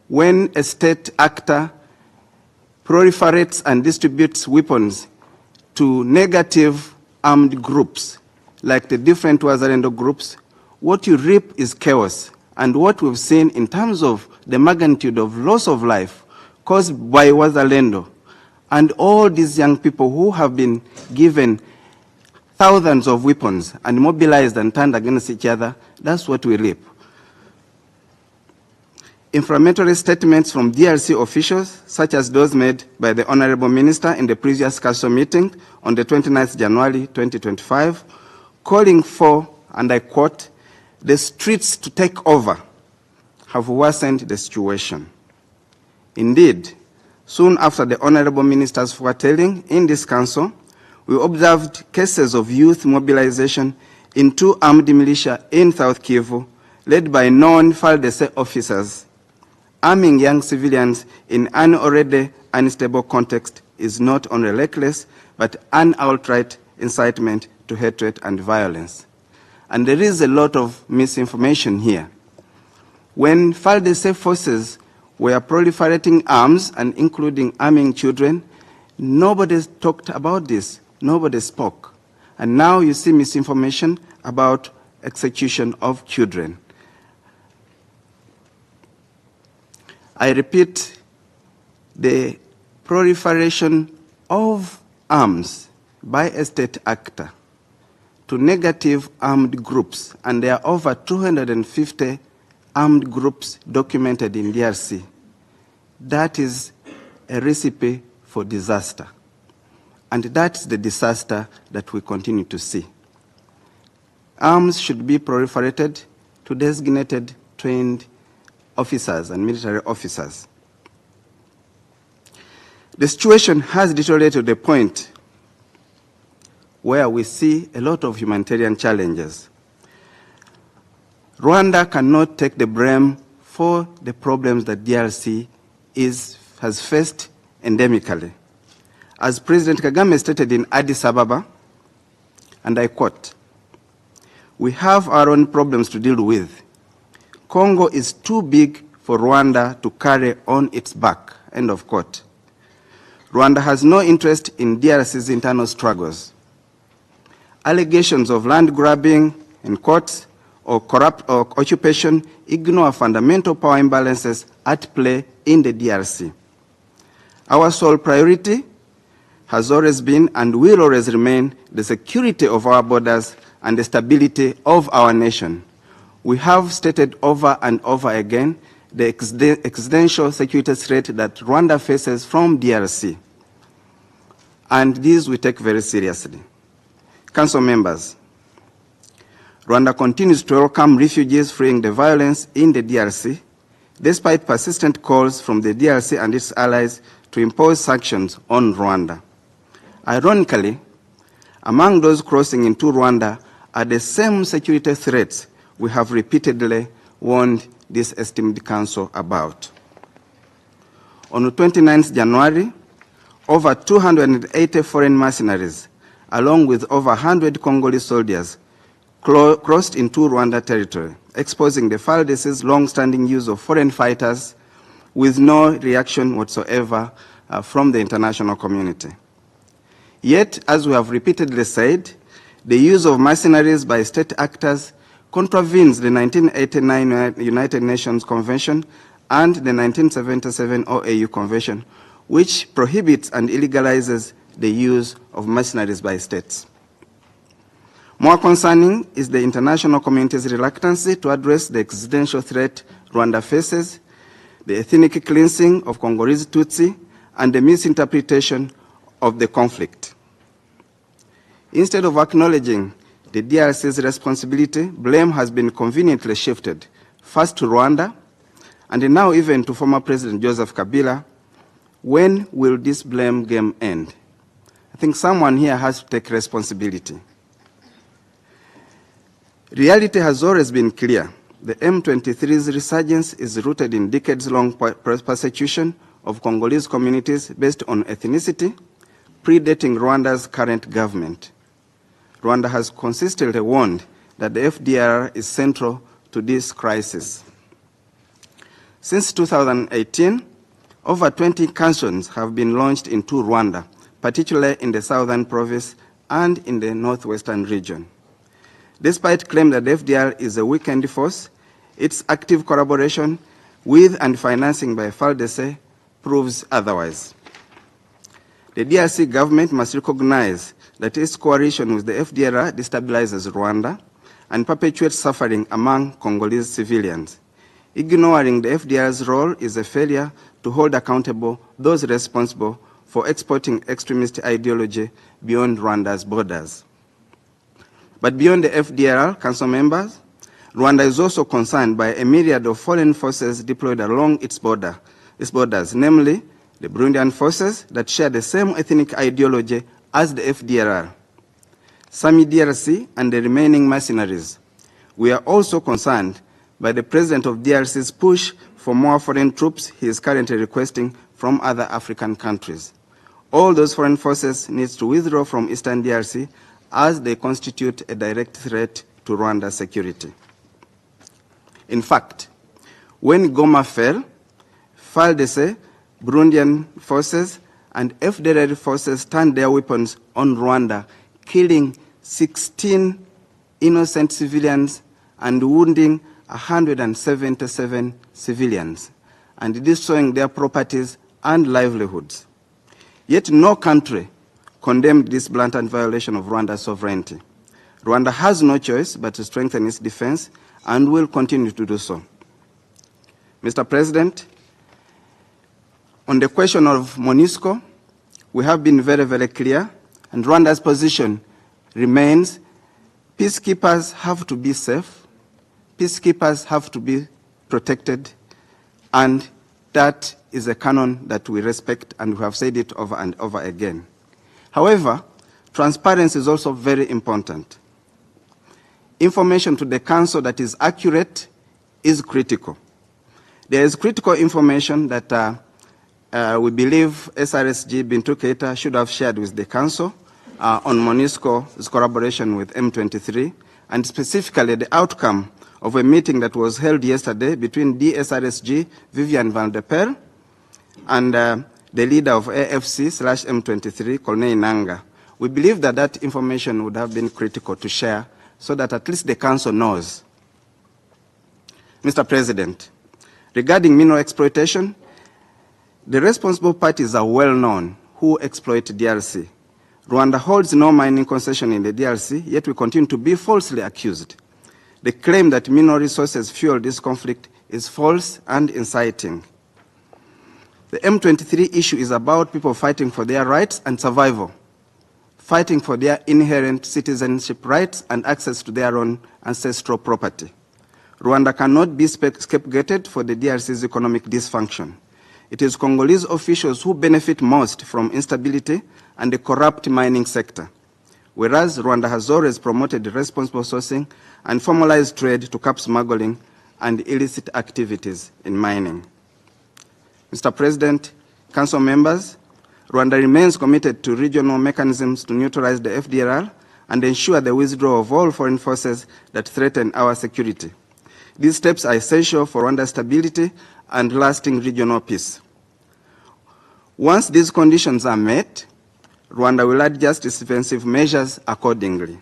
when a state actor proliferates and distributes weapons to negative armed groups, like the different Wazalendo groups, what you reap is chaos. And what we've seen in terms of the magnitude of loss of life caused by Wazalendo and all these young people who have been given thousands of weapons and mobilized and turned against each other, that's what we reap. Inflammatory statements from DRC officials, such as those made by the Honorable Minister in the previous Council meeting on the 29th January 2025, calling for, and I quote, the streets to take over, have worsened the situation. Indeed, soon after the Honorable Minister's foretelling in this Council, we observed cases of youth mobilization in 2 armed militia in South Kivu, led by known FARDC officers. Arming young civilians in an already unstable context is not only reckless, but an outright incitement to hatred and violence. And there is a lot of misinformation here. When FARDC forces were proliferating arms and including arming children, nobody talked about this. Nobody spoke. And now you see misinformation about execution of children. I repeat, the proliferation of arms by a state actor to negative armed groups, and there are over 250 armed groups documented in DRC. That is a recipe for disaster. And that's the disaster that we continue to see. Arms should be proliferated to designated trained officers and military officers. The situation has deteriorated to the point where we see a lot of humanitarian challenges. Rwanda cannot take the blame for the problems that DRC has faced endemically. As President Kagame stated in Addis Ababa, and I quote, "We have our own problems to deal with. Congo is too big for Rwanda to carry on its back," end of quote. Rwanda has no interest in DRC's internal struggles. Allegations of land grabbing in courts or corrupt or occupation ignore fundamental power imbalances at play in the DRC. Our sole priority has always been and will always remain the security of our borders and the stability of our nation. We have stated over and over again the existential security threat that Rwanda faces from DRC. And these we take very seriously. Council members, Rwanda continues to welcome refugees fleeing the violence in the DRC, despite persistent calls from the DRC and its allies to impose sanctions on Rwanda. Ironically, among those crossing into Rwanda are the same security threats we have repeatedly warned this esteemed council about. On the 29th January, over 280 foreign mercenaries, along with over 100 Congolese soldiers, crossed into Rwanda territory, exposing the FARDC's long-standing use of foreign fighters with no reaction whatsoever from the international community. Yet, as we have repeatedly said, the use of mercenaries by state actors contravenes the 1989 United Nations Convention and the 1977 OAU Convention, which prohibits and illegalizes the use of mercenaries by states. More concerning is the international community's reluctance to address the existential threat Rwanda faces, the ethnic cleansing of Congolese Tutsi, and the misinterpretation of the conflict. Instead of acknowledging the DRC's responsibility, blame has been conveniently shifted, first to Rwanda, and now even to former President Joseph Kabila. When will this blame game end? I think someone here has to take responsibility. Reality has always been clear. The M23's resurgence is rooted in decades-long persecution of Congolese communities based on ethnicity, predating Rwanda's current government. Rwanda has consistently warned that the FDR is central to this crisis. Since 2018, over 20 incursions have been launched into Rwanda, particularly in the southern province and in the northwestern region. Despite claim that the FDR is a weakened force, its active collaboration with and financing by FARDC proves otherwise. The DRC government must recognize that its coalition with the FDR destabilizes Rwanda and perpetuates suffering among Congolese civilians. Ignoring the FDR's role is a failure to hold accountable those responsible for exporting extremist ideology beyond Rwanda's borders. But beyond the FDR, Council members, Rwanda is also concerned by a myriad of foreign forces deployed along its borders, namely the Burundian forces that share the same ethnic ideology as the FDR, SAMI DRC, and the remaining mercenaries. We are also concerned by the President of DRC's push for more foreign troops he is currently requesting from other African countries. All those foreign forces need to withdraw from Eastern DRC as they constitute a direct threat to Rwanda's security. In fact, When Goma fell, FARDC, Burundian forces, and FDLR forces turned their weapons on Rwanda, killing 16 innocent civilians and wounding 177 civilians, and destroying their properties and livelihoods. Yet no country condemned this blatant violation of Rwanda's sovereignty. Rwanda has no choice but to strengthen its defense and will continue to do so. Mr. President, on the question of MONUSCO, we have been very, very clear, and Rwanda's position remains: peacekeepers have to be safe, peacekeepers have to be protected, and that is a canon that we respect, and we have said it over and over again. However, transparency is also very important. Information to the Council that is accurate is critical. There is critical information that we believe SRSG Bintu Keita should have shared with the Council on MONUSCO's collaboration with M23, and specifically the outcome of a meeting that was held yesterday between DSRSG, Vivian Van der Perl, and the leader of AFC/M23, Colonel Nanga. We believe that that information would have been critical to share so that at least the Council knows. Mr. President, regarding mineral exploitation, the responsible parties are well known who exploit DRC. Rwanda holds no mining concession in the DRC, yet we continue to be falsely accused. The claim that mineral resources fuel this conflict is false and inciting. The M23 issue is about people fighting for their rights and survival, fighting for their inherent citizenship rights and access to their own ancestral property. Rwanda cannot be scapegoated for the DRC's economic dysfunction. It is Congolese officials who benefit most from instability and the corrupt mining sector, whereas Rwanda has always promoted responsible sourcing and formalized trade to curb smuggling and illicit activities in mining. Mr. President, Council members, Rwanda remains committed to regional mechanisms to neutralize the FDLR and ensure the withdrawal of all foreign forces that threaten our security. These steps are essential for Rwanda's stability and lasting regional peace. Once these conditions are met, Rwanda will adjust its defensive measures accordingly.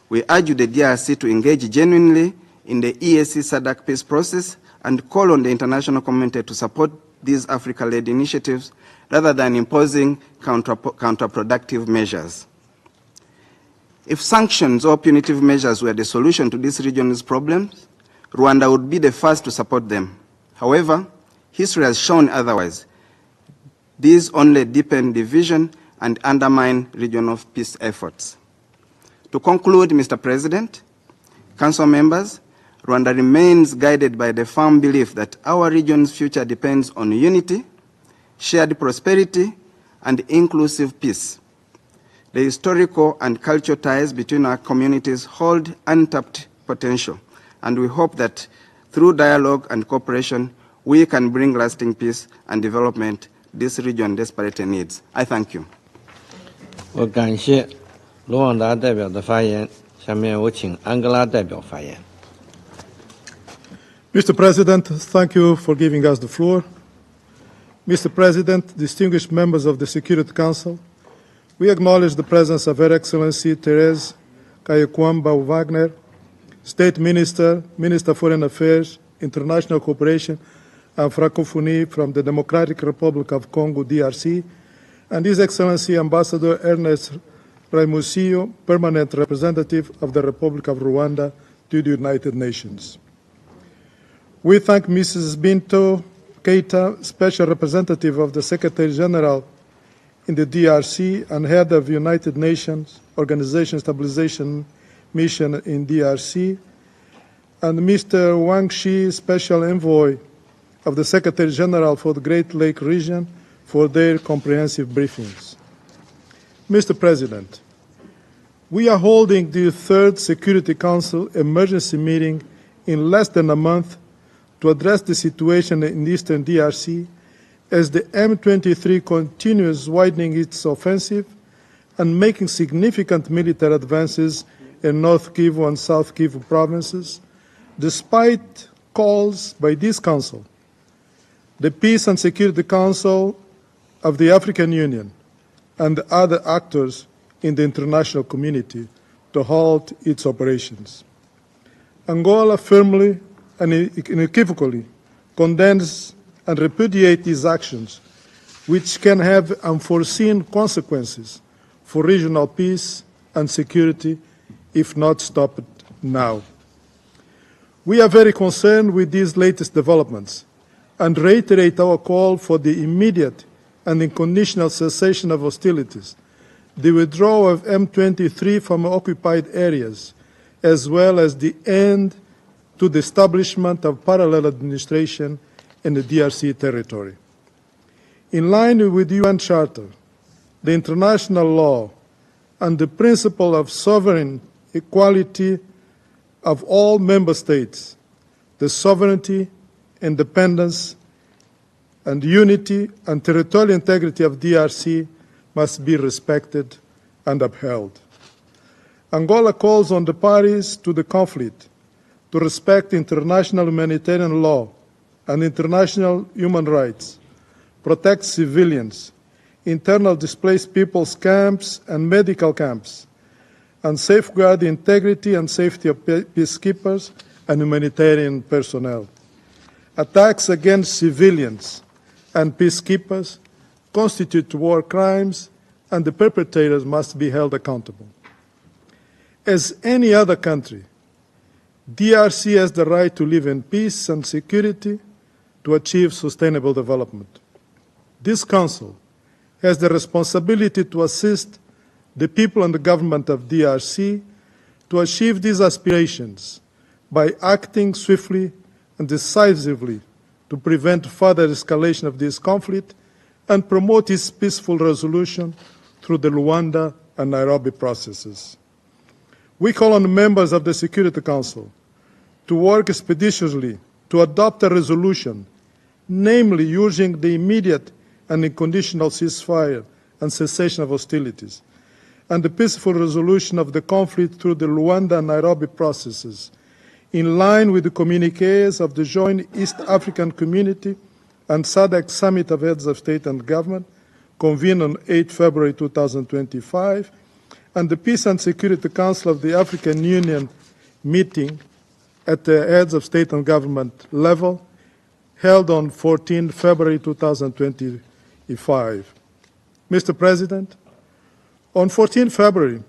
We urge the DRC to engage genuinely in the EAC SADC peace process and call on the international community to support these Africa-led initiatives rather than imposing counterproductive measures. If sanctions or punitive measures were the solution to this region's problems, Rwanda would be the first to support them. However, history has shown otherwise. These only deepen division and undermine regional peace efforts. To conclude, Mr. President, Council members, Rwanda remains guided by the firm belief that our region's future depends on unity, shared prosperity, and inclusive peace. The historical and cultural ties between our communities hold untapped potential, and we hope that through dialogue and cooperation, we can bring lasting peace and development this region desperately needs. I thank you. 我感谢罗旺达代表的发言，下面我请安哥拉代表发言。 Mr. President, thank you for giving us the floor. Mr. President, distinguished members of the Security Council, we acknowledge the presence of Her Excellency Therese Kayekwamba Wagner, State Minister, Minister of Foreign Affairs, International Cooperation and Francophonie from the Democratic Republic of Congo, DRC, and His Excellency Ambassador Ernest Raimusillo, Permanent Representative of the Republic of Rwanda to the United Nations. We thank Mrs. Bintu Keita, Special Representative of the Secretary General in the DRC and Head of United Nations Organization Stabilization Mission in DRC, and Mr. Wang Shi, Special Envoy of the Secretary General for the Great Lake region, for their comprehensive briefings. Mr. President, we are holding the third Security Council emergency meeting in less than a month to address the situation in eastern DRC as the M23 continues widening its offensive and making significant military advances in North Kivu and South Kivu provinces, despite calls by this Council, the Peace and Security Council of the African Union, and other actors in the international community to halt its operations. Angola firmly and unequivocally condemns and repudiates these actions, which can have unforeseen consequences for regional peace and security if not stopped now. We are very concerned with these latest developments and reiterate our call for the immediate and unconditional cessation of hostilities, the withdrawal of M23 from occupied areas, as well as the end to the establishment of parallel administration in the DRC territory. In line with the UN Charter, the international law, and the principle of sovereign equality of all member states, the sovereignty, independence, and unity and territorial integrity of DRC must be respected and upheld. Angola calls on the parties to the conflict to respect international humanitarian law and international human rights, protect civilians, internal displaced people's camps and medical camps, and safeguard the integrity and safety of peacekeepers and humanitarian personnel. Attacks against civilians and peacekeepers constitute war crimes, and the perpetrators must be held accountable. As any other country, DRC has the right to live in peace and security to achieve sustainable development. This Council has the responsibility to assist the people and the government of DRC to achieve these aspirations by acting swiftly and decisively to prevent further escalation of this conflict and promote its peaceful resolution through the Luanda and Nairobi processes. We call on the members of the Security Council to work expeditiously to adopt a resolution, namely urging the immediate and unconditional ceasefire and cessation of hostilities, and the peaceful resolution of the conflict through the Luanda and Nairobi processes, in line with the communiques of the Joint East African Community and SADC Summit of Heads of State and Government, convened on 8 February 2025, and the Peace and Security Council of the African Union meeting at the Heads of State and Government level, held on 14 February 2025. Mr. President, on 14 February,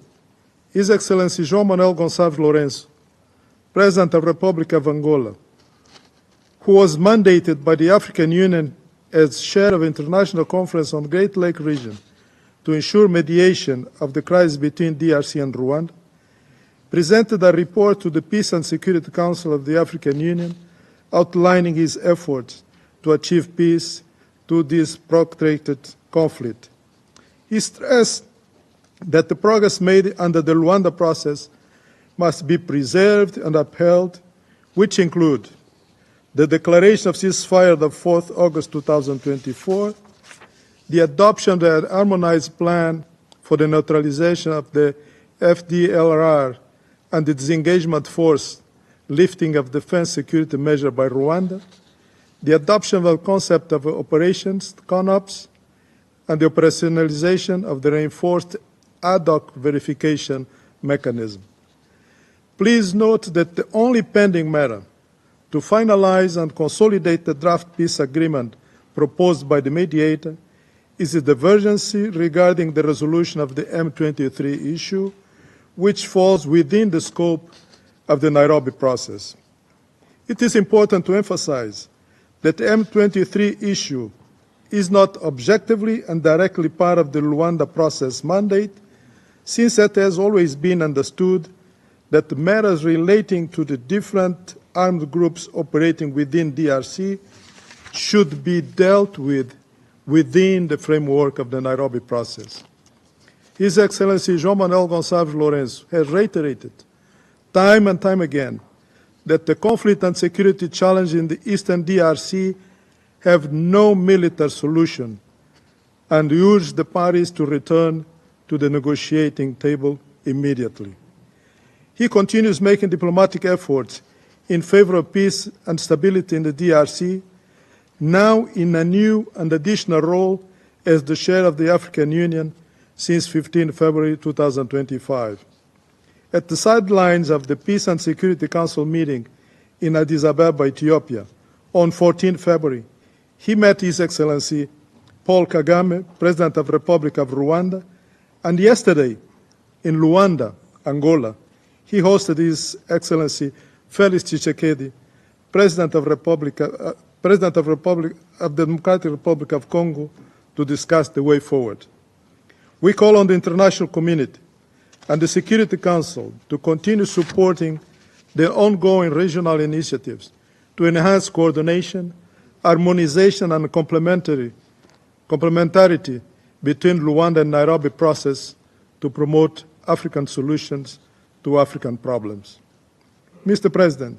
His Excellency João Manuel Gonçalves Lourenço, President of the Republic of Angola, who was mandated by the African Union as chair of the International Conference on the Great Lake region to ensure mediation of the crisis between DRC and Rwanda, presented a report to the Peace and Security Council of the African Union outlining his efforts to achieve peace to this protracted conflict. He stressed that the progress made under the Luanda process must be preserved and upheld, which include the declaration of ceasefire of 4 August 2024, the adoption of the harmonized plan for the neutralization of the FDLR and the disengagement force lifting of defense security measure by Rwanda, the adoption of the concept of operations, CONOPS, and the operationalization of the reinforced ad hoc verification mechanism. Please note that the only pending matter to finalize and consolidate the draft peace agreement proposed by the mediator is the divergency regarding the resolution of the M23 issue, which falls within the scope of the Nairobi process. It is important to emphasize that the M23 issue is not objectively and directly part of the Luanda process mandate, since it has always been understood that the matters relating to the different armed groups operating within DRC should be dealt with within the framework of the Nairobi process. His Excellency João Manuel Gonçalves Lourenço has reiterated time and time again that the conflict and security challenge in the eastern DRC have no military solution, and urged the parties to return to the negotiating table immediately. He continues making diplomatic efforts in favor of peace and stability in the DRC, now in a new and additional role as the chair of the African Union since 15 February 2025. At the sidelines of the Peace and Security Council meeting in Addis Ababa, Ethiopia, on 14 February, he met His Excellency Paul Kagame, President of the Republic of Rwanda, and yesterday in Luanda, Angola, he hosted His Excellency Felix Tshisekedi, President of the Democratic Republic of Congo, to discuss the way forward. We call on the international community and the Security Council to continue supporting the ongoing regional initiatives to enhance coordination, harmonization, and complementarity between Luanda and Nairobi process to promote African solutions to African problems. Mr. President,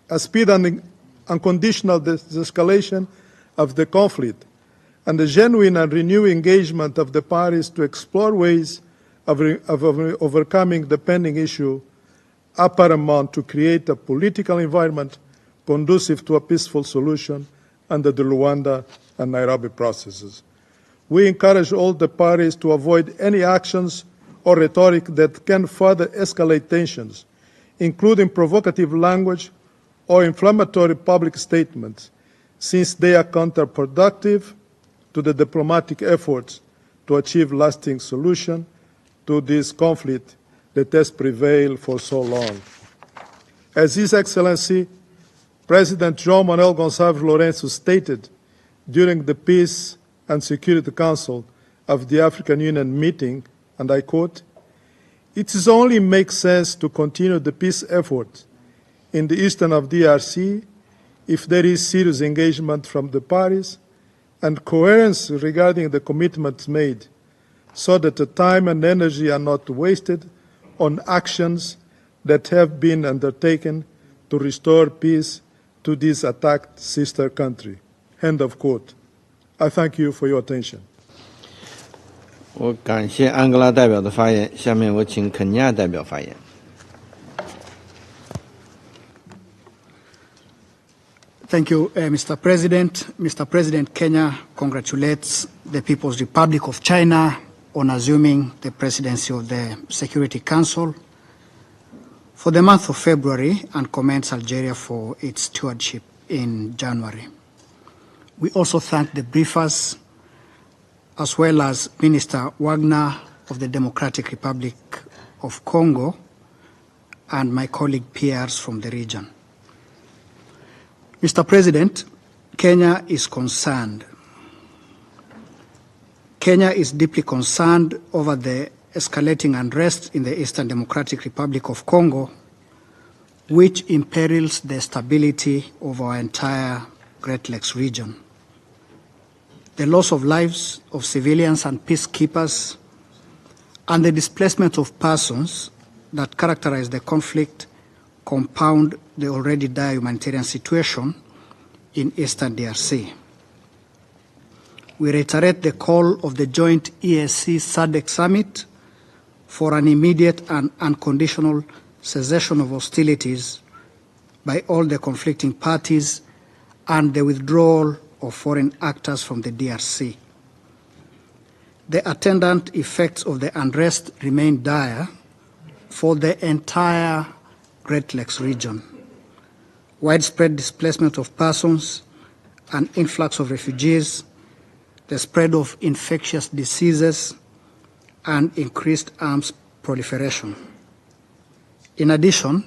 a speed and unconditional de-escalation of the conflict and the genuine and renewed engagement of the parties to explore ways of overcoming the pending issue are paramount to create a political environment conducive to a peaceful solution under the Luanda and Nairobi processes. We encourage all the parties to avoid any actions or rhetoric that can further escalate tensions, including provocative language or inflammatory public statements, since they are counterproductive to the diplomatic efforts to achieve lasting solution to this conflict that has prevailed for so long. As His Excellency President João Manuel Gonçalves Lourenço stated during the Peace and Security Council of the African Union meeting, and I quote, "It is only makes sense to continue the peace effort in the eastern of DRC if there is serious engagement from the parties and coherence regarding the commitments made, so that the time and energy are not wasted on actions that have been undertaken to restore peace to this attacked sister country." End of quote. I thank you for your attention. 我感谢安哥拉代表的发言，下面我请肯尼亚代表发言。Thank you, Mr. President. Mr. President, Kenya congratulates the People's Republic of China on assuming the presidency of the Security Council for the month of February and commends Algeria for its stewardship in January. We also thank the briefers as well as Minister Wagner of the Democratic Republic of Congo and my colleague peers from the region. Mr. President, Kenya is concerned. Kenya is deeply concerned over the escalating unrest in the Eastern Democratic Republic of Congo, which imperils the stability of our entire Great Lakes region. The loss of lives of civilians and peacekeepers and the displacement of persons that characterize the conflict compound the already dire humanitarian situation in Eastern DRC. We reiterate the call of the joint EAC-SADC summit for an immediate and unconditional cessation of hostilities by all the conflicting parties and the withdrawal of foreign actors from the DRC. The attendant effects of the unrest remain dire for the entire Great Lakes region. Widespread displacement of persons, an influx of refugees, the spread of infectious diseases, and increased arms proliferation. In addition,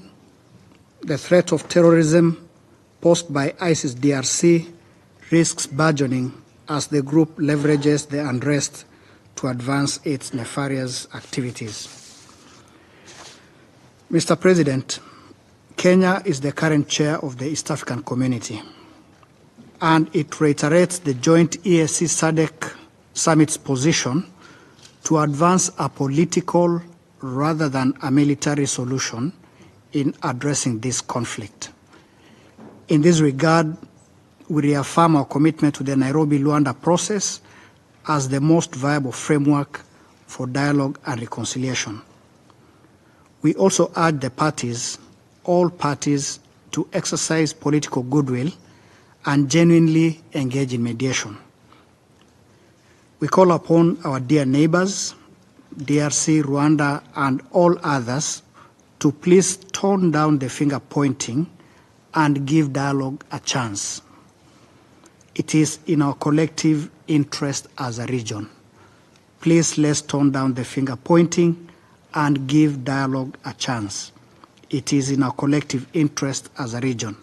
the threat of terrorism posed by ISIS DRC risks burgeoning as the group leverages the unrest to advance its nefarious activities. Mr. President, Kenya is the current chair of the East African Community, and it reiterates the joint EAC-SADC summit's position to advance a political rather than a military solution in addressing this conflict. In this regard, we reaffirm our commitment to the Nairobi-Luanda process as the most viable framework for dialogue and reconciliation. We also urge the parties, all parties, to exercise political goodwill and genuinely engage in mediation. We call upon our dear neighbors, DRC, Rwanda, and all others to please tone down the finger pointing and give dialogue a chance. It is in our collective interest as a region. Please let's tone down the finger pointing and give dialogue a chance. It is in our collective interest as a region.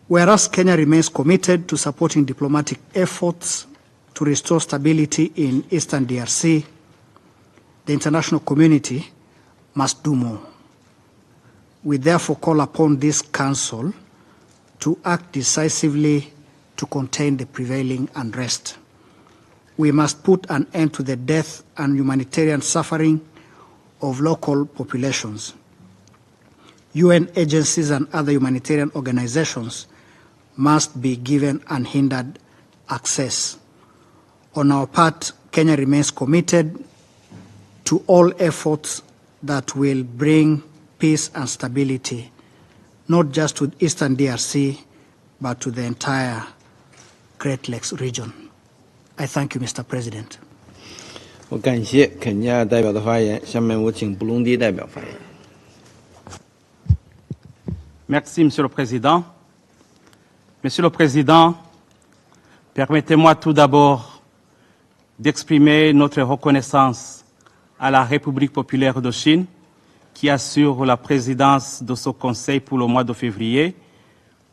Whereas Kenya remains committed to supporting diplomatic efforts to restore stability in Eastern DRC, the international community must do more. We therefore call upon this Council to act decisively to contain the prevailing unrest. We must put an end to the death and humanitarian suffering of local populations. UN agencies and other humanitarian organizations must be given unhindered access. On our part, Kenya remains committed to all efforts that will bring peace and stability, not just to Eastern DRC, but to the entire Great Lakes region. I thank you, Mr. President. 我感谢肯尼亚代表的发言，下面我请布隆迪代表发言。Merci, Monsieur le Président. Monsieur le Président, permettez-moi tout d'abord d'exprimer notre reconnaissance à la République populaire de Chine, qui assure la présidence de ce Conseil pour le mois de février,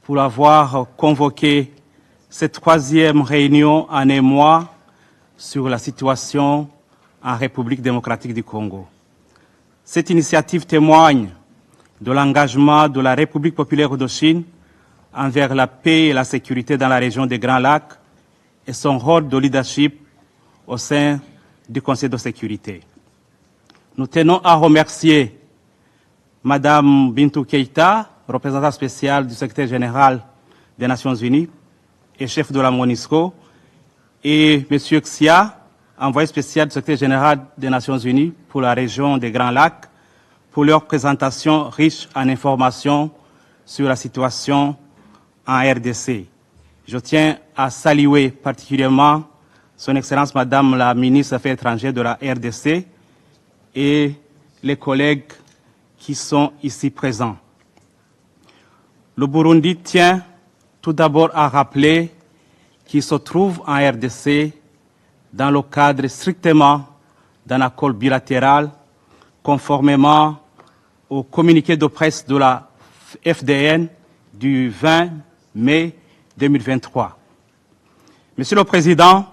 pour avoir convoqué cette troisième réunion en un mois sur la situation en République démocratique du Congo. Cette initiative témoigne de l'engagement de la République populaire de Chine envers la paix et la sécurité dans la région des Grands Lacs et son rôle de leadership au sein du Conseil de sécurité. Nous tenons à remercier Madame Bintou Keïta, représentante spéciale du secrétaire général des Nations Unies et chef de la MONUSCO, et M. Xia, envoyé spécial du secrétaire général des Nations Unies pour la région des Grands Lacs, pour leur présentation riche en informations sur la situation en RDC. Je tiens à saluer particulièrement Son Excellence Madame la ministre des Affaires étrangères de la RDC et les collègues qui sont ici présents. Le Burundi tient tout d'abord à rappeler qu'il se trouve en RDC dans le cadre strictement d'un accord bilatéral conformément au communiqué de presse de la FDN du 20 mai 2023. Monsieur le Président,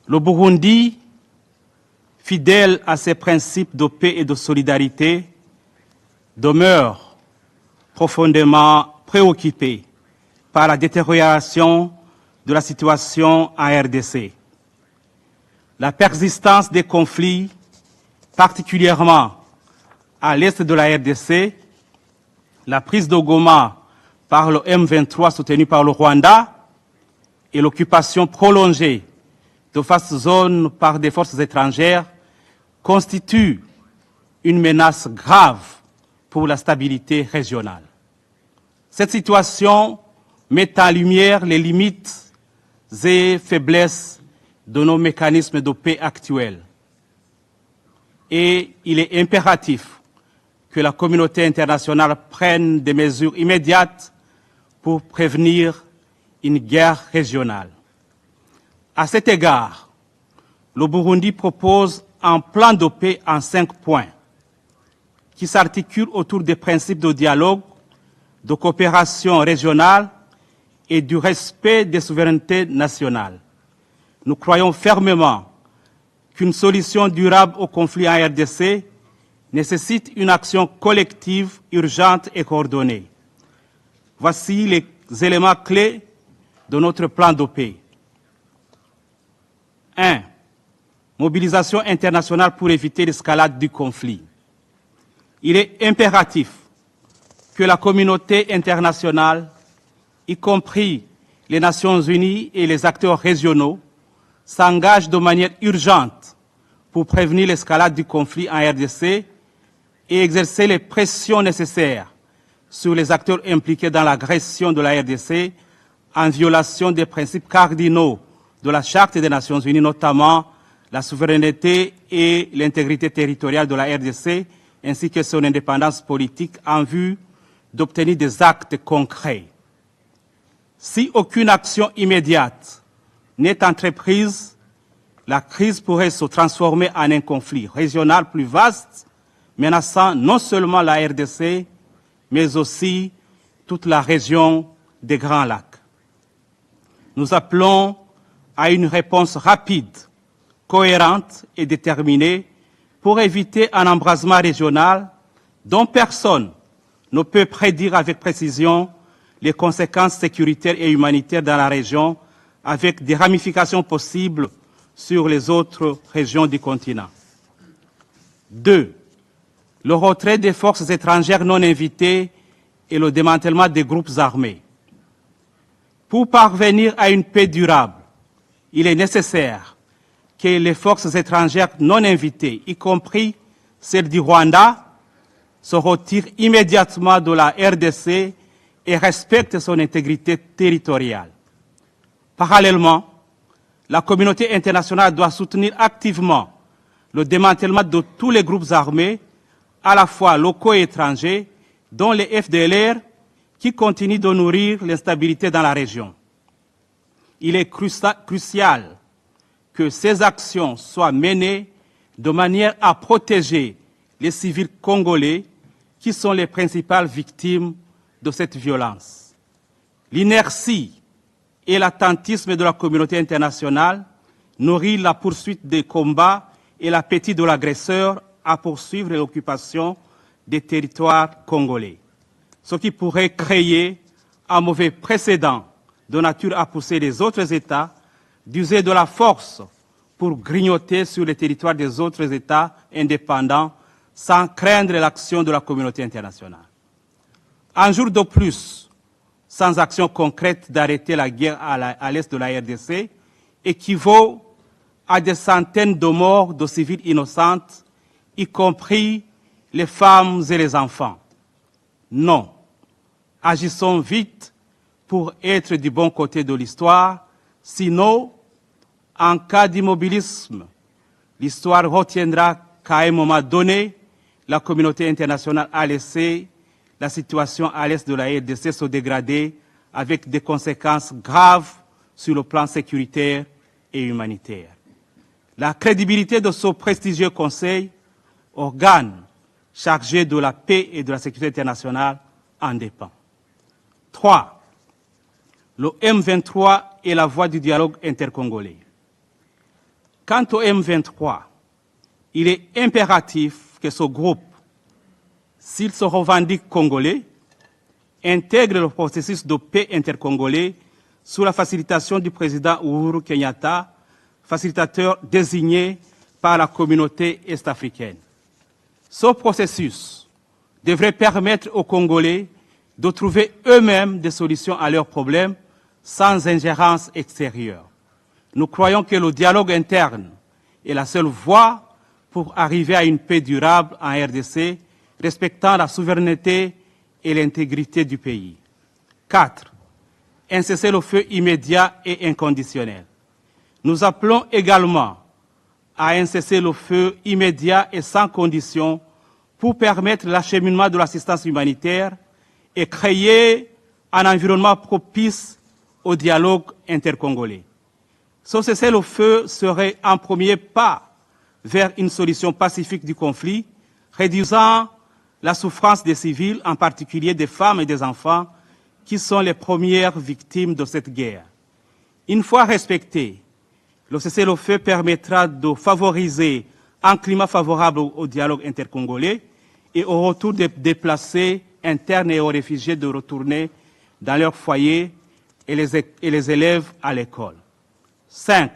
le Burundi, fidèle à ses principes de paix et de solidarité, demeure profondément préoccupé par la détérioration de la situation en RDC. La persistance des conflits, particulièrement à l'est de la RDC, la prise de Goma par le M23 soutenu par le Rwanda et l'occupation prolongée de vastes zones par des forces étrangères constituent une menace grave pour la stabilité régionale. Cette situation met en lumière les limites et faiblesses de nos mécanismes de paix actuels. Et il est impératif que la communauté internationale prenne des mesures immédiates pour prévenir une guerre régionale. À cet égard, le Burundi propose un plan de paix en 5 points qui s'articule autour des principes de dialogue, de coopération régionale et du respect des souverainetés nationales. Nous croyons fermement qu'une solution durable au conflit en RDC nécessite une action collective, urgente et coordonnée. Voici les éléments clés de notre plan de paix. 1. Mobilisation internationale pour éviter l'escalade du conflit. Il est impératif que la communauté internationale, y compris les Nations Unies et les acteurs régionaux, s'engagent de manière urgente pour prévenir l'escalade du conflit en RDC et exercer les pressions nécessaires sur les acteurs impliqués dans l'agression de la RDC en violation des principes cardinaux de la Charte des Nations Unies, notamment la souveraineté et l'intégrité territoriale de la RDC, ainsi que son indépendance politique en vue d'obtenir des actes concrets. Si aucune action immédiate n'est entreprise, la crise pourrait se transformer en un conflit régional plus vaste, menaçant non seulement la RDC, mais aussi toute la région des Grands Lacs. Nous appelons à une réponse rapide, cohérente et déterminée pour éviter un embrasement régional dont personne ne peut prédire avec précision les conséquences sécuritaires et humanitaires dans la région, avec des ramifications possibles sur les autres régions du continent. 2. Le retrait des forces étrangères non invitées et le démantèlement des groupes armés. Pour parvenir à une paix durable, il est nécessaire que les forces étrangères non invitées, y compris celles du Rwanda, se retirent immédiatement de la RDC et respectent son intégrité territoriale. Parallèlement, la communauté internationale doit soutenir activement le démantèlement de tous les groupes armés, à la fois locaux et étrangers, dont les FDLR, qui continuent de nourrir l'instabilité dans la région. Il est crucial que ces actions soient menées de manière à protéger les civils congolais, qui sont les principales victimes de cette violence. L'inertie et l'attentisme de la communauté internationale nourrit la poursuite des combats et l'appétit de l'agresseur à poursuivre l'occupation des territoires congolais, ce qui pourrait créer un mauvais précédent de nature à pousser les autres États d'user de la force pour grignoter sur les territoires des autres États indépendants sans craindre l'action de la communauté internationale. Un jour de plus, sans action concrète d'arrêter la guerre à l'est de la RDC, équivaut à des centaines de morts de civils innocentes, y compris les femmes et les enfants. Non, agissons vite pour être du bon côté de l'histoire, sinon, en cas d'immobilisme, l'histoire retiendra qu'à un moment donné, la communauté internationale a laissé la situation à l'est de la RDC se dégrader avec des conséquences graves sur le plan sécuritaire et humanitaire. La crédibilité de ce prestigieux Conseil, organe chargé de la paix et de la sécurité internationale, en dépend. 3. Le M23 est la voie du dialogue intercongolais. Quant au M23, il est impératif que ce groupe, s'il se revendique congolais, intègre le processus de paix intercongolais sous la facilitation du président Uhuru Kenyatta, facilitateur désigné par la communauté est-africaine. Ce processus devrait permettre aux Congolais de trouver eux-mêmes des solutions à leurs problèmes sans ingérence extérieure. Nous croyons que le dialogue interne est la seule voie pour arriver à une paix durable en RDC, respectant la souveraineté et l'intégrité du pays. 4. Un cessez-le-feu immédiat et inconditionnel. Nous appelons également à un cessez-le-feu immédiat et sans condition pour permettre l'acheminement de l'assistance humanitaire et créer un environnement propice au dialogue intercongolais. Ce cessez-le-feu serait un premier pas vers une solution pacifique du conflit, réduisant la souffrance des civils, en particulier des femmes et des enfants, qui sont les premières victimes de cette guerre. Une fois respecté, le cessez-le-feu permettra de favoriser un climat favorable au dialogue intercongolais et au retour des déplacés internes et aux réfugiés de retourner dans leur foyer et les élèves à l'école. 5.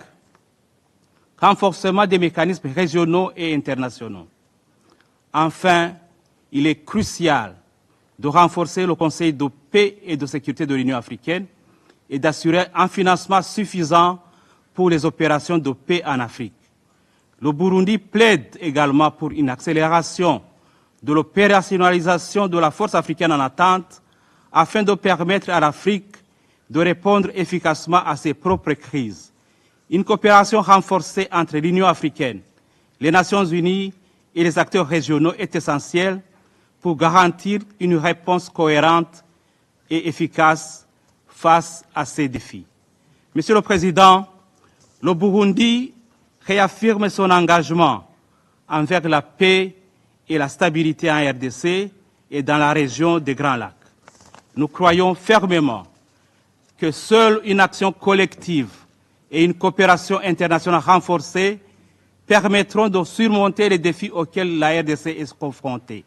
Renforcement des mécanismes régionaux et internationaux. Enfin, il est crucial de renforcer le Conseil de paix et de sécurité de l'Union africaine et d'assurer un financement suffisant pour les opérations de paix en Afrique. Le Burundi plaide également pour une accélération de l'opérationnalisation de la force africaine en attente afin de permettre à l'Afrique de répondre efficacement à ses propres crises. Une coopération renforcée entre l'Union africaine, les Nations unies et les acteurs régionaux est essentielle pour garantir une réponse cohérente et efficace face à ces défis. Monsieur le Président, le Burundi réaffirme son engagement envers la paix et la stabilité en RDC et dans la région des Grands Lacs. Nous croyons fermement que seule une action collective et une coopération internationale renforcée permettront de surmonter les défis auxquels la RDC est confrontée.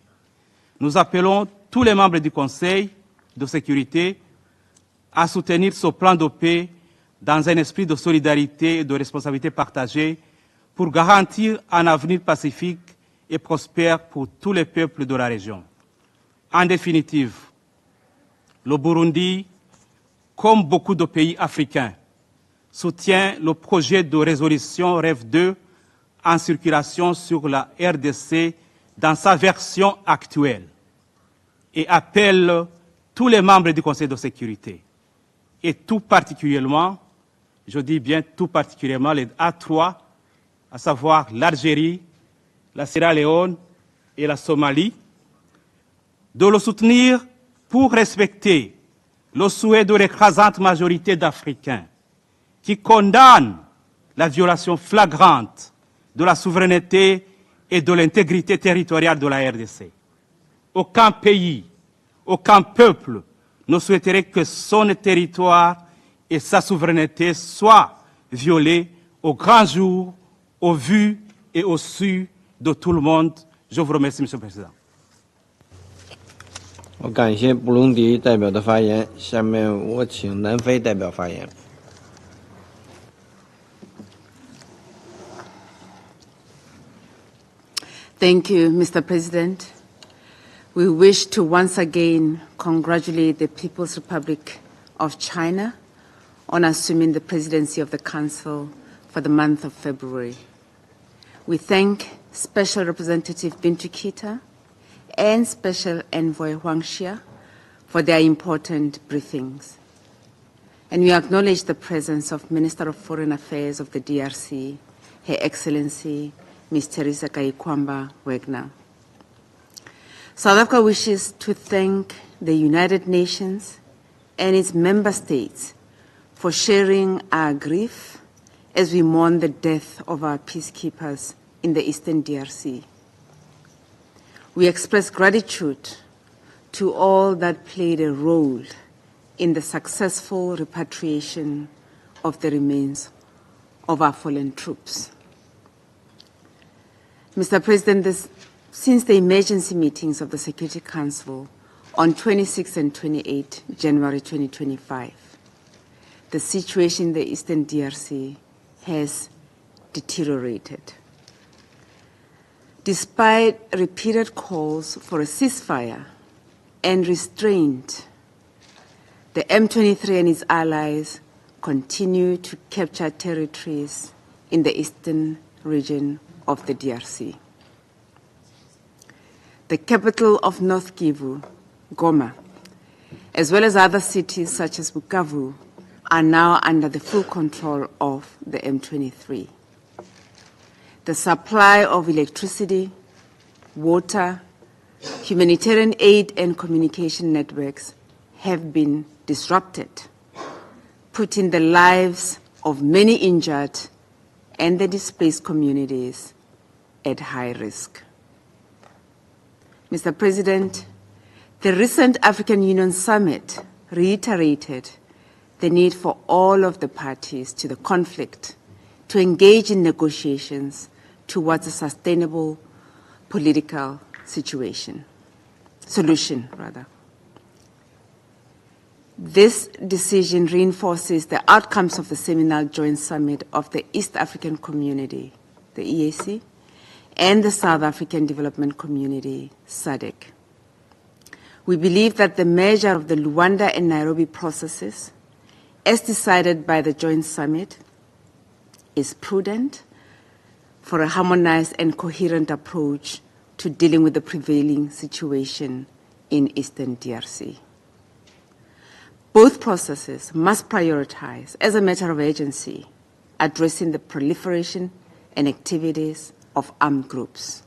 Nous appelons tous les membres du Conseil de sécurité à soutenir ce plan de paix dans un esprit de solidarité et de responsabilité partagée pour garantir un avenir pacifique et prospère pour tous les peuples de la région. En définitive, le Burundi, comme beaucoup de pays africains, soutient le projet de résolution REV 2 en circulation sur la RDC dans sa version actuelle et appelle tous les membres du Conseil de sécurité et tout particulièrement, je dis bien tout particulièrement les A3, à savoir l'Algérie, la Sierra Leone et la Somalie, de le soutenir pour respecter le souhait de l'écrasante majorité d'Africains qui condamnent la violation flagrante de la souveraineté et de l'intégrité territoriale de la RDC. Aucun pays, aucun peuple ne souhaiterait que son territoire et sa souveraineté soient violés au grand jour, au vu et au su de tout le monde. Je vous remercie, Monsieur le Président. 我感谢布隆迪代表的发言，下面我请南非代表发言。Thank you, Mr. President. We wish to once again congratulate the People's Republic of China on assuming the presidency of the Council for the month of February. We thank Special Representative Bintu Keita and Special Envoy Huang Xia for their important briefings. And we acknowledge the presence of Minister of Foreign Affairs of the DRC, Her Excellency Ms. Teresa Kaikwamba Wagner. South Africa wishes to thank the United Nations and its member states for sharing our grief as we mourn the death of our peacekeepers in the Eastern DRC. We express gratitude to all that played a role in the successful repatriation of the remains of our fallen troops. Mr. President, since the emergency meetings of the Security Council on 26 and 28 January 2025, the situation in the Eastern DRC has deteriorated. Despite repeated calls for a ceasefire and restraint, the M23 and its allies continue to capture territories in the eastern region of the DRC. The capital of North Kivu, Goma, as well as other cities such as Bukavu, are now under the full control of the M23. The supply of electricity, water, humanitarian aid and communication networks have been disrupted, putting the lives of many injured and the displaced communities at high risk. Mr. President, the recent African Union Summit reiterated the need for all of the parties to the conflict to engage in negotiations towards a sustainable political solution. This decision reinforces the outcomes of the seminal joint summit of the East African Community, the EAC, and the South African Development Community, SADC. We believe that the measure of the Luanda and Nairobi processes, as decided by the joint summit, is prudent for a harmonized and coherent approach to dealing with the prevailing situation in Eastern DRC. Both processes must prioritize, as a matter of urgency, addressing the proliferation and activities of armed groups.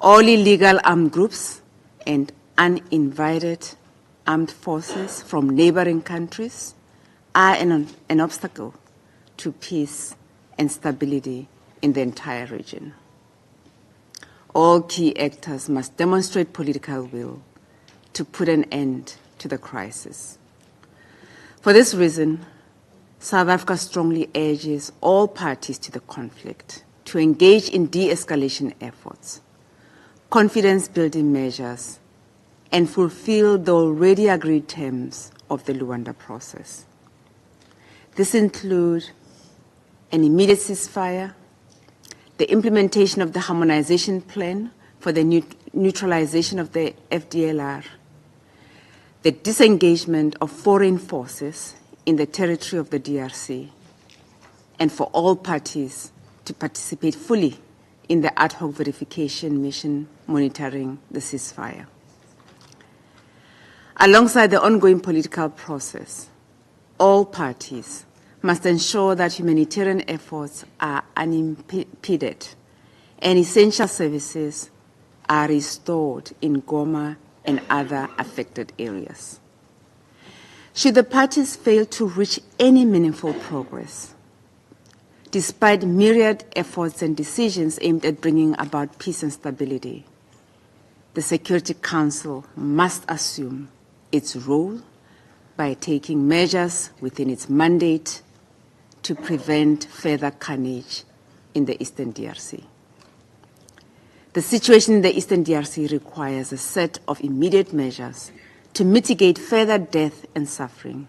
All illegal armed groups and uninvited armed forces from neighboring countries are an obstacle to peace and stability in the entire region. All key actors must demonstrate political will to put an end to the crisis. For this reason, South Africa strongly urges all parties to the conflict to engage in de-escalation efforts, confidence-building measures, and fulfill the already agreed terms of the Luanda process. This includes an immediate ceasefire, the implementation of the harmonization plan for the neutralization of the FDLR, the disengagement of foreign forces in the territory of the DRC, and for all parties to participate fully in the ad hoc verification mission monitoring the ceasefire. Alongside the ongoing political process, all parties must ensure that humanitarian efforts are unimpeded and essential services are restored in Goma and other affected areas. Should the parties fail to reach any meaningful progress, despite myriad efforts and decisions aimed at bringing about peace and stability, the Security Council must assume its role by taking measures within its mandate to prevent further carnage in the Eastern DRC. The situation in the Eastern DRC requires a set of immediate measures to mitigate further death and suffering,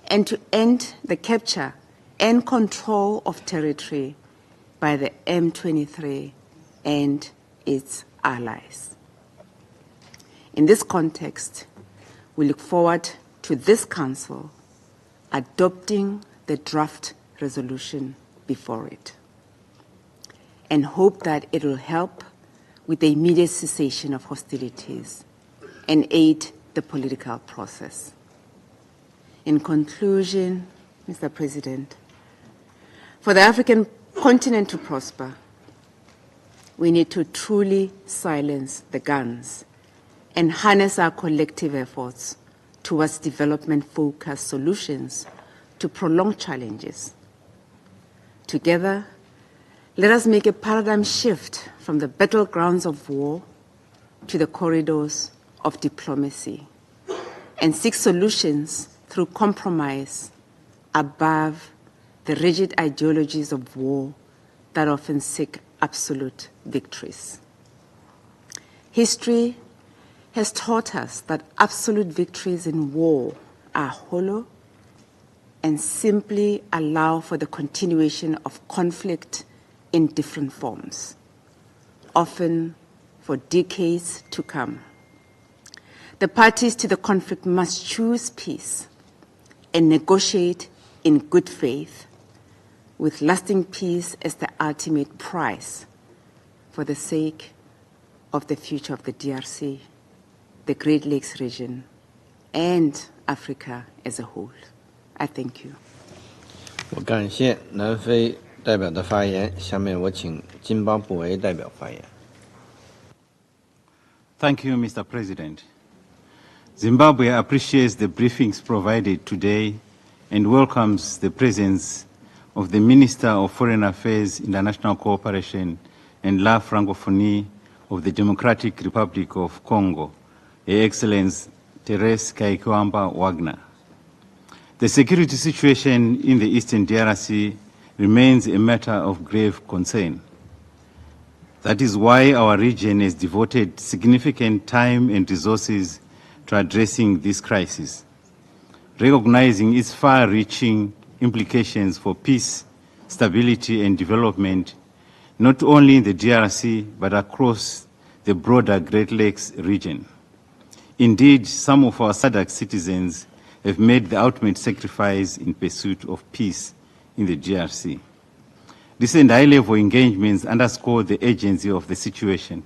and to end the capture and control of territory by the M23 and its allies. In this context, we look forward to this Council adopting the draft resolution before it, and hope that it will help with the immediate cessation of hostilities and aid the political process. In conclusion, Mr. President, for the African continent to prosper, we need to truly silence the guns and harness our collective efforts towards development-focused solutions to prolonged challenges. Together, let us make a paradigm shift from the battlegrounds of war to the corridors of diplomacy and seek solutions through compromise above the rigid ideologies of war that often seek absolute victories. History has taught us that absolute victories in war are hollow and simply allow for the continuation of conflict in different forms, often for decades to come. The parties to the conflict must choose peace and negotiate in good faith, with lasting peace as the ultimate prize for the sake of the future of the DRC, the Great Lakes region, and Africa as a whole. I thank you. 我感谢南非代表的发言，下面我请津巴布韦代表发言。Thank you, Mr. President. Zimbabwe appreciates the briefings provided today and welcomes the presence of the Minister of Foreign Affairs, International Cooperation and La Francophonie of the Democratic Republic of Congo, Her Excellency Therese Kaikwamba Wagner. The security situation in the Eastern DRC remains a matter of grave concern. That is why our region has devoted significant time and resources to addressing this crisis, recognizing its far-reaching implications for peace, stability, and development, not only in the DRC, but across the broader Great Lakes region. Indeed, some of our SADC citizens have made the ultimate sacrifice in pursuit of peace in the DRC. Recent high-level engagements underscore the urgency of the situation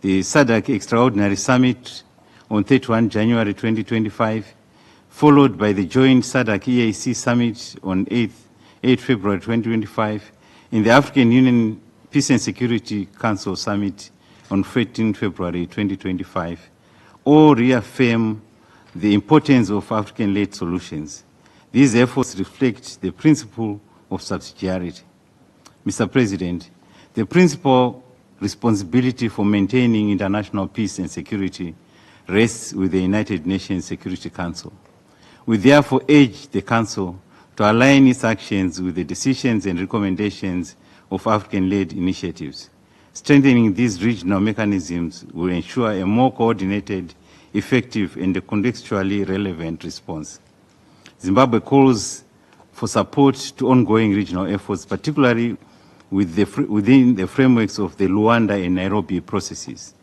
the SADC Extraordinary Summit on 31 January 2025, followed by the joint SADC-EAC Summit on 8 February 2025, and the African Union Peace and Security Council Summit on 14 February 2025, all reaffirm the importance of African-led solutions. These efforts reflect the principle of subsidiarity. Mr. President, the principal responsibility for maintaining international peace and security rests with the United Nations Security Council. We therefore urge the Council to align its actions with the decisions and recommendations of African-led initiatives. Strengthening these regional mechanisms will ensure a more coordinated, effective, and contextually relevant response. Zimbabwe calls for support to ongoing regional efforts, particularly within the frameworks of the Luanda and Nairobi processes.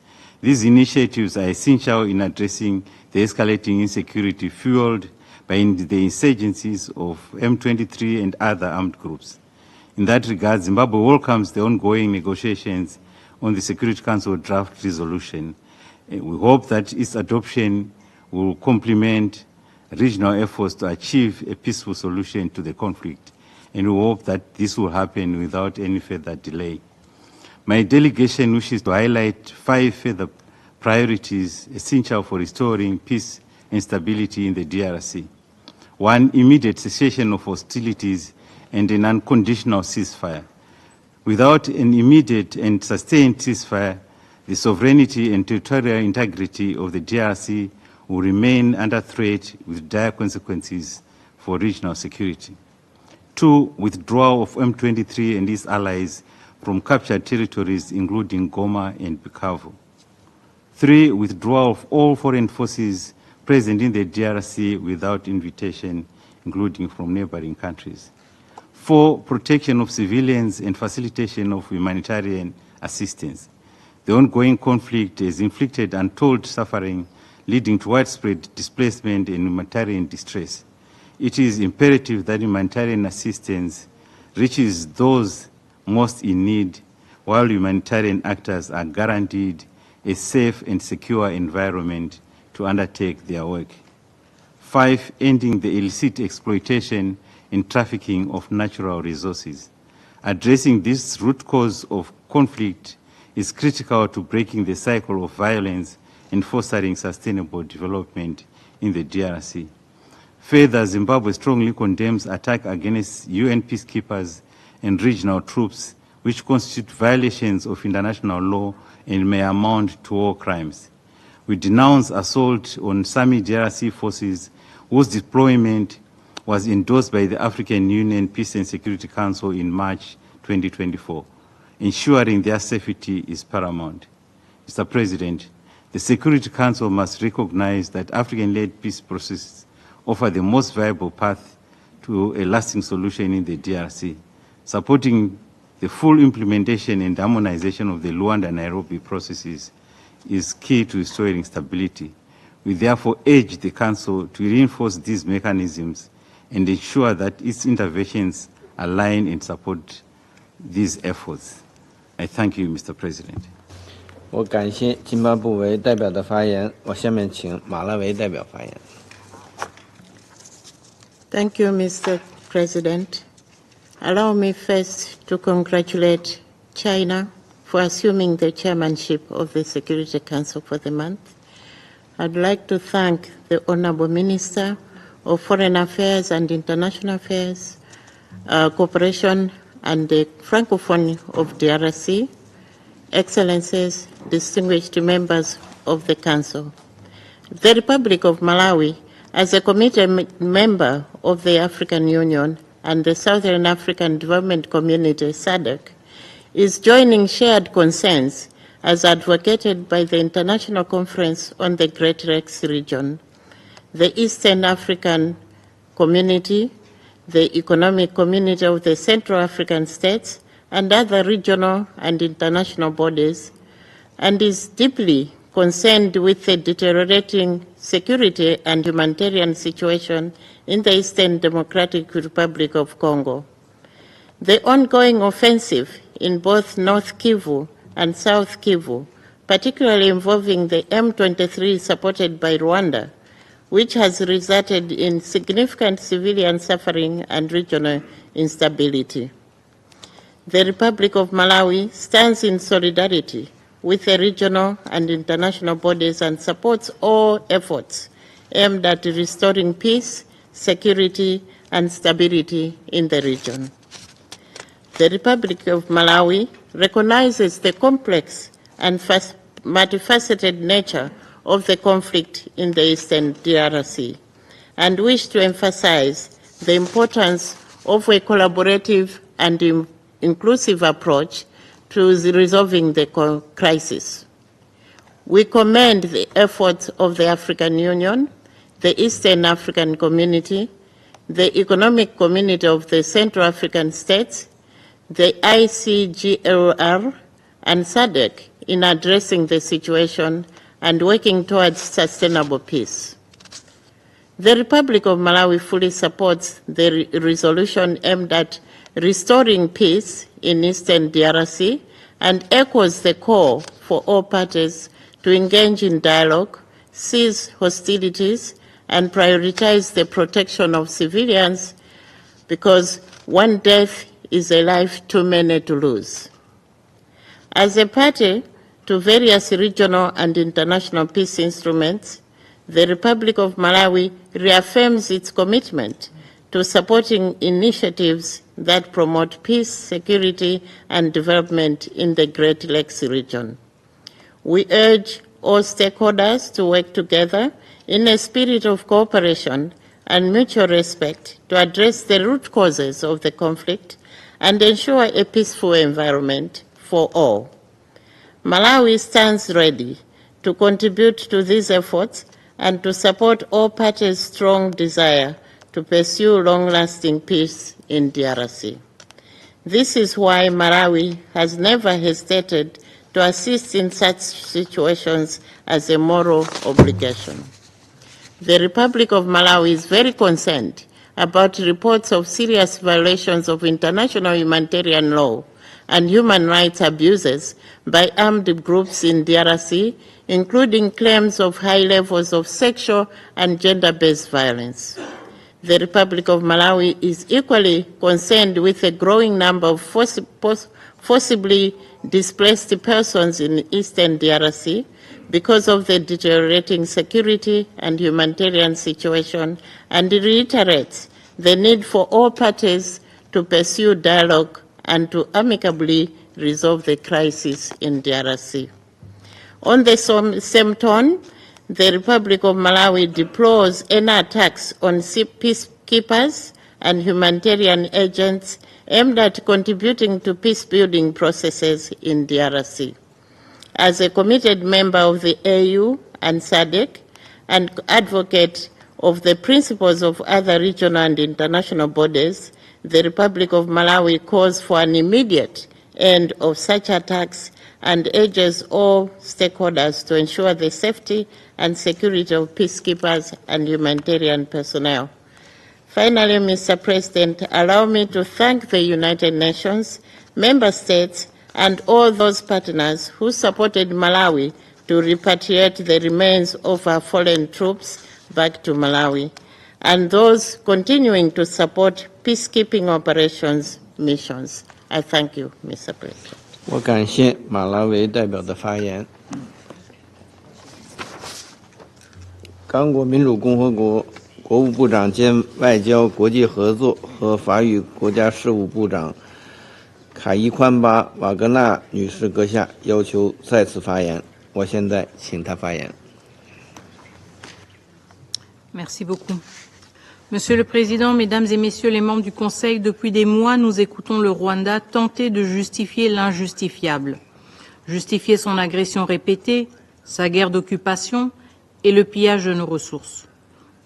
These initiatives are essential in addressing the escalating insecurity fueled by the insurgencies of M23 and other armed groups. In that regard, Zimbabwe welcomes the ongoing negotiations on the Security Council draft resolution. We hope that its adoption will complement regional efforts to achieve a peaceful solution to the conflict, and we hope that this will happen without any further delay. My delegation wishes to highlight 5 further priorities essential for restoring peace and stability in the DRC. 1, immediate cessation of hostilities and an unconditional ceasefire. Without an immediate and sustained ceasefire, the sovereignty and territorial integrity of the DRC will remain under threat with dire consequences for regional security. 2, withdrawal of M23 and its allies from captured territories, including Goma and Bukavu. 3, withdrawal of all foreign forces present in the DRC without invitation, including from neighboring countries. 4, protection of civilians and facilitation of humanitarian assistance. The ongoing conflict has inflicted untold suffering, leading to widespread displacement and humanitarian distress. It is imperative that humanitarian assistance reaches those most in need, while humanitarian actors are guaranteed a safe and secure environment to undertake their work. 5, ending the illicit exploitation and trafficking of natural resources. Addressing this root cause of conflict is critical to breaking the cycle of violence and fostering sustainable development in the DRC. Further, Zimbabwe strongly condemns attacks against UN peacekeepers and regional troops, which constitute violations of international law and may amount to war crimes. We denounce assault on SAMI DRC forces whose deployment was endorsed by the African Union Peace and Security Council in March 2024. Ensuring their safety is paramount. Mr. President, the Security Council must recognize that African-led peace processes offer the most viable path to a lasting solution in the DRC. Supporting the full implementation and harmonization of the Luanda-Nairobi processes is key to restoring stability. We therefore urge the Council to reinforce these mechanisms and ensure that its interventions align and support these efforts. I thank you, Mr. President. 我感谢津巴布韦代表的发言，我下面请马拉维代表发言。Thank you, Mr. President. Allow me first to congratulate China for assuming the chairmanship of the Security Council for the month. I'd like to thank the Honorable Minister of Foreign Affairs and International Affairs, Cooperation and the Francophone of DRC, Excellencies, distinguished members of the Council. The Republic of Malawi, as a committed member of the African Union and the Southern African Development Community, SADC, is joining shared concerns as advocated by the International Conference on the Great Lakes region, the Eastern African Community, the Economic Community of the Central African States, and other regional and international bodies, and is deeply concerned with the deteriorating security and humanitarian situation in the Eastern Democratic Republic of Congo. The ongoing offensive in both North Kivu and South Kivu, particularly involving the M23 supported by Rwanda, which has resulted in significant civilian suffering and regional instability. The Republic of Malawi stands in solidarity with the regional and international bodies and supports all efforts aimed at restoring peace, security, and stability in the region. The Republic of Malawi recognizes the complex and multifaceted nature of the conflict in the Eastern DRC and wish to emphasize the importance of a collaborative and inclusive approach to resolving the crisis. We commend the efforts of the African Union, the Eastern African Community, the Economic Community of the Central African States, the ICGLR, and SADC in addressing the situation and working towards sustainable peace. The Republic of Malawi fully supports the resolution aimed at restoring peace in Eastern DRC and echoes the call for all parties to engage in dialogue, cease hostilities, and prioritize the protection of civilians because one death is a life too many to lose. As a party to various regional and international peace instruments, the Republic of Malawi reaffirms its commitment to supporting initiatives that promote peace, security, and development in the Great Lakes region. We urge all stakeholders to work together in a spirit of cooperation and mutual respect to address the root causes of the conflict and ensure a peaceful environment for all. Malawi stands ready to contribute to these efforts and to support all parties' strong desire to pursue long-lasting peace in DRC. This is why Malawi has never hesitated to assist in such situations as a moral obligation. The Republic of Malawi is very concerned about reports of serious violations of international humanitarian law and human rights abuses by armed groups in DRC, including claims of high levels of sexual and gender-based violence. The Republic of Malawi is equally concerned with a growing number of forcibly displaced persons in Eastern DRC because of the deteriorating security and humanitarian situation and reiterates the need for all parties to pursue dialogue and to amicably resolve the crisis in DRC. On the same tone, the Republic of Malawi deplores any attacks on peacekeepers and humanitarian agents aimed at contributing to peace-building processes in DRC. As a committed member of the AU and SADC and advocate of the principles of other regional and international bodies, the Republic of Malawi calls for an immediate end of such attacks and urges all stakeholders to ensure the safety and security of peacekeepers and humanitarian personnel. Finally, Mr. President, allow me to thank the United Nations, member states, and all those partners who supported Malawi to repatriate the remains of our fallen troops back to Malawi, and those continuing to support peacekeeping operations missions. I thank you, Mr. President. 我感谢马拉维代表的发言。刚果民主共和国国务部长兼外交国际合作和法语国家事务部长卡伊宽巴瓦格纳女士阁下要求再次发言，我现在请她发言。Merci beaucoup. Monsieur le Président, Mesdames et Messieurs les membres du Conseil, depuis des mois, nous écoutons le Rwanda tenter de justifier l'injustifiable. Justifier son agression répétée, sa guerre d'occupation et le pillage de nos ressources.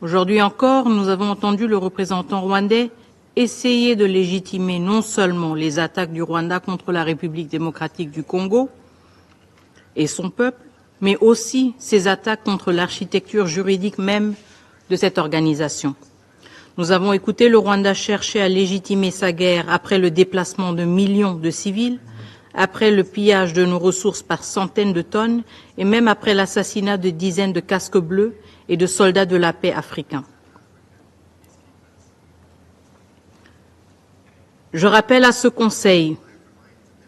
Aujourd'hui encore, nous avons entendu le représentant rwandais essayer de légitimer non seulement les attaques du Rwanda contre la République démocratique du Congo et son peuple, mais aussi ses attaques contre l'architecture juridique même de cette organisation. Nous avons écouté le Rwanda chercher à légitimer sa guerre après le déplacement de millions de civils, après le pillage de nos ressources par centaines de tonnes et même après l'assassinat de dizaines de casques bleus et de soldats de la paix africains. Je rappelle à ce Conseil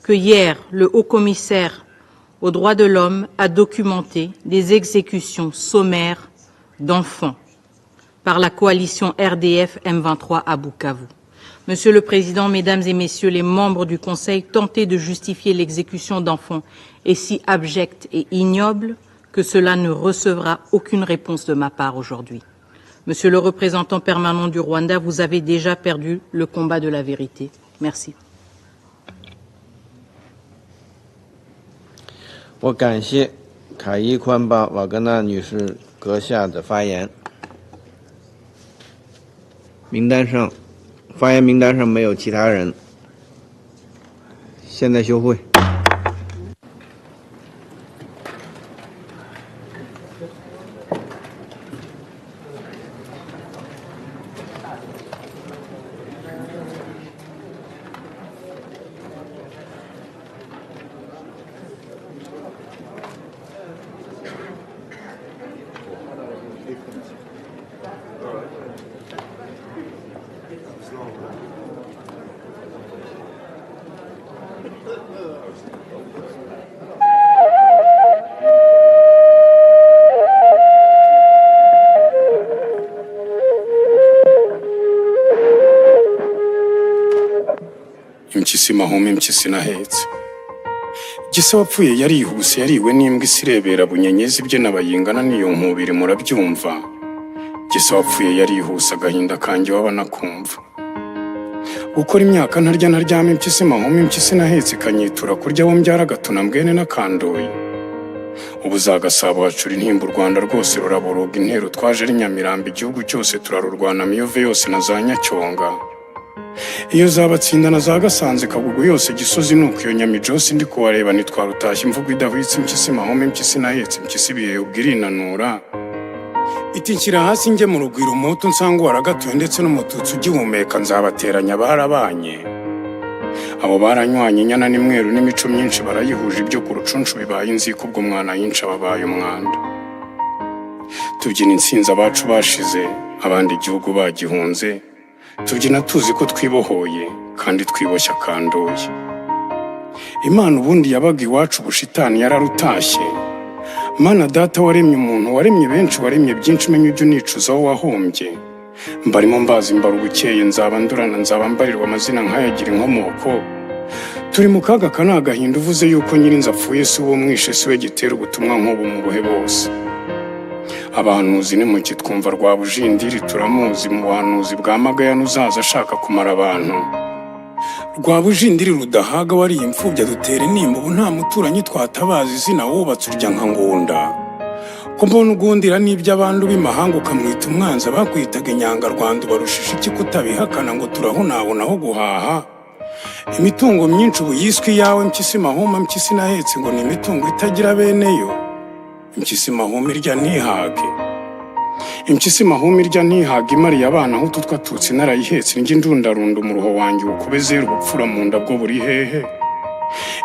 que hier, le haut-commissaire aux droits de l'homme a documenté des exécutions sommaires d'enfants par la coalition RDF M23 à Bukavu. Monsieur le Président, Mesdames et Messieurs les membres du Conseil, tenter de justifier l'exécution d'enfants est si abject et ignoble que cela ne recevra aucune réponse de ma part aujourd'hui. Monsieur le représentant permanent du Rwanda, vous avez déjà perdu le combat de la vérité. Merci. 我感谢凯伊宽巴瓦格纳女士阁下的发言。发言名单上没有其他人，现在休会。impyisi mahome impyisi nahetse gisa wapfuye yarihuse yariwe n'imbwa isirebera bunyenyezi bye nabayingana n'iyo nkubiri murabyumva gisa wapfuye yarihuse agahinda kanjye wabana kumva gukora imyaka ntarya naryama impyisi mahome impyisi nahetse kanyitura kurya wo mbyara gatuna mbwene n'akandoye ubu zagasabo hacura intimba u Rwanda rwose ruraboroga intero twaje ari Nyamirambo igihugu cyose turarurwana miyove yose na za Nyacyonga iyo zabatsinda na za Gasanze Kagugu yose Gisozi nuko iyo Nyamijose ndi kuwareba nitwarutashye imvugo idahwitse impyisi mahome impyisi nahetse impyisi biye ubwirinanura iti nshyira hasi njye mu rugwiro umuhutu nsanga waragatuye ndetse n'umututsi ugihumeka nzabateranya barabanye abo baranywanye inyana n'imweru n'imico myinshi barayihuje ibyo ku rucunshu bibaye inziko ubwo mwana yinca babaye umwanda tubyina insinzi abacu bashize abandi igihugu bagihunze tubyina tuzi ko twibohoye kandi twiboshya kandoye Imana ubundi yabaga iwacu ubushitani yararutashye Mana data waremye umuntu waremye benshi waremye byinshi menye ujye unicuza aho wahombye mbarimo mbazi mbara ubukeye nzaba ndurana nzaba mbarirwa amazina nkayagira inkomoko turi mu kaga kanagahinda uvuze yuko nyirinza apfuye si uwo mwishe si we gitera ubutumwa nk'ubu mu buhe bose abahanuzi nimuki twumva rwa bujindiri turamuzi mu buhanuzi bwa magayano uzaza ashaka kumara abantu rwa bujindiri rudahaga wariye imfubya dutera intimba ubu nta muturanyi twatabaza izina wubatse urya nka ngunda ko mbona ugundira n'iby'abantu b'imahanga ukamwita umwanzi bakwitaga inyangarwanda ubarushisha iki kutabihakana ngo turahunabona aho guhaha imitungo myinshi ubu yiswe iyawe impyisi mahoma impyisi nahetse ngo ni imitungo itagira beneyo impyisi mahoma irya ntihage impyisi mahoma irya ntihage imariye abana aho tutwatutsi narayihetse njye ndundarunda umuruho wanjye ukube zero ubupfura mu nda bwo buri hehe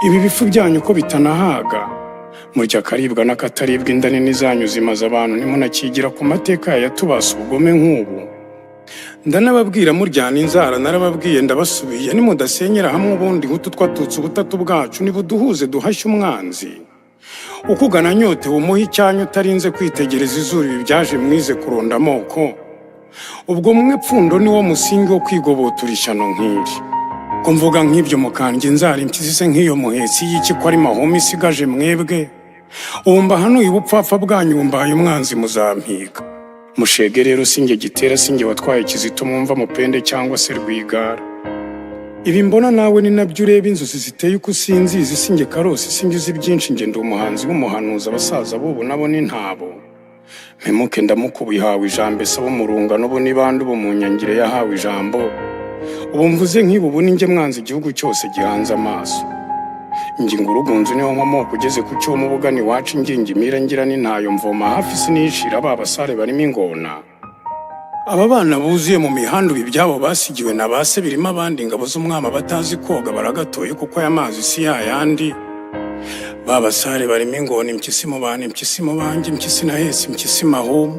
ibi bifu byanyu ko bitanahaga murya akaribwa n'akataribwa inda nini zanyu zimaze abantu ntimunakigira ku mateka yatubasa ubugome nk'ubu ndanababwira muryana inzara narababwiye ndabasubiye nimudasenyera hamwe ubundi nk'utu twatutsi ubutatu bwacu nibuduhuze duhashye umwanzi ukugana nyote umuha icyanyu utarinze kwitegereza izuru ibi byaje mwize kuronda amoko ubwo mwe pfundo niwo musingi wo kwigobotura ishyano nk'iri ko mvuga nk'ibyo mukandya inzara impyisi se nk'iyo muhetsi y'iki ko ari mahome isigaje mwebwe ubu mbahanuye ubupfapfa bwanyu bumbaye umwanzi muzampiga mushege rero sinjye gitera sinjye watwaye Kizito mwumva mupende cyangwa se Rwigara ibi mbona nawe ni nabyo ureba inzozi ziteye uko usinzizi sinjye Karosi sinjye uzi byinshi njye ndi umuhanzi w'umuhanuzi abasaza b'ubu nabo ni ntabo mpemuke ndamukubu ihawe ijambo ese abo mu rungano bo n'ibandi bo mu nyangire yahawe ijambo ubu mvuze nk'ibu ubu ninjye mwanzi igihugu cyose gihanze amaso njye ngurugunzu niho nkomoko ugeze ku cyo mubugani wacu ingingimira ngira ni ntayo mvoma hafi sinishira aba basare barimo ingona aba bana buzuye mu mihanda ibyabo basigiwe na base birimo abandi ngabo z'umwama batazi koga baragatoye kuko aya mazi si yayandi babasare barimo ingona impyisi mu bana impyisi mu banjye impyisi na hesi impyisi mahuma